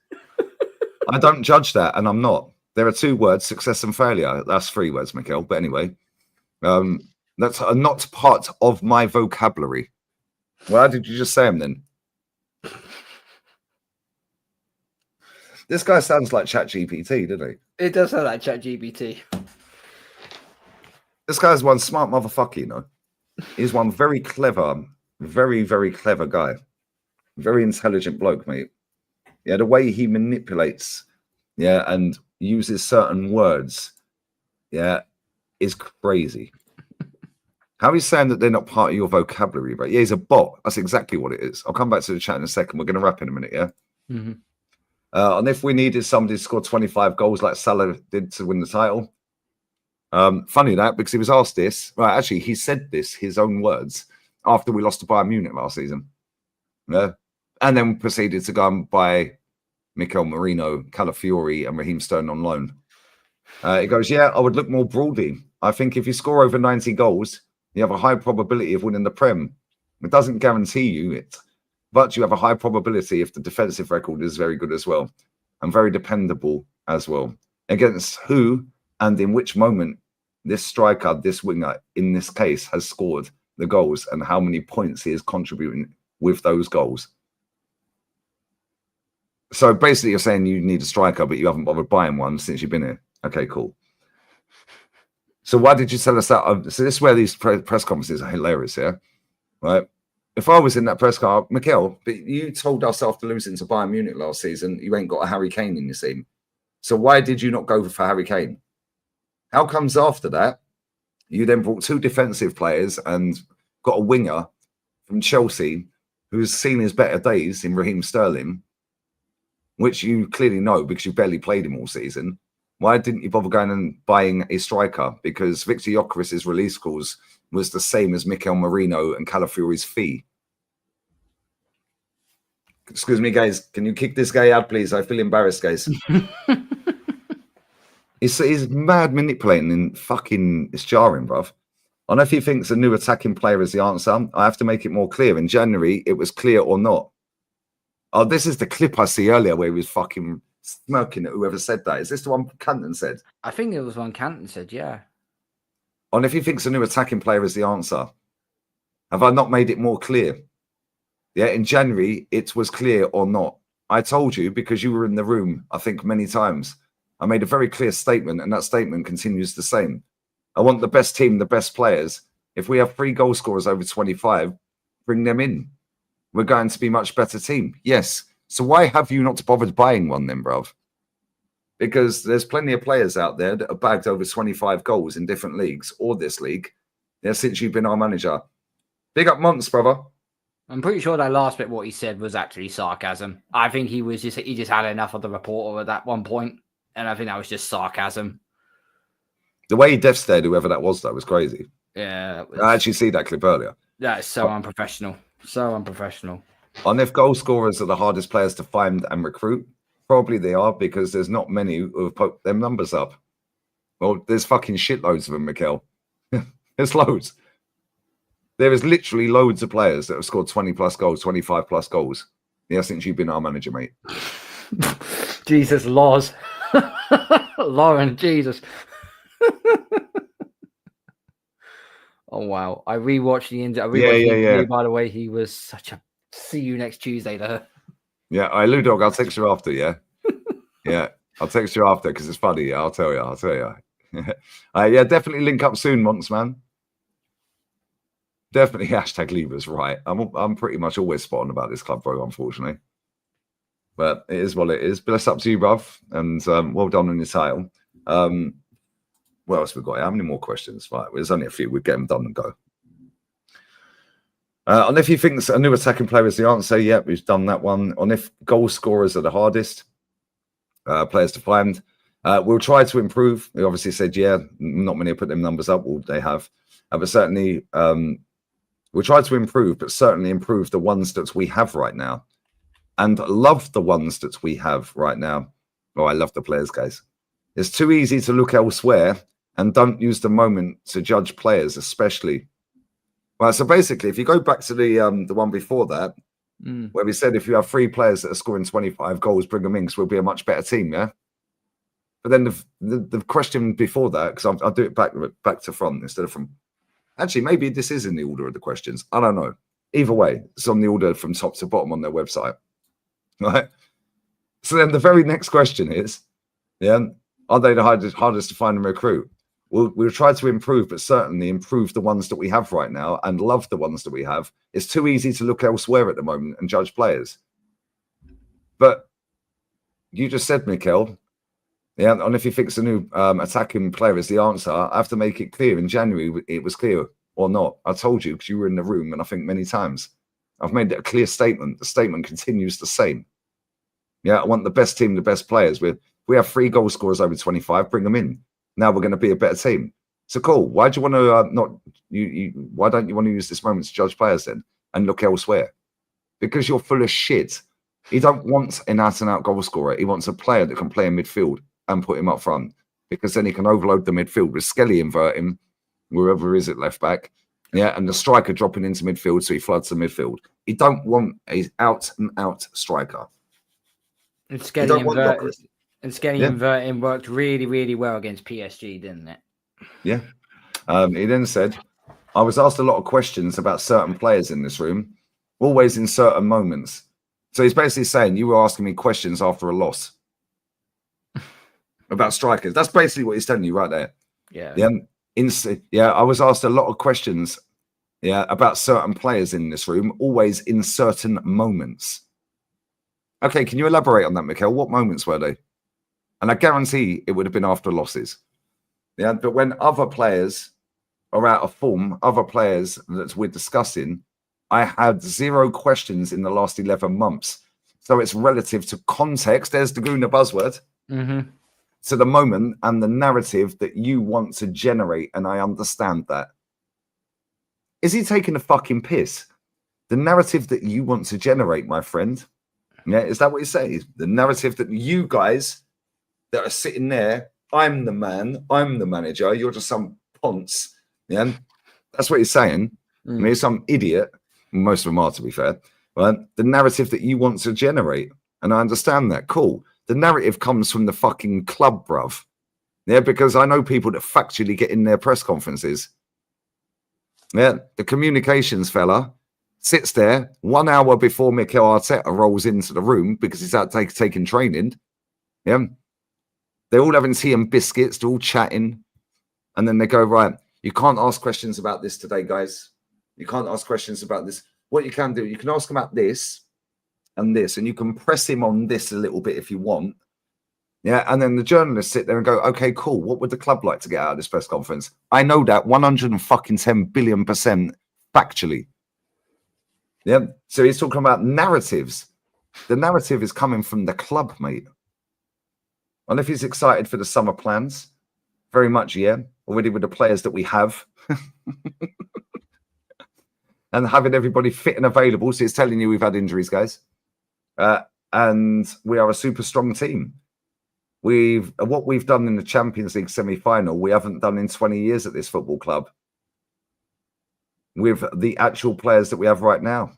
I don't judge that, and I'm not. There are 2 words, success and failure. That's 3 words, Mikhail. But anyway, that's not part of my vocabulary. Why did you just say them then? This guy sounds like ChatGPT, doesn't he? It does sound like ChatGPT. This guy's one smart motherfucker, you know. He's one very clever, very, very clever guy. Very intelligent bloke, mate. Yeah, the way he manipulates, yeah, and uses certain words, yeah, is crazy. How he's saying that they're not part of your vocabulary, but yeah, he's a bot. That's exactly what it is. I'll come back to the chat in a second. We're going to wrap in a minute, yeah? Mm-hmm. And if we needed somebody to score 25 goals like Salah did to win the title, funny that, because he was asked this. Right, actually, he said this, his own words, after we lost to Bayern Munich last season. Yeah? And then proceeded to go and buy Mikel Merino, Calafiori, and Raheem Sterling on loan. He goes, yeah, I would look more broadly. I think if you score over 90 goals, you have a high probability of winning the Prem. It doesn't guarantee you it, but you have a high probability if the defensive record is very good as well, and very dependable as well. Against who and in which moment this striker, this winger, in this case, has scored the goals and how many points he is contributing with those goals. So basically you're saying you need a striker, but you haven't bothered buying one since you've been here. Okay, cool. So why did you tell us that? So this is where these press conferences are hilarious, yeah? Right? If I was in that press car, Mikel, but you told us after losing to Bayern Munich last season, you ain't got a Harry Kane in your team. So why did you not go for Harry Kane? How comes after that, you then brought 2 defensive players and got a winger from Chelsea who's seen his better days in Raheem Sterling, which you clearly know because you barely played him all season. Why didn't you bother going and buying a striker? Because Victor Gyökeres's release clause was the same as Mikel Merino and Calafiori's fee. Excuse me, guys. Can you kick this guy out, please? I feel embarrassed, guys. He's mad manipulating and fucking... It's jarring, bruv. I don't know if he thinks a new attacking player is the answer. I have to make it more clear. In January, it was clear or not. Oh, this is the clip I see earlier where he was fucking smirking at whoever said that. Is this the one Canton said? I think it was one Canton said, yeah. And if he thinks a new attacking player is the answer, have I not made it more clear? Yeah, in January, it was clear or not. I told you because you were in the room, I think, many times. I made a very clear statement, and that statement continues the same. I want the best team, the best players. If we have 3 goal scorers over 25, bring them in. We're going to be a much better team. Yes. So why have you not bothered buying one then, bruv? Because there's plenty of players out there that have bagged over 25 goals in different leagues or this league. Yeah, since you've been our manager. Big up Monts, brother. I'm pretty sure that last bit, what he said, was actually sarcasm. I think he just had enough of the reporter at that one point, and I think that was just sarcasm. The way he death stared whoever that was, though, was crazy. Yeah. I actually see that clip earlier. That is so unprofessional. So unprofessional. And if goal scorers are the hardest players to find and recruit, probably they are, because there's not many who have put them numbers up. Well, there's fucking shitloads of them, Mikel. There's loads. There is literally loads of players that have scored 20 plus goals, 25 plus goals. Yeah, since you've been our manager, mate. Jesus, Laws. Lauren, Jesus. Oh, wow. I rewatched the end. Yeah. By the way, he was such a see you next Tuesday to her. Yeah, Lou Dog, I'll text you after, yeah? Yeah, I'll text you after because it's funny. Yeah, I'll tell you. Yeah, definitely link up soon, Monks, man. Definitely hashtag Leavers, right. I'm pretty much always spot on about this club, bro, unfortunately. But it is what it is. But that's up to you, bruv. And well done on your title. What else we got? How many more questions? Right, there's only a few. We'll get them done and go. And if he thinks a new attacking player is the answer, yeah, we've done that one. On if goal scorers are the hardest players to find, we'll try to improve. We obviously said, yeah, not many have put them numbers up. Well, they have. But certainly, we'll try to improve, but certainly improve the ones that we have right now. And love the ones that we have right now. Oh, I love the players, guys. It's too easy to look elsewhere and don't use the moment to judge players, especially. Well, so basically, if you go back to the one before that, where we said if you have 3 players that are scoring 25 goals, bring them in because we'll be a much better team, yeah? But then the question before that, because I'll do it back to front instead of from... Actually, maybe this is in the order of the questions. I don't know. Either way, it's on the order from top to bottom on their website. Right? So then the very next question is, yeah, are they the hardest to find and recruit? We'll try to improve, but certainly improve the ones that we have right now and love the ones that we have. It's too easy to look elsewhere at the moment and judge players. But you just said, Mikel, yeah, and if he thinks a new attacking player is the answer, I have to make it clear. In January, it was clear or not. I told you because you were in the room, and I think many times. I've made it a clear statement. The statement continues the same. Yeah, I want the best team, the best players. We have 3 goal scorers over 25. Bring them in. Now we're going to be a better team. So cool. Why do you want to why don't you want to use this moment to judge players then and look elsewhere? Because you're full of shit. He don't want an out-and-out goal scorer. He wants a player that can play in midfield and put him up front, because then he can overload the midfield with Skelly inverting wherever is it left back. Yeah, and the striker dropping into midfield so he floods the midfield. He don't want an out-and-out striker. And Skelly inverting worked really, really well against PSG, didn't it? Yeah. He then said, I was asked a lot of questions about certain players in this room, always in certain moments. So he's basically saying you were asking me questions after a loss about strikers. That's basically what he's telling you right there. Yeah. I was asked a lot of questions, about certain players in this room, always in certain moments. Okay, can you elaborate on that, Mikel? What moments were they? And I guarantee it would have been after losses. Yeah, but when other players are out of form, other players that we're discussing, I had 0 questions in the last 11 months. So it's relative to context. There's the Guna buzzword. to the moment and the narrative that you want to generate, and I understand that. Is he taking a fucking piss? The narrative that you want to generate, my friend. Yeah, is that what he's saying? The narrative that you guys that are sitting there, I'm the man, I'm the manager, you're just some ponce. Yeah, that's what he's saying. I mean, he's some idiot. Most of them are, to be fair. Right? The narrative that you want to generate, and I understand that. Cool. The narrative comes from the fucking club, bruv. Yeah, because I know people that factually get in their press conferences. Yeah, the communications fella sits there 1 hour before Mikel Arteta rolls into the room because he's out taking training. Yeah, they're all having tea and biscuits, they're all chatting, and then they go, right, you can't ask questions about this today, guys. You can't ask questions about this. What you can do, you can ask him about this and this, and you can press him on this a little bit if you want. Yeah, and then the journalists sit there and go, okay, cool. What would the club like to get out of this press conference? I know that 110 billion% factually. Yeah, so he's talking about narratives. The narrative is coming from the club, mate. And if he's excited for the summer plans, very much, yeah. Already with the players that we have. And having everybody fit and available. So he's telling you we've had injuries, guys. And we are a super strong team. What we've done in the Champions League semi-final, we haven't done in 20 years at this football club with the actual players that we have right now.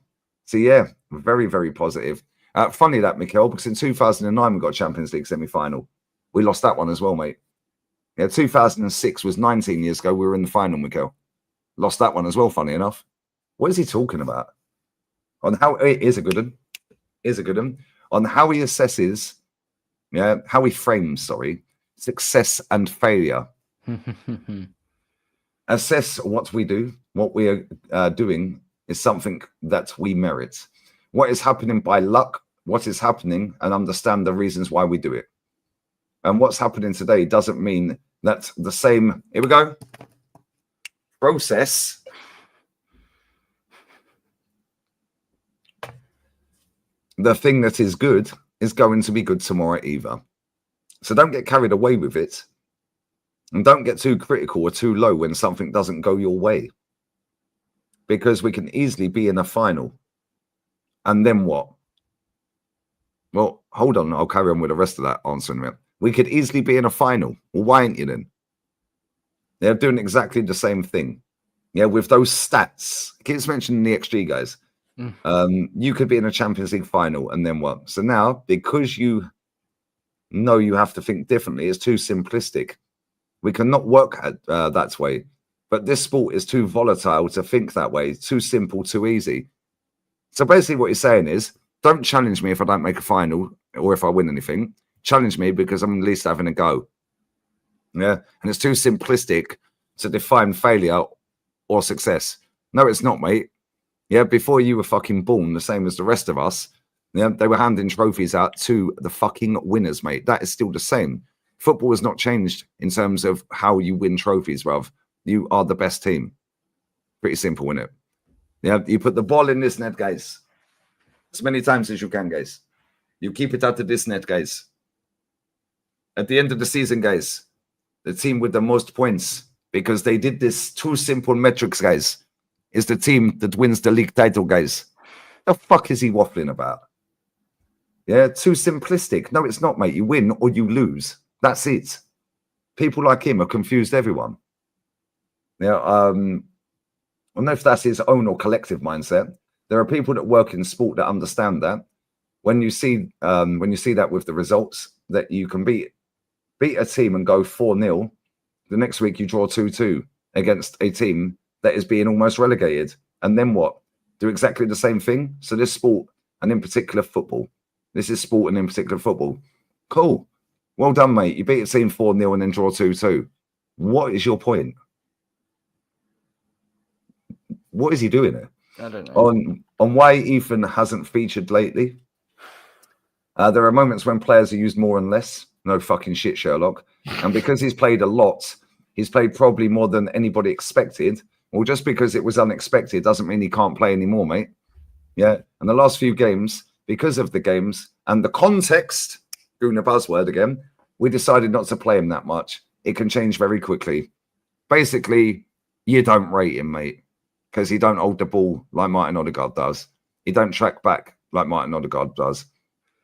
So yeah, very, very positive. Funny that, Mikel, because in 2009 we got a Champions League semi-final. We lost that one as well, mate. Yeah, 2006 was 19 years ago. We were in the final, Mikel. Lost that one as well, funny enough. What is he talking about? On how it is a good one. Is a good one. On how he assesses, yeah, how he frames, success and failure. Assess what we do. What we are doing is something that we merit. What is happening by luck, what is happening, and understand the reasons why we do it. And what's happening today doesn't mean that the same, here we go, process the thing that is good is going to be good tomorrow either. So don't get carried away with it. And don't get too critical or too low when something doesn't go your way. Because we can easily be in a final. And then what? Well, hold on. I'll carry on with the rest of that answer in a minute. We could easily be in a final. Well, why ain't you then? They're doing exactly the same thing. Yeah, with those stats. Keeps mentioning the XG, guys. You could be in a Champions League final and then what? So now, because you know you have to think differently, it's too simplistic. We cannot work at that way. But this sport is too volatile to think that way. It's too simple, too easy. So basically what he's saying is, don't challenge me if I don't make a final or if I win anything. Challenge me because I'm at least having a go. Yeah, and it's too simplistic to define failure or success. No, it's not, mate. Yeah, before you were fucking born, the same as the rest of us, yeah, they were handing trophies out to the fucking winners, mate. That is still the same. Football has not changed in terms of how you win trophies, bruv. You are the best team. Pretty simple, isn't it? Yeah, you put the ball in this net, guys. As many times as you can, guys. You keep it out of this net, guys. At the end of the season, guys, the team with the most points, because they did this two simple metrics, guys, is the team that wins the league title, guys. The fuck is he waffling about? Yeah, too simplistic. No, it's not, mate. You win or you lose. That's it. People like him have confused everyone. Yeah, I don't know if that's his own or collective mindset. There are people that work in sport that understand that. When you see that with the results, that you can beat a team and go 4-0, the next week you draw 2-2 against a team that is being almost relegated. And then what? Do exactly the same thing? So this sport, and in particular football. This is sport and in particular football. Cool. Well done, mate. You beat a team 4-0 and then draw 2-2. What is your point? What is he doing here? I don't know. On why Ethan hasn't featured lately. There are moments when players are used more and less. No fucking shit, Sherlock. And because he's played a lot, he's played probably more than anybody expected. Well, just because it was unexpected doesn't mean he can't play anymore, mate. Yeah. And the last few games, because of the games and the context, doing a buzzword again, We decided not to play him that much. It can change very quickly. Basically, you don't rate him, mate, because he don't hold the ball like Martin Odegaard does. He don't track back like Martin Odegaard does.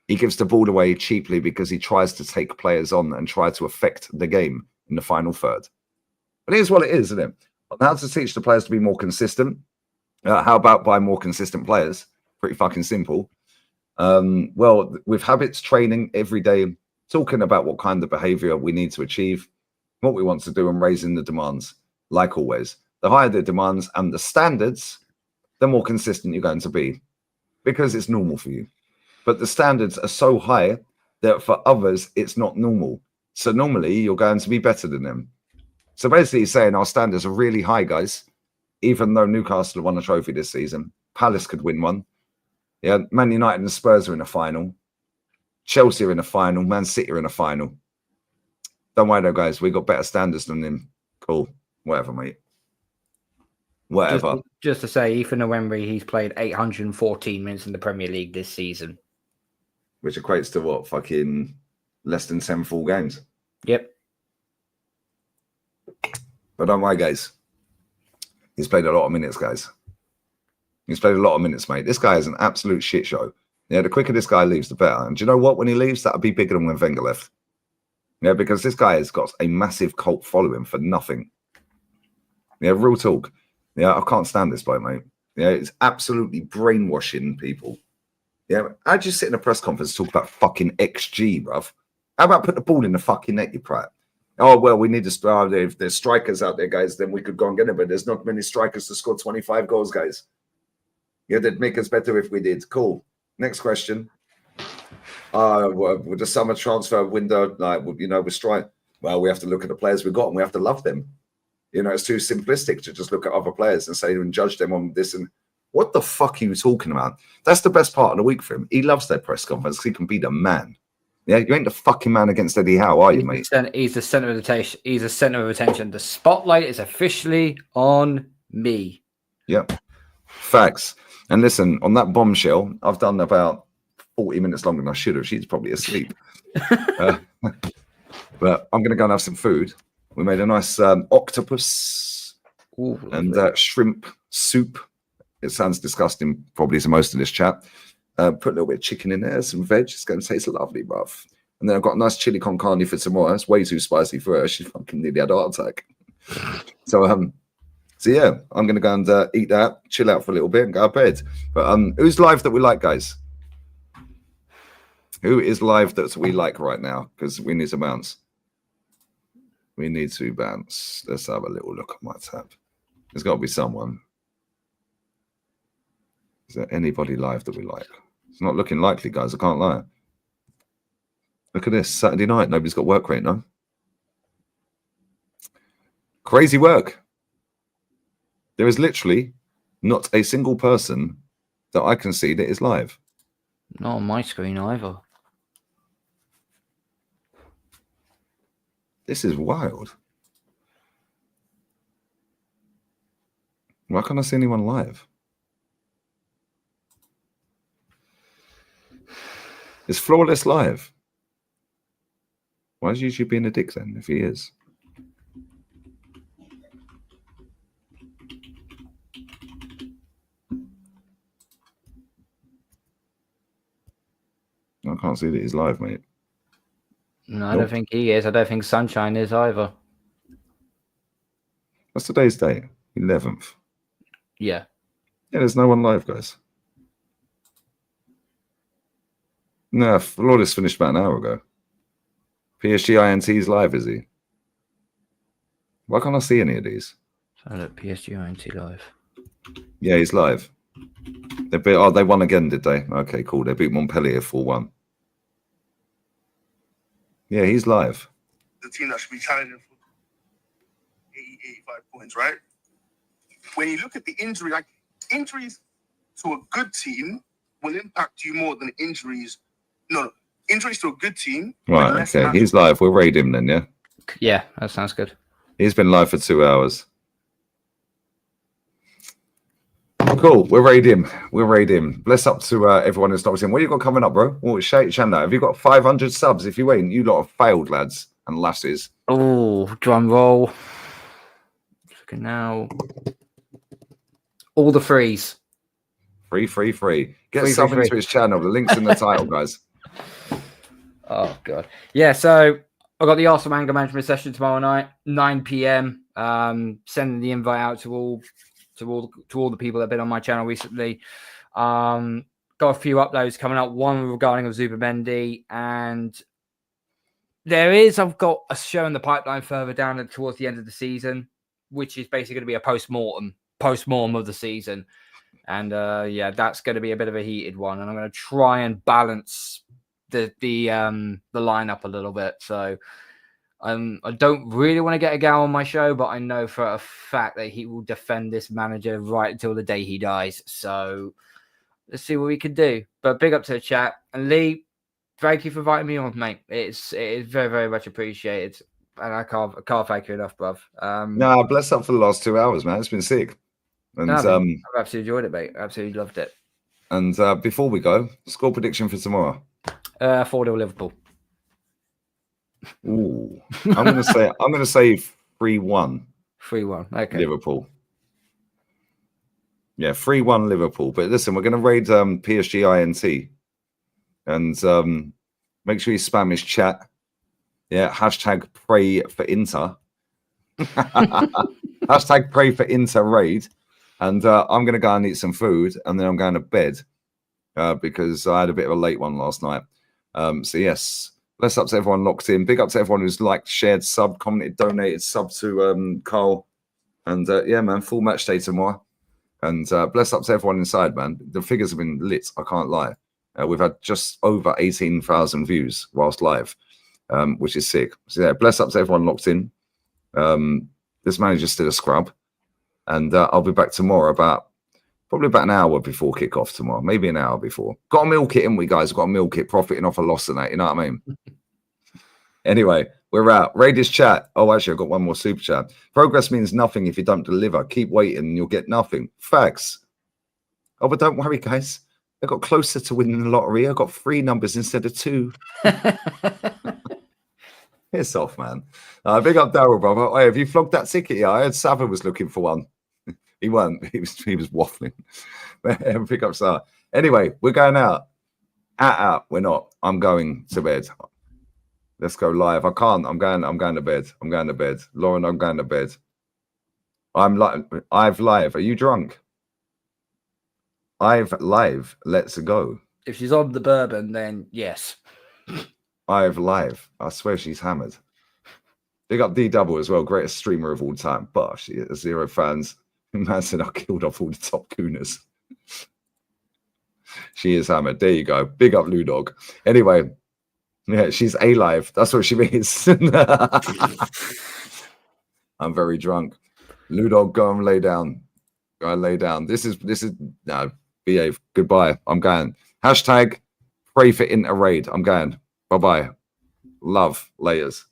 He gives the ball away cheaply because he tries to take players on and try to affect the game in the final third. But here's what it is, isn't it? How to teach the players to be more consistent. How about buy more consistent players? Pretty fucking simple. Well, with habits training every day, talking about what kind of behavior we need to achieve, what we want to do, and raising the demands. Like always, the higher the demands and the standards, the more consistent you're going to be, because it's normal for you. But the standards are so high that for others, it's not normal. So normally you're going to be better than them. So basically he's saying our standards are really high, guys, even though Newcastle won a trophy this season. Palace could win one. Yeah, Man United and Spurs are in a final. Chelsea are in a final. Man City are in a final. Don't worry though, guys. We got better standards than them. Cool. Whatever, mate. Whatever. Just to say, Ethan Nwemri, he's played 814 minutes in the Premier League this season. Which equates to what? Fucking less than 10 full games. Yep. But don't worry, guys. He's played a lot of minutes, guys. He's played a lot of minutes, mate. This guy is an absolute shit show. Yeah, the quicker this guy leaves, the better. And do you know what? When he leaves, that'll be bigger than when Wenger left. Yeah, because this guy has got a massive cult following for nothing. Yeah, real talk. Yeah, I can't stand this bloke, mate. Yeah, it's absolutely brainwashing people. Yeah, how'd you sit in a press conference and talk about fucking XG, bruv? How about put the ball in the fucking net, you prat? Oh, well, we need to if there's strikers out there, guys, then we could go and get them. But there's not many strikers to score 25 goals, guys. Yeah, that'd make us better if we did. Cool. Next question. With the summer transfer window, like, you know, with strike, well, we have to look at the players we've got and we have to love them. You know, it's too simplistic to just look at other players and say and judge them on this. And what the fuck are you talking about? That's the best part of the week for him. He loves their press conference. He can be the man. Yeah, you ain't the fucking man against Eddie Howe, are you, mate? He's the center of attention. He's the center of attention. The spotlight is officially on me. Yep. Facts. And listen, on that bombshell, I've done about 40 minutes longer than I should have. She's probably asleep. But I'm going to go and have some food. We made a nice octopus and shrimp soup. It sounds disgusting, probably to most of this chat. Put a little bit of chicken in there, some veg. It's going to taste lovely, bruv. And then I've got a nice chili con carne for tomorrow. It's way too spicy for her. She fucking nearly had a heart attack. So yeah, I'm going to go and eat that, chill out for a little bit and go to bed. But who's live that we like, guys? Who is live that we like right now? Because we need to bounce. We need to bounce. Let's have a little look at my tab. There's got to be someone. Is there anybody live that we like? It's not looking likely, guys. I can't lie. Look at this. Saturday night. Nobody's got work right now. Crazy work. There is literally not a single person that I can see that is live. Not on my screen either. This is wild. Why can't I see anyone live? Is Flawless live? Why is YouTube being a dick then, if he is? I can't see that he's live, mate. No, I don't think he is. I don't think Sunshine is either. What's today's date? 11th. Yeah. Yeah, there's no one live, guys. No, Flawless finished about an hour ago. PSG INT's live, is he? Why can't I see any of these? So look, PSG INT live. Yeah, he's live. They won again, did they? Okay, cool. They beat Montpellier 4-1. Yeah, he's live. The team that should be challenging for 80, 85 points, right? When you look at the injury, like injuries to a good team will impact you more than injuries. No, injuries to a good team. Right, okay. He's live. We'll raid him then, yeah? Yeah, that sounds good. He's been live for 2 hours. Cool. Cool. We're raiding. We're raiding. Bless up to everyone who's locked in. What you got coming up, bro? Oh, Chanda, have you got 500 subs? If you ain't, you lot have failed, lads and lasses. Oh, drum roll. Looking now. All the frees. Free. Get Free, sub free, into free. his channel. The link's in the title, guys. Oh god. Yeah, so I've got the Arsenal anger management session tomorrow night, 9 p.m. Sending the invite out to all the people that have been on my channel recently. Got a few uploads coming up, one regarding Zubimendi, and I've got a show in the pipeline further down towards the end of the season, which is basically going to be a post-mortem of the season. And yeah, that's going to be a bit of a heated one, and I'm going to try and balance the lineup a little bit. So I don't really want to get a gal on my show, but I know for a fact that he will defend this manager right until the day he dies. So let's see what we can do. But big up to the chat. And Lee, thank you for inviting me on, mate. It is very, very much appreciated. And I can't thank you enough, bruv. Nah, bless up for the last 2 hours, man. It's been sick. And I've absolutely enjoyed it, mate. Absolutely loved it. And before we go, score prediction for tomorrow. 4-0 Liverpool. Ooh, I'm gonna say 3-1. 3-1. Okay. Liverpool. Yeah, 3-1 Liverpool. But listen, we're gonna raid PSG INT, and make sure you spam his chat. Yeah, hashtag pray for Inter. Hashtag pray for Inter raid. And I'm gonna go and eat some food, and then I'm going to bed because I had a bit of a late one last night. So yes. Bless up to everyone locked in. Big up to everyone who's liked, shared, sub, commented, donated, sub to Carl. And yeah, man, full match day tomorrow. And bless up to everyone inside, man. The figures have been lit. I can't lie. We've had just over 18,000 views whilst live, which is sick. So yeah, bless up to everyone locked in. This manager's still a scrub. And I'll be back tomorrow probably about an hour before kickoff tomorrow, maybe an hour before. Got to milk it, haven't we, guys? Got to milk it, profiting off a loss tonight. You know what I mean? Anyway, we're out. Raiders chat. Oh, actually, I've got one more super chat. Progress means nothing if you don't deliver. Keep waiting and you'll get nothing. Facts. Oh, but don't worry, guys. I got closer to winning the lottery. I got 3 numbers instead of 2. Piss off, man. Big up Daryl, brother. Hey, have you flogged that ticket? Yeah, I heard Sava was looking for one. He weren't. He was waffling. Pick up Sar. Anyway, we're going out. Out. We're not. I'm going to bed. Let's go live. I can't. I'm going to bed. I'm going to bed. Lauren, I'm going to bed. I've live. Are you drunk? I've live. Let's go. If she's on the bourbon, then yes. I've live. I swear she's hammered. Big up D Double as well. Greatest streamer of all time. But she has 0 fans. Man said I killed off all the top cooners. She is hammered. There you go. Big up Lou Dog. Anyway, yeah, she's alive. That's what she means. I'm very drunk. Lou Dog, go and lay down. Go and lay down. This is no, behave. Goodbye. I'm going. Hashtag pray for Inter raid. I'm going. Bye-bye. Love. Layers.